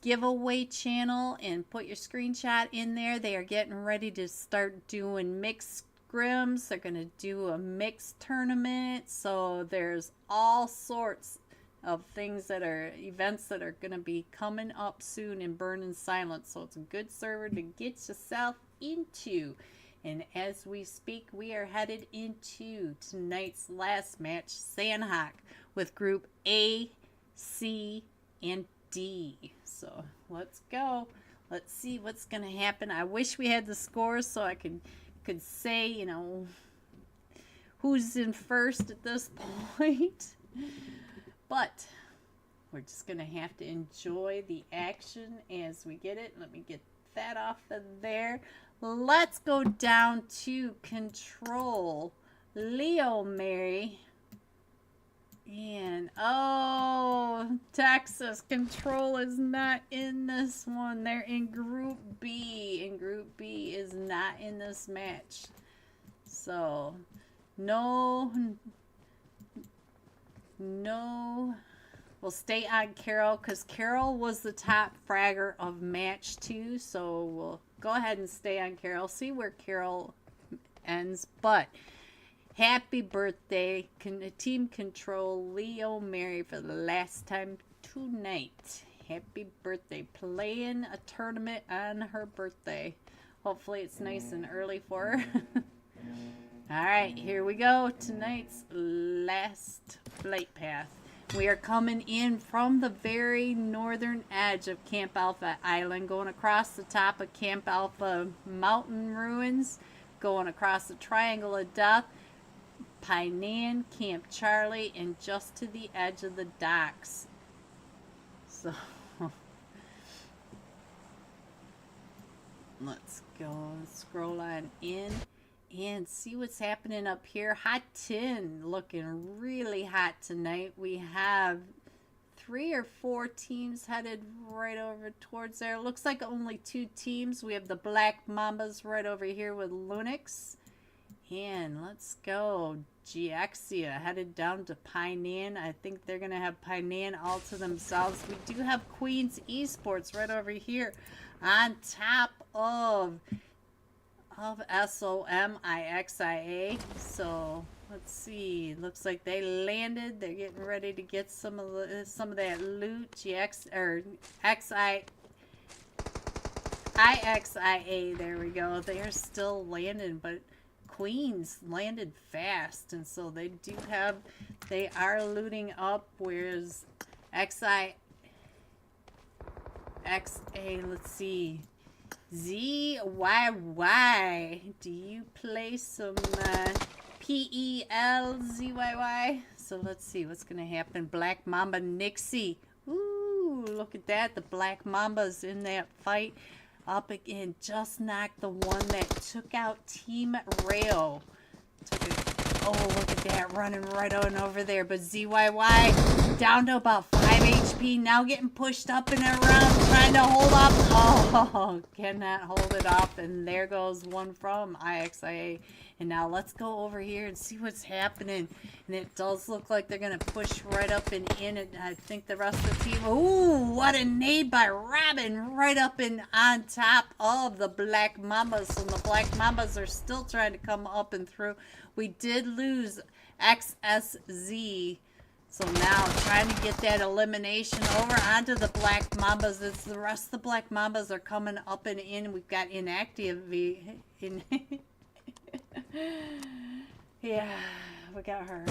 giveaway channel and put your screenshot in there. They are getting ready to start doing mixed scrims. They're going to do a mixed tournament, so there's all sorts of things that are events that are going to be coming up soon in Burn in Silence. So it's a good server to get yourself into. And as we speak, we are headed into tonight's last match, Sandhawk, with Group A, C, and D. So let's go. Let's see what's going to happen. I wish we had the scores so I could say, you know, who's in first at this point. But we're just going to have to enjoy the action as we get it. Let me get that off of there. Let's go down to Control. Leo Mary. And, oh, Texas Control is not in this one. They're in Group B. And Group B is not in this match. So, No. No. We'll stay on Carol because Carol was the top fragger of match 2. So we'll go ahead and stay on Carol. See where Carol ends. But happy birthday, Team Control Leo Mary, for the last time tonight. Happy birthday. Playing a tournament on her birthday. Hopefully it's nice and early for her. Alright, here we go. Tonight's last flight path. We are coming in from the very northern edge of Camp Alpha Island, going across the top of Camp Alpha mountain ruins, going across the Triangle of Death, Painan, Camp Charlie, and just to the edge of the docks. So let's go and scroll on in and see what's happening up here. Hot 10 looking really hot tonight. We have 3 or 4 teams headed right over towards there. Looks like only 2 teams. We have the Black Mambas right over here with LUNOX. And let's go. GOEXIA headed down to Painan. I think they're going to have Painan all to themselves. We do have Queen's Esports right over here on top of SOM IXIA. So let's see. Looks like they landed. They're getting ready to get some of that loot. IXIA. There we go. They're still landing, but Queens landed fast, and so they are looting up, whereas XA, let's see, ZYY, do you play some PELZYY? So let's see what's gonna happen. Black Mamba Nixie, ooh, look at that, the Black Mamba's in that fight. Up again, just knocked the one that took out Team RAYO. Oh, look at that, running right on over there. But ZYY down to about 5 HP, now getting pushed up and around, trying to hold up. Oh, cannot hold it up. And there goes one from IXIA. And now let's go over here and see what's happening. And it does look like they're going to push right up and in. And I think the rest of the team... Ooh, what a nade by Robin. Right up and on top of the Black Mambas. And the Black Mambas are still trying to come up and through. We did lose XSZ. So now trying to get that elimination over onto the Black Mambas. It's the rest of the Black Mambas are coming up and in. We've got inactive in... Yeah, we got her.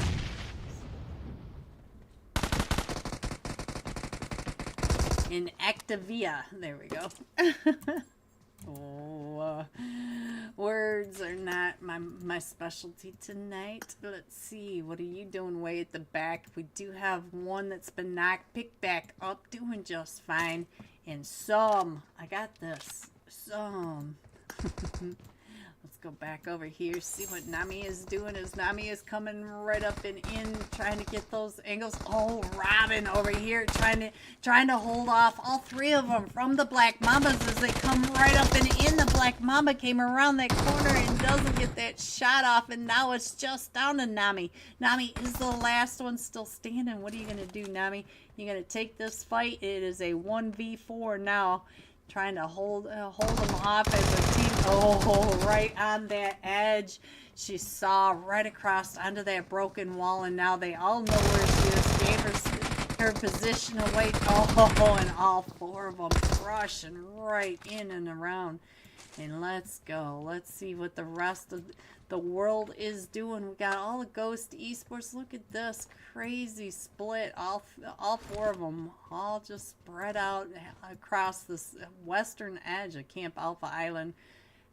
In Activia. There we go. Oh, words are not my specialty tonight. Let's see. What are you doing way at the back? We do have one that's been knocked, picked back up, doing just fine. And some, I got this. Some. Let's go back over here, see what Nami is doing as Nami is coming right up and in, trying to get those angles. Oh, Robin over here trying to hold off all 3 of them from the Black Mambas as they come right up and in. The Black Mamba came around that corner and doesn't get that shot off, and now it's just down to Nami. Nami is the last one still standing. What are you going to do, Nami? You're going to take this fight. It is a 1v4 now. Trying to hold them off as a team. Oh, right on that edge. She saw right across onto that broken wall, and now they all know where she is. Gave her position away. Oh, and all 4 of them crushing right in and around. And let's go. Let's see what the rest of the world is doing. We got all the Ghost Esports. Look at this crazy split. All 4 of them all just spread out across this western edge of Camp Alpha Island.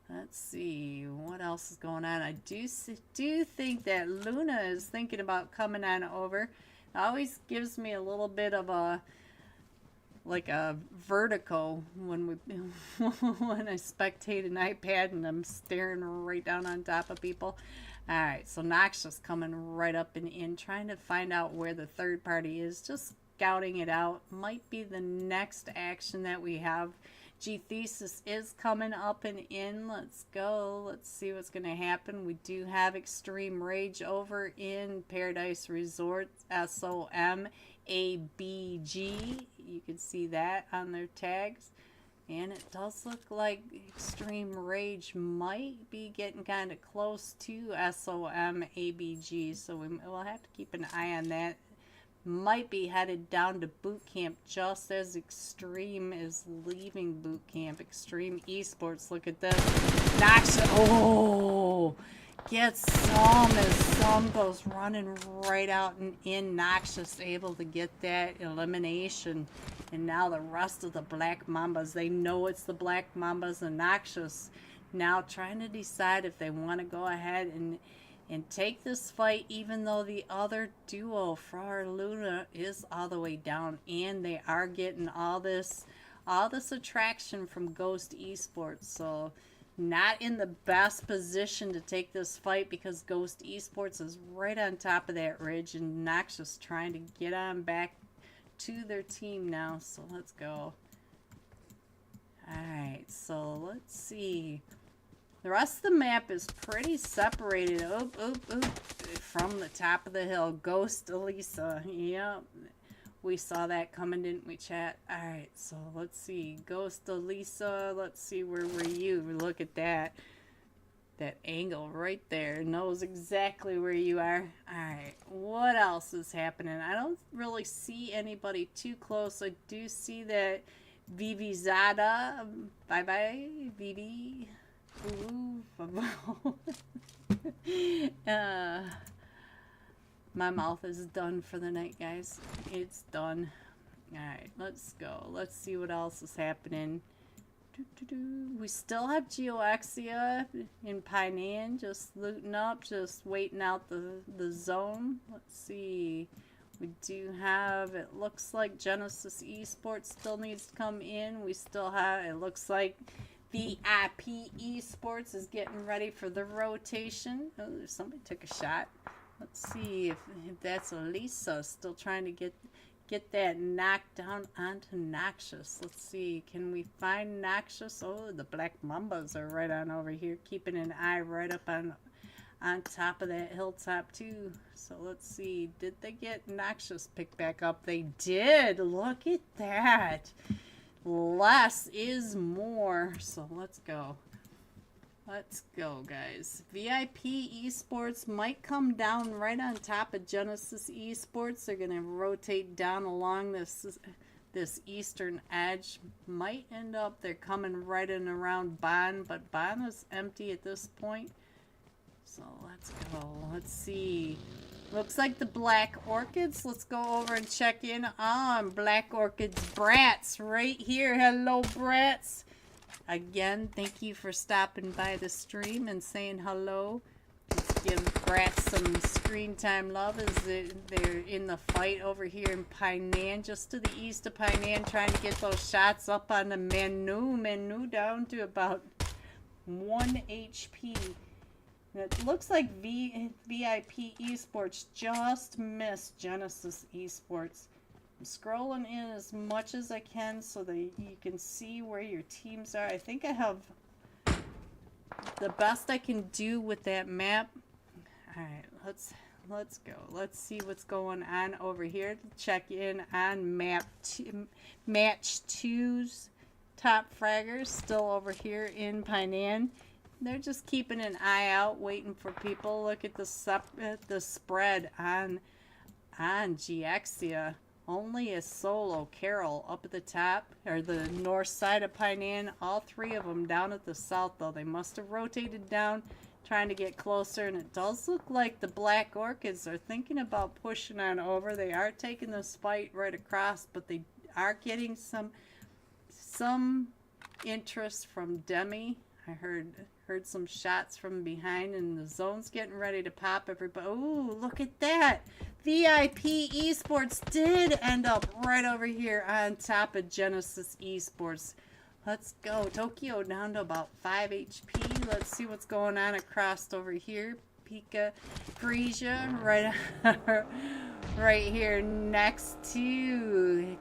Let's see what else is going on. I do think that Luna is thinking about coming on over. It always gives me a little bit of a vertigo when I spectate an iPad and I'm staring right down on top of people. Alright, so Noxious coming right up and in, trying to find out where the third party is, just scouting it out. Might be the next action that we have. GTHESIS is coming up and in. Let's go. Let's see what's going to happen. We do have Extreme Rage over in Paradise Resort, SOMABG. You can see that on their tags. And it does look like Extreme Rage might be getting kind of close to SOMABG. So we'll have to keep an eye on that. Might be headed down to boot camp just as Extreme is leaving boot camp. Extreme Esports, look at this. Noxious, oh, gets some as some goes running right out and in. Noxious able to get that elimination. And now the rest of the Black Mambas, they know it's the Black Mambas and Noxious. Now trying to decide if they want to go ahead and take this fight, even though the other duo, Fra Luna, is all the way down, and they are getting all this attraction from Ghost Esports. So not in the best position to take this fight because Ghost Esports is right on top of that ridge, and Noxious trying to get on back to their team now. So let's go. Alright, so let's see. The rest of the map is pretty separated. From the top of the hill. Ghost Elisa. Yep. We saw that coming, didn't we, chat? Alright, so let's see. Ghost Elisa. Let's see, where were you? Look at that. That angle right there. Knows exactly where you are. Alright, what else is happening? I don't really see anybody too close. I do see that Vivizada. Bye-bye, Vivi. Ooh, my mouth is done for the night, guys. It's done. Alright, let's go. Let's see what else is happening. We still have GOEXIA in Painan, just looting up, just waiting out the zone. Let's see. We do have, it looks like Genesis Esports still needs to come in. We still have, it looks like VIP Esports is getting ready for the rotation. Oh, somebody took a shot. Let's see if that's Elisa still trying to get that knocked down onto Noxious. Let's see, can we find Noxious? Oh, the Black Mambas are right on over here, keeping an eye right up on top of that hilltop too. So let's see, did they get Noxious picked back up? They did. Look at that. Less is more. So let's go. Let's go, guys. VIP Esports might come down right on top of Genesis Esports. They're going to rotate down along this eastern edge. Might end up, they're coming right in around Bon, but Bon is empty at this point. So let's go. Let's see. Looks like the Black Orchids. Let's go over and check in on Black Orchids. Brats right here. Hello, Brats. Again, thank you for stopping by the stream and saying hello. Let's give Brats some screen time love as they're in the fight over here in Painan, just to the east of Painan, trying to get those shots up on the Manu. Manu down to about 1 HP. It looks like VIP Esports just missed Genesis Esports. I'm scrolling in as much as I can so that you can see where your teams are. I think I have the best I can do with that map. Alright, let's go. Let's see what's going on over here. Check in on match 2's top fraggers still over here in Painan. They're just keeping an eye out, waiting for people. Look at the spread on GOEXIA. Only a solo Carol up at the top, or the north side of Painan. All three of them down at the south, though. They must have rotated down, trying to get closer. And it does look like the Black Orchids are thinking about pushing on over. They are taking this fight right across, but they are getting some interest from DEMY. I heard some shots from behind, and the zone's getting ready to pop. Everybody, ooh, look at that. VIP Esports did end up right over here on top of Genesis Esports. Let's go. Tokyo down to about 5 HP. Let's see what's going on across over here. 𝓫𝓰𝓻 right here next to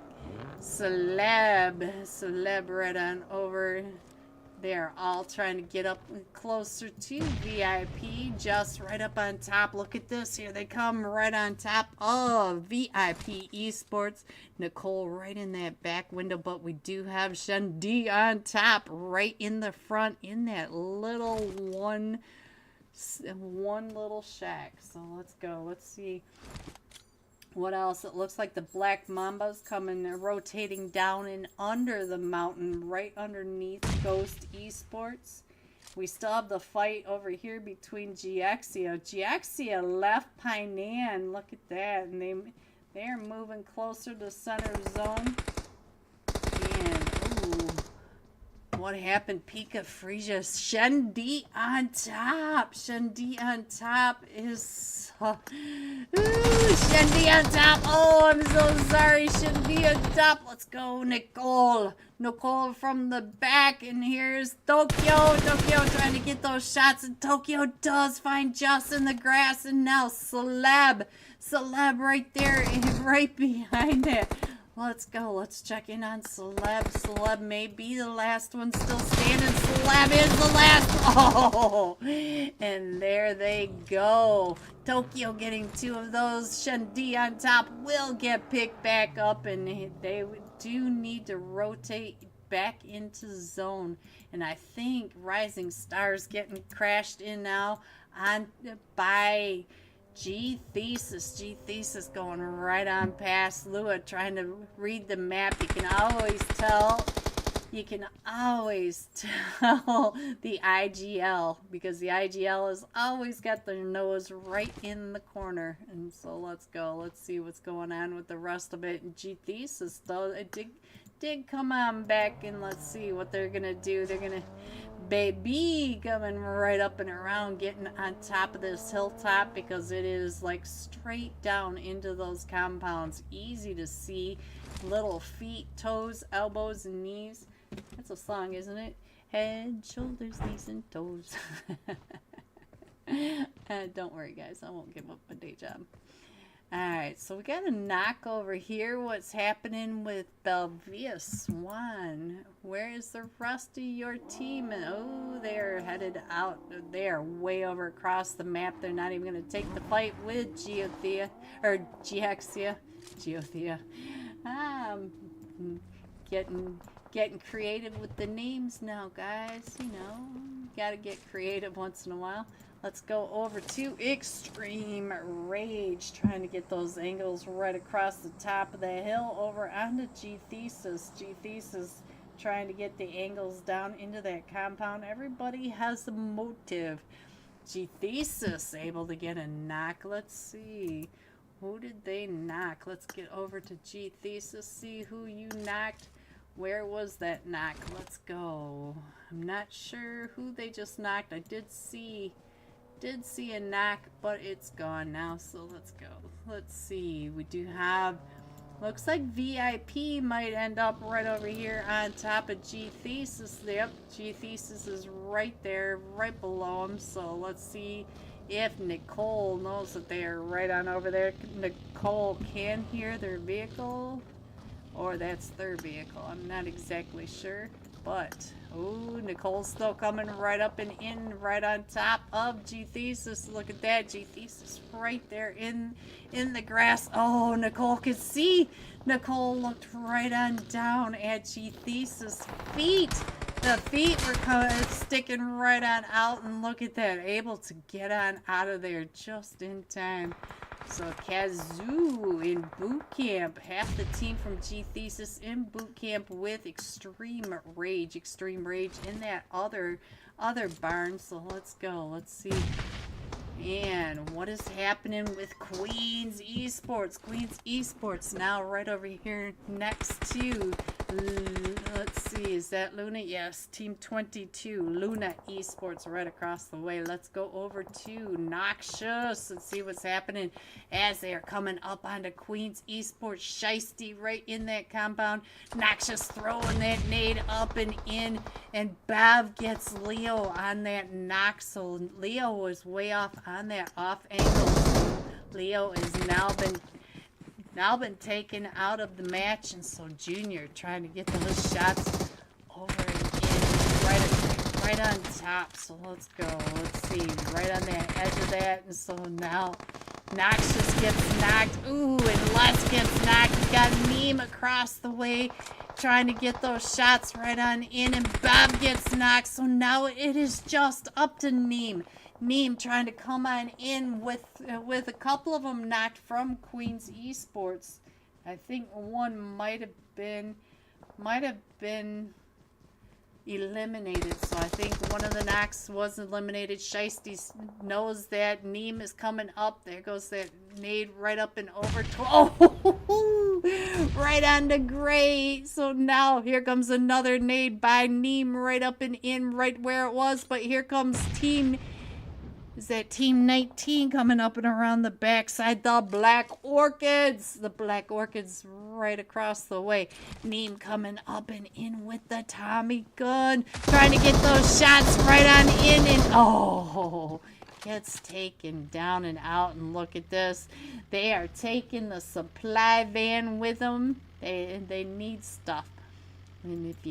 Celeb right on over. They're all trying to get up closer to VIP, just right up on top. Look at this. Here they come right on top of VIP Esports. Nicole right in that back window, but we do have 𝓖𝓸 on top, right in the front, in that little one little shack. So let's go. Let's see what else. It looks like the Black Mamba's coming, rotating down and under the mountain, right underneath Ghost Esports. We still have the fight over here between GOEXIA. GOEXIA left Painan. Look at that. And they're moving closer to center zone. And, ooh. What happened? 𝓢𝓾𝓫 𝓰𝓻𝓸𝓾 on top. 𝓖𝓻𝓸𝓾 on top is... 𝓖𝓻𝓸𝓾 on top. Oh, I'm so sorry. 𝓖𝓻𝓸𝓾 on top. Let's go, Nicole. Nicole from the back. And here's Tokyo. Tokyo trying to get those shots. And Tokyo does find just in the grass. And now Celeb right there. And right behind it. Let's go. Let's check in on Celeb. Celeb may be the last one still standing. Celeb is the last. Oh, and there they go. Tokyo getting two of those. 𝓖𝓸𝓾 on top will get picked back up, and they do need to rotate back into zone. And I think Rising Stars getting crashed in now by GTHESIS. GTHESIS going right on past Lua, trying to read the map. You can always tell the IGL, because the IGL has always got their nose right in the corner. And so let's go. Let's see what's going on with the rest of it. And GTHESIS, though, it did come on back, and let's see what they're gonna do. They're gonna baby coming right up and around, getting on top of this hilltop, because it is like straight down into those compounds, easy to see. Little feet, toes, elbows, and knees. That's a song, isn't it? Head, shoulders, knees, and toes. Don't worry, guys, I won't give up my day job. Alright, so we got a knock over here. What's happening with BLVIA SWAN? Where is the rest of your team? And oh, they're headed out. They're way over across the map. They're not even going to take the fight with GOEXIA. Getting creative with the names now, guys. You know, gotta get creative once in a while. Let's go over to Extreme Rage, trying to get those angles right across the top of the hill over onto GTHESIS. GTHESIS trying to get the angles down into that compound. Everybody has a motive. GTHESIS able to get a knock. Let's see. Who did they knock? Let's get over to GTHESIS, see who you knocked. Where was that knock? Let's go. I'm not sure who they just knocked. I did see a knock, but it's gone now, so let's go. Let's see. We do have, looks like VIP might end up right over here on top of GTHESIS. Yep, GTHESIS is right there, right below him. So let's see if Nicole knows that they are right on over there. Nicole can hear their vehicle, or that's their vehicle. I'm not exactly sure, but oh, Nicole's still coming right up and in, right on top of GTHESIS. Look at that, GTHESIS right there in the grass. Oh, Nicole could see. Nicole looked right on down at GTHESIS' feet. The feet were sticking right on out, and look at that, able to get on out of there just in time. So Kazoo in boot camp, half the team from GTHESIS in boot camp with Extreme Rage in that other barn. So let's go. Let's see. And what is happening with Queen's Esports? Queen's Esports now right over here next to, let's see, is that Luna? Yes, Team 22, Luna Esports right across the way. Let's go over to Noxious and see what's happening as they are coming up onto Queen's Esports. Shiesty right in that compound. Noxious throwing that nade up and in, and Bev gets Leo on that knock. So Leo was way off on that off angle. Leo has now now been taken out of the match, and so Junior trying to get those shots over and in right on top. So let's go. Let's see, right on that edge of that, and so now Knox just gets knocked. Ooh, and Les gets knocked. We got Meme across the way trying to get those shots right on in, and Bob gets knocked. So now it is just up to Neem. Neem trying to come on in with a couple of them knocked from Queens Esports. I think one might have been eliminated, so I think one of the knocks was eliminated. Shiesty knows that Neem is coming up. There goes that nade right up and over. Oh, right on the gray. So now here comes another nade by Neem right up and in right where it was. But here comes Team 19 coming up and around the backside. The Black Orchids. The Black Orchids right across the way. Neem coming up and in with the Tommy gun. Trying to get those shots right on in. And oh, gets taken down and out. And look at this. They are taking the supply van with them. They need stuff. And if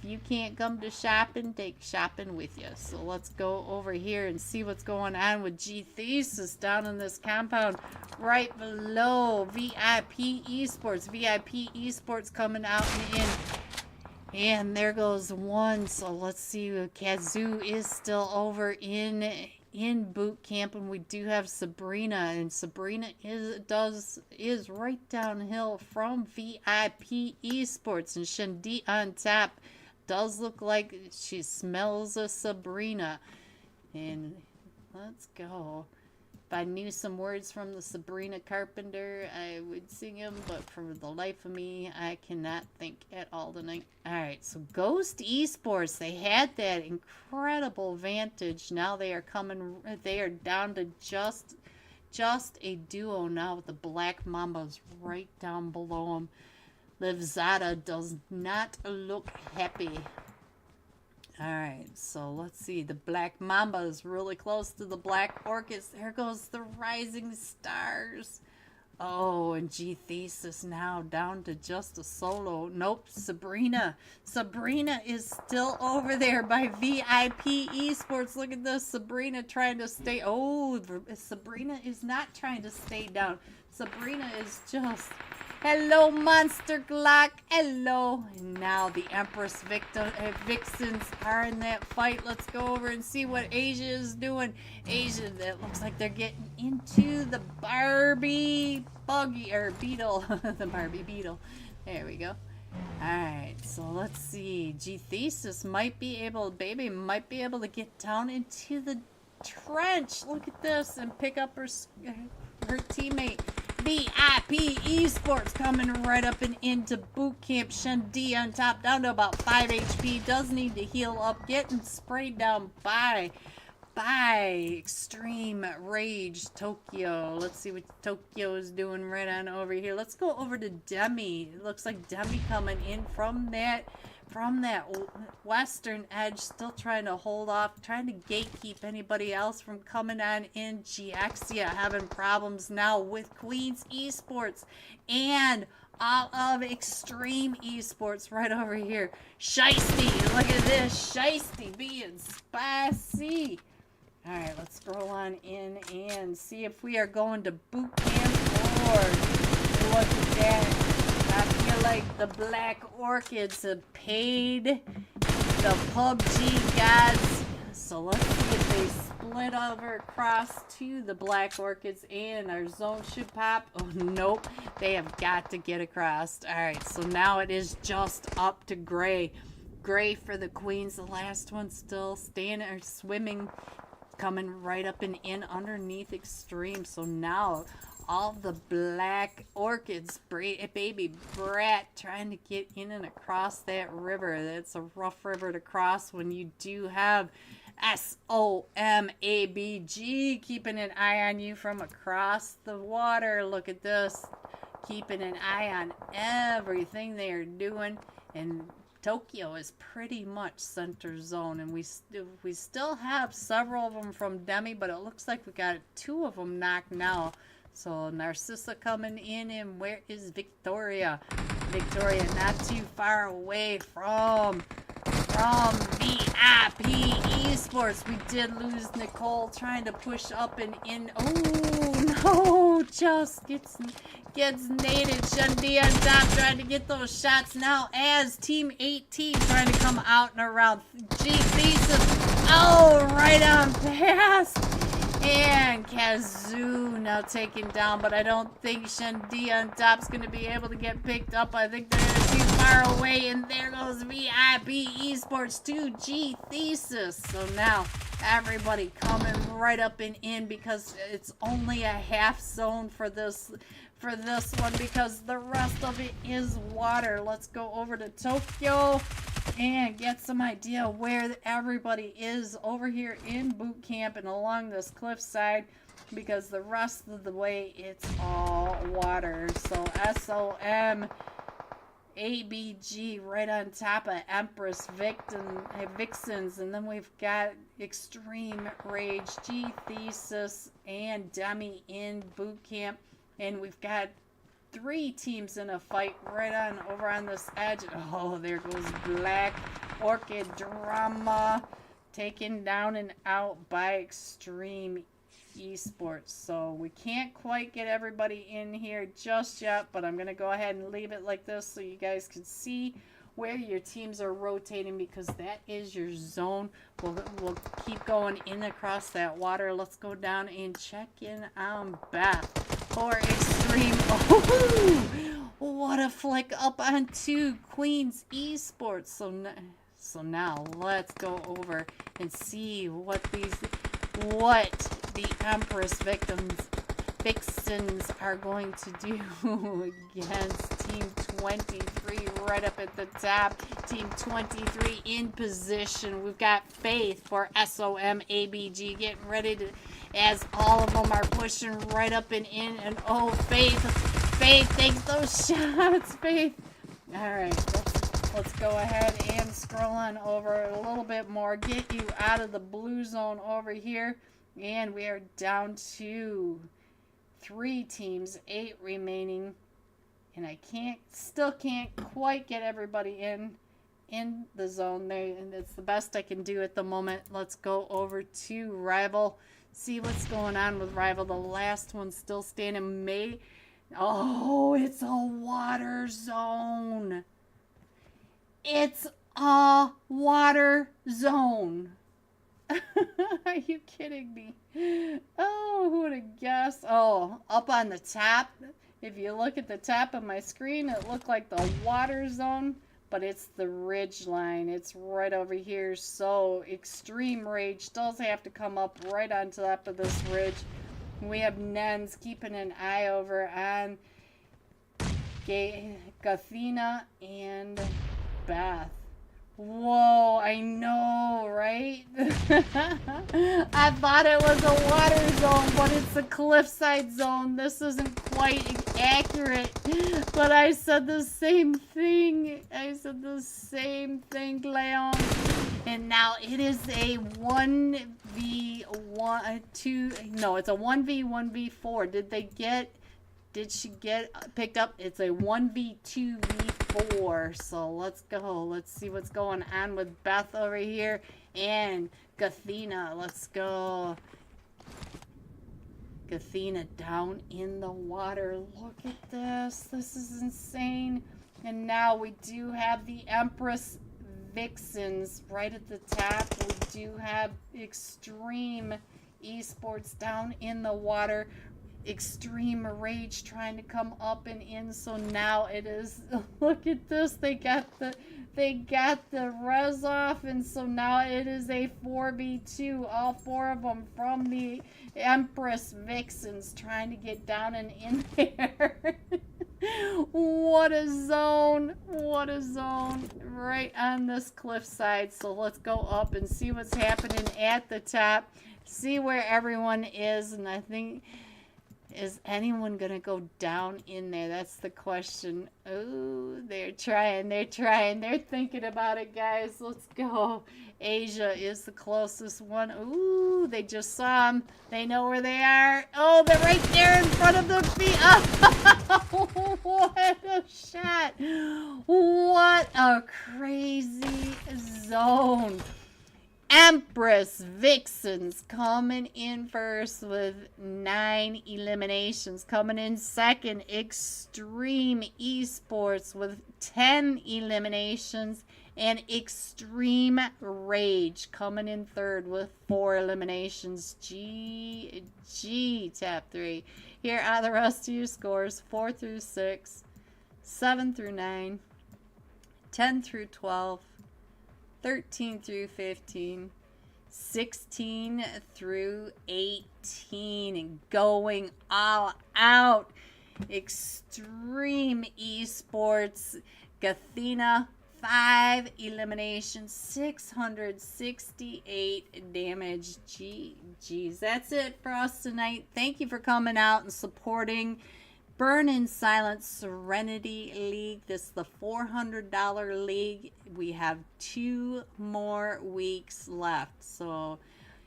you can't come to shopping, take shopping with you. So let's go over here and see what's going on with GTHESIS down in this compound right below VIP Esports. VIP Esports coming out and in. And there goes one. So let's see. Kazoo is still over in boot camp, and we do have Sabrina, and Sabrina is right downhill from VIP Esports, and Shandy on top does look like she smells a Sabrina. And let's go. If I knew some words from the Sabrina Carpenter, I would sing them, but for the life of me, I cannot think at all tonight. Alright, so Ghost Esports, they had that incredible vantage. Now they are down to just a duo now with the Black Mambas right down below them. Livzada does not look happy. Alright, so let's see. The Black Mamba is really close to the Black Orchids. There goes the Rising Stars. Oh, and GTHESIS now down to just a solo. Nope, Sabrina. Sabrina is still over there by VIP Esports. Look at this. Sabrina trying to stay. Oh, Sabrina is not trying to stay down. Sabrina is just... Hello, Monster Glock. Hello. And now the Empress Vixens are in that fight. Let's go over and see what Asia is doing. Asia, that looks like they're getting into the Barbie buggy, or beetle. The Barbie beetle. There we go. Alright, so let's see. GTHESIS might be able to get down into the trench. Look at this, and pick up her teammate. VIP Esports coming right up and into boot camp. Shandy on top, down to about 5 HP. Does need to heal up. Getting sprayed down by Extreme Rage Tokyo. Let's see what Tokyo is doing right on over here. Let's go over to Demi. It looks like Demi coming in from that western edge, still trying to hold off, trying to gatekeep anybody else from coming on in. GOEXIA having problems now with Queens Esports and all of Extreme Esports right over here. Shiesty, look at this. Shiesty being spicy. Alright, let's scroll on in and see if we are going to boot camp or look at that. I feel like the Black Orchids have paid the PUBG gods. So let's see if they split over across to the Black Orchids, and our zone should pop. Oh, nope. They have got to get across. Alright, so now it is just up to Gray. Gray for the Queens. The last one still standing or swimming, coming right up and in underneath Extreme. So now all the Black Orchids, baby brat, trying to get in and across that river. That's a rough river to cross when you do have SOMABG keeping an eye on you from across the water. Look at this. Keeping an eye on everything they are doing. And Tokyo is pretty much center zone, and we still have several of them from Demi, but it looks like we got 2 of them knocked now. So Narcissa coming in, and where is Victoria? Victoria not too far away from VIP Esports. We did lose Nicole trying to push up and in. Oh no, just gets naded. 𝓤𝓾𝓫 on top trying to get those shots now as Team 18 trying to come out and around. GTHESIS, oh, right on past. And Kazoo now taken down, but I don't think 𝓤𝓾𝓫 on top's going to be able to get picked up. I think they're too far away, and there goes VIP Esports to GTHESIS. So now everybody coming right up and in because it's only a half zone for this one because the rest of it is water. Let's go over to Tokyo and get some idea where everybody is over here in boot camp and along this cliffside because the rest of the way it's all water. So SOM ABG right on top of Empress VIXENS, and then we've got Extreme Rage, GTHESIS, and DEMY in boot camp, and we've got 3 teams in a fight right on over on this edge. Oh, there goes Black Orchid Drama, taken down and out by Extreme Esports. So we can't quite get everybody in here just yet, but I'm gonna go ahead and leave it like this so you guys can see where your teams are rotating because that is your zone. We'll keep going in across that water. Let's go down and check in on Beth for Extreme. Oh, what a flick up onto Queen's Esports. So now let's go over and see what the Empress VIXENS are going to do against Team 23 right up at the top. Team 23 in position. We've got Faith for SOM ABG getting ready to, as all of them are pushing right up and in. And oh, Faith takes those shots. Faith. All right, let's go ahead and scroll on over a little bit more. Get you out of the blue zone over here. And we are down to 3 teams, 8 remaining. And I still can't quite get everybody in the zone there. And it's the best I can do at the moment. Let's go over to Rival. See what's going on with Rival. The last one still standing. Oh, it's a water zone. It's a water zone. Are you kidding me? Oh, who would have guessed? Oh, up on the top. If you look at the top of my screen, it looked like the water zone, but it's the ridge line. It's right over here. So Extreme Rage does have to come up right on top of this ridge. We have Nens keeping an eye over on Gathina and Beth. Whoa, I know, right? I thought it was a water zone, but it's a cliffside zone. This isn't quite accurate, but I said the same thing. Leon. And now it is a 1v1, no, it's a 1v1v4. Did she get picked up? It's a 1v2v4. So let's go. Let's see what's going on with Beth over here and Gathina. Let's go. Gathina down in the water. Look at this. This is insane. And now we do have the Empress VIXENS right at the top. We do have Extreme Esports down in the water. Extreme Rage trying to come up and in. So now it is, look at this, they got the res off, and so now it is a 4v2, all 4 of them from the Empress VIXENS trying to get down and in there. What a zone right on this cliffside. So let's go up and see what's happening at the top, see where everyone is. And I think Is anyone gonna go down in there? That's the question. Oh, they're trying, they're thinking about it, guys. Let's go. Asia is the closest one. Ooh, they just saw them. They know where they are. Oh, they're right there in front of the feet. Oh, what a shot. What a crazy zone. Empress VIXENS coming in first with 9 eliminations. Coming in second, Extreme Esports with 10 eliminations. And Extreme Rage coming in third with 4 eliminations. Tap 3. Here are the rest of your scores. 4 through 6, 7 through 9, 10 through 12, 13 through 15, 16 through 18, and going all out. Extreme Esports, Athena, 5 eliminations, 668 damage. Geez, that's it for us tonight. Thank you for coming out and supporting Burn in Silence Serenity League. This is the $400 league. We have 2 more weeks left, so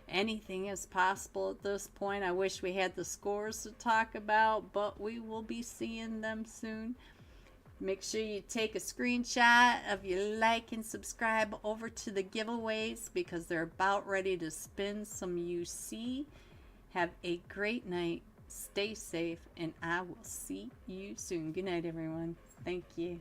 anything is possible at this point. I wish we had the scores to talk about, but we will be seeing them soon. Make sure you take a screenshot of your like and subscribe over to the giveaways because they're about ready to spin some UC. Have a great night. Stay safe, and I will see you soon. Good night, everyone. Thank you.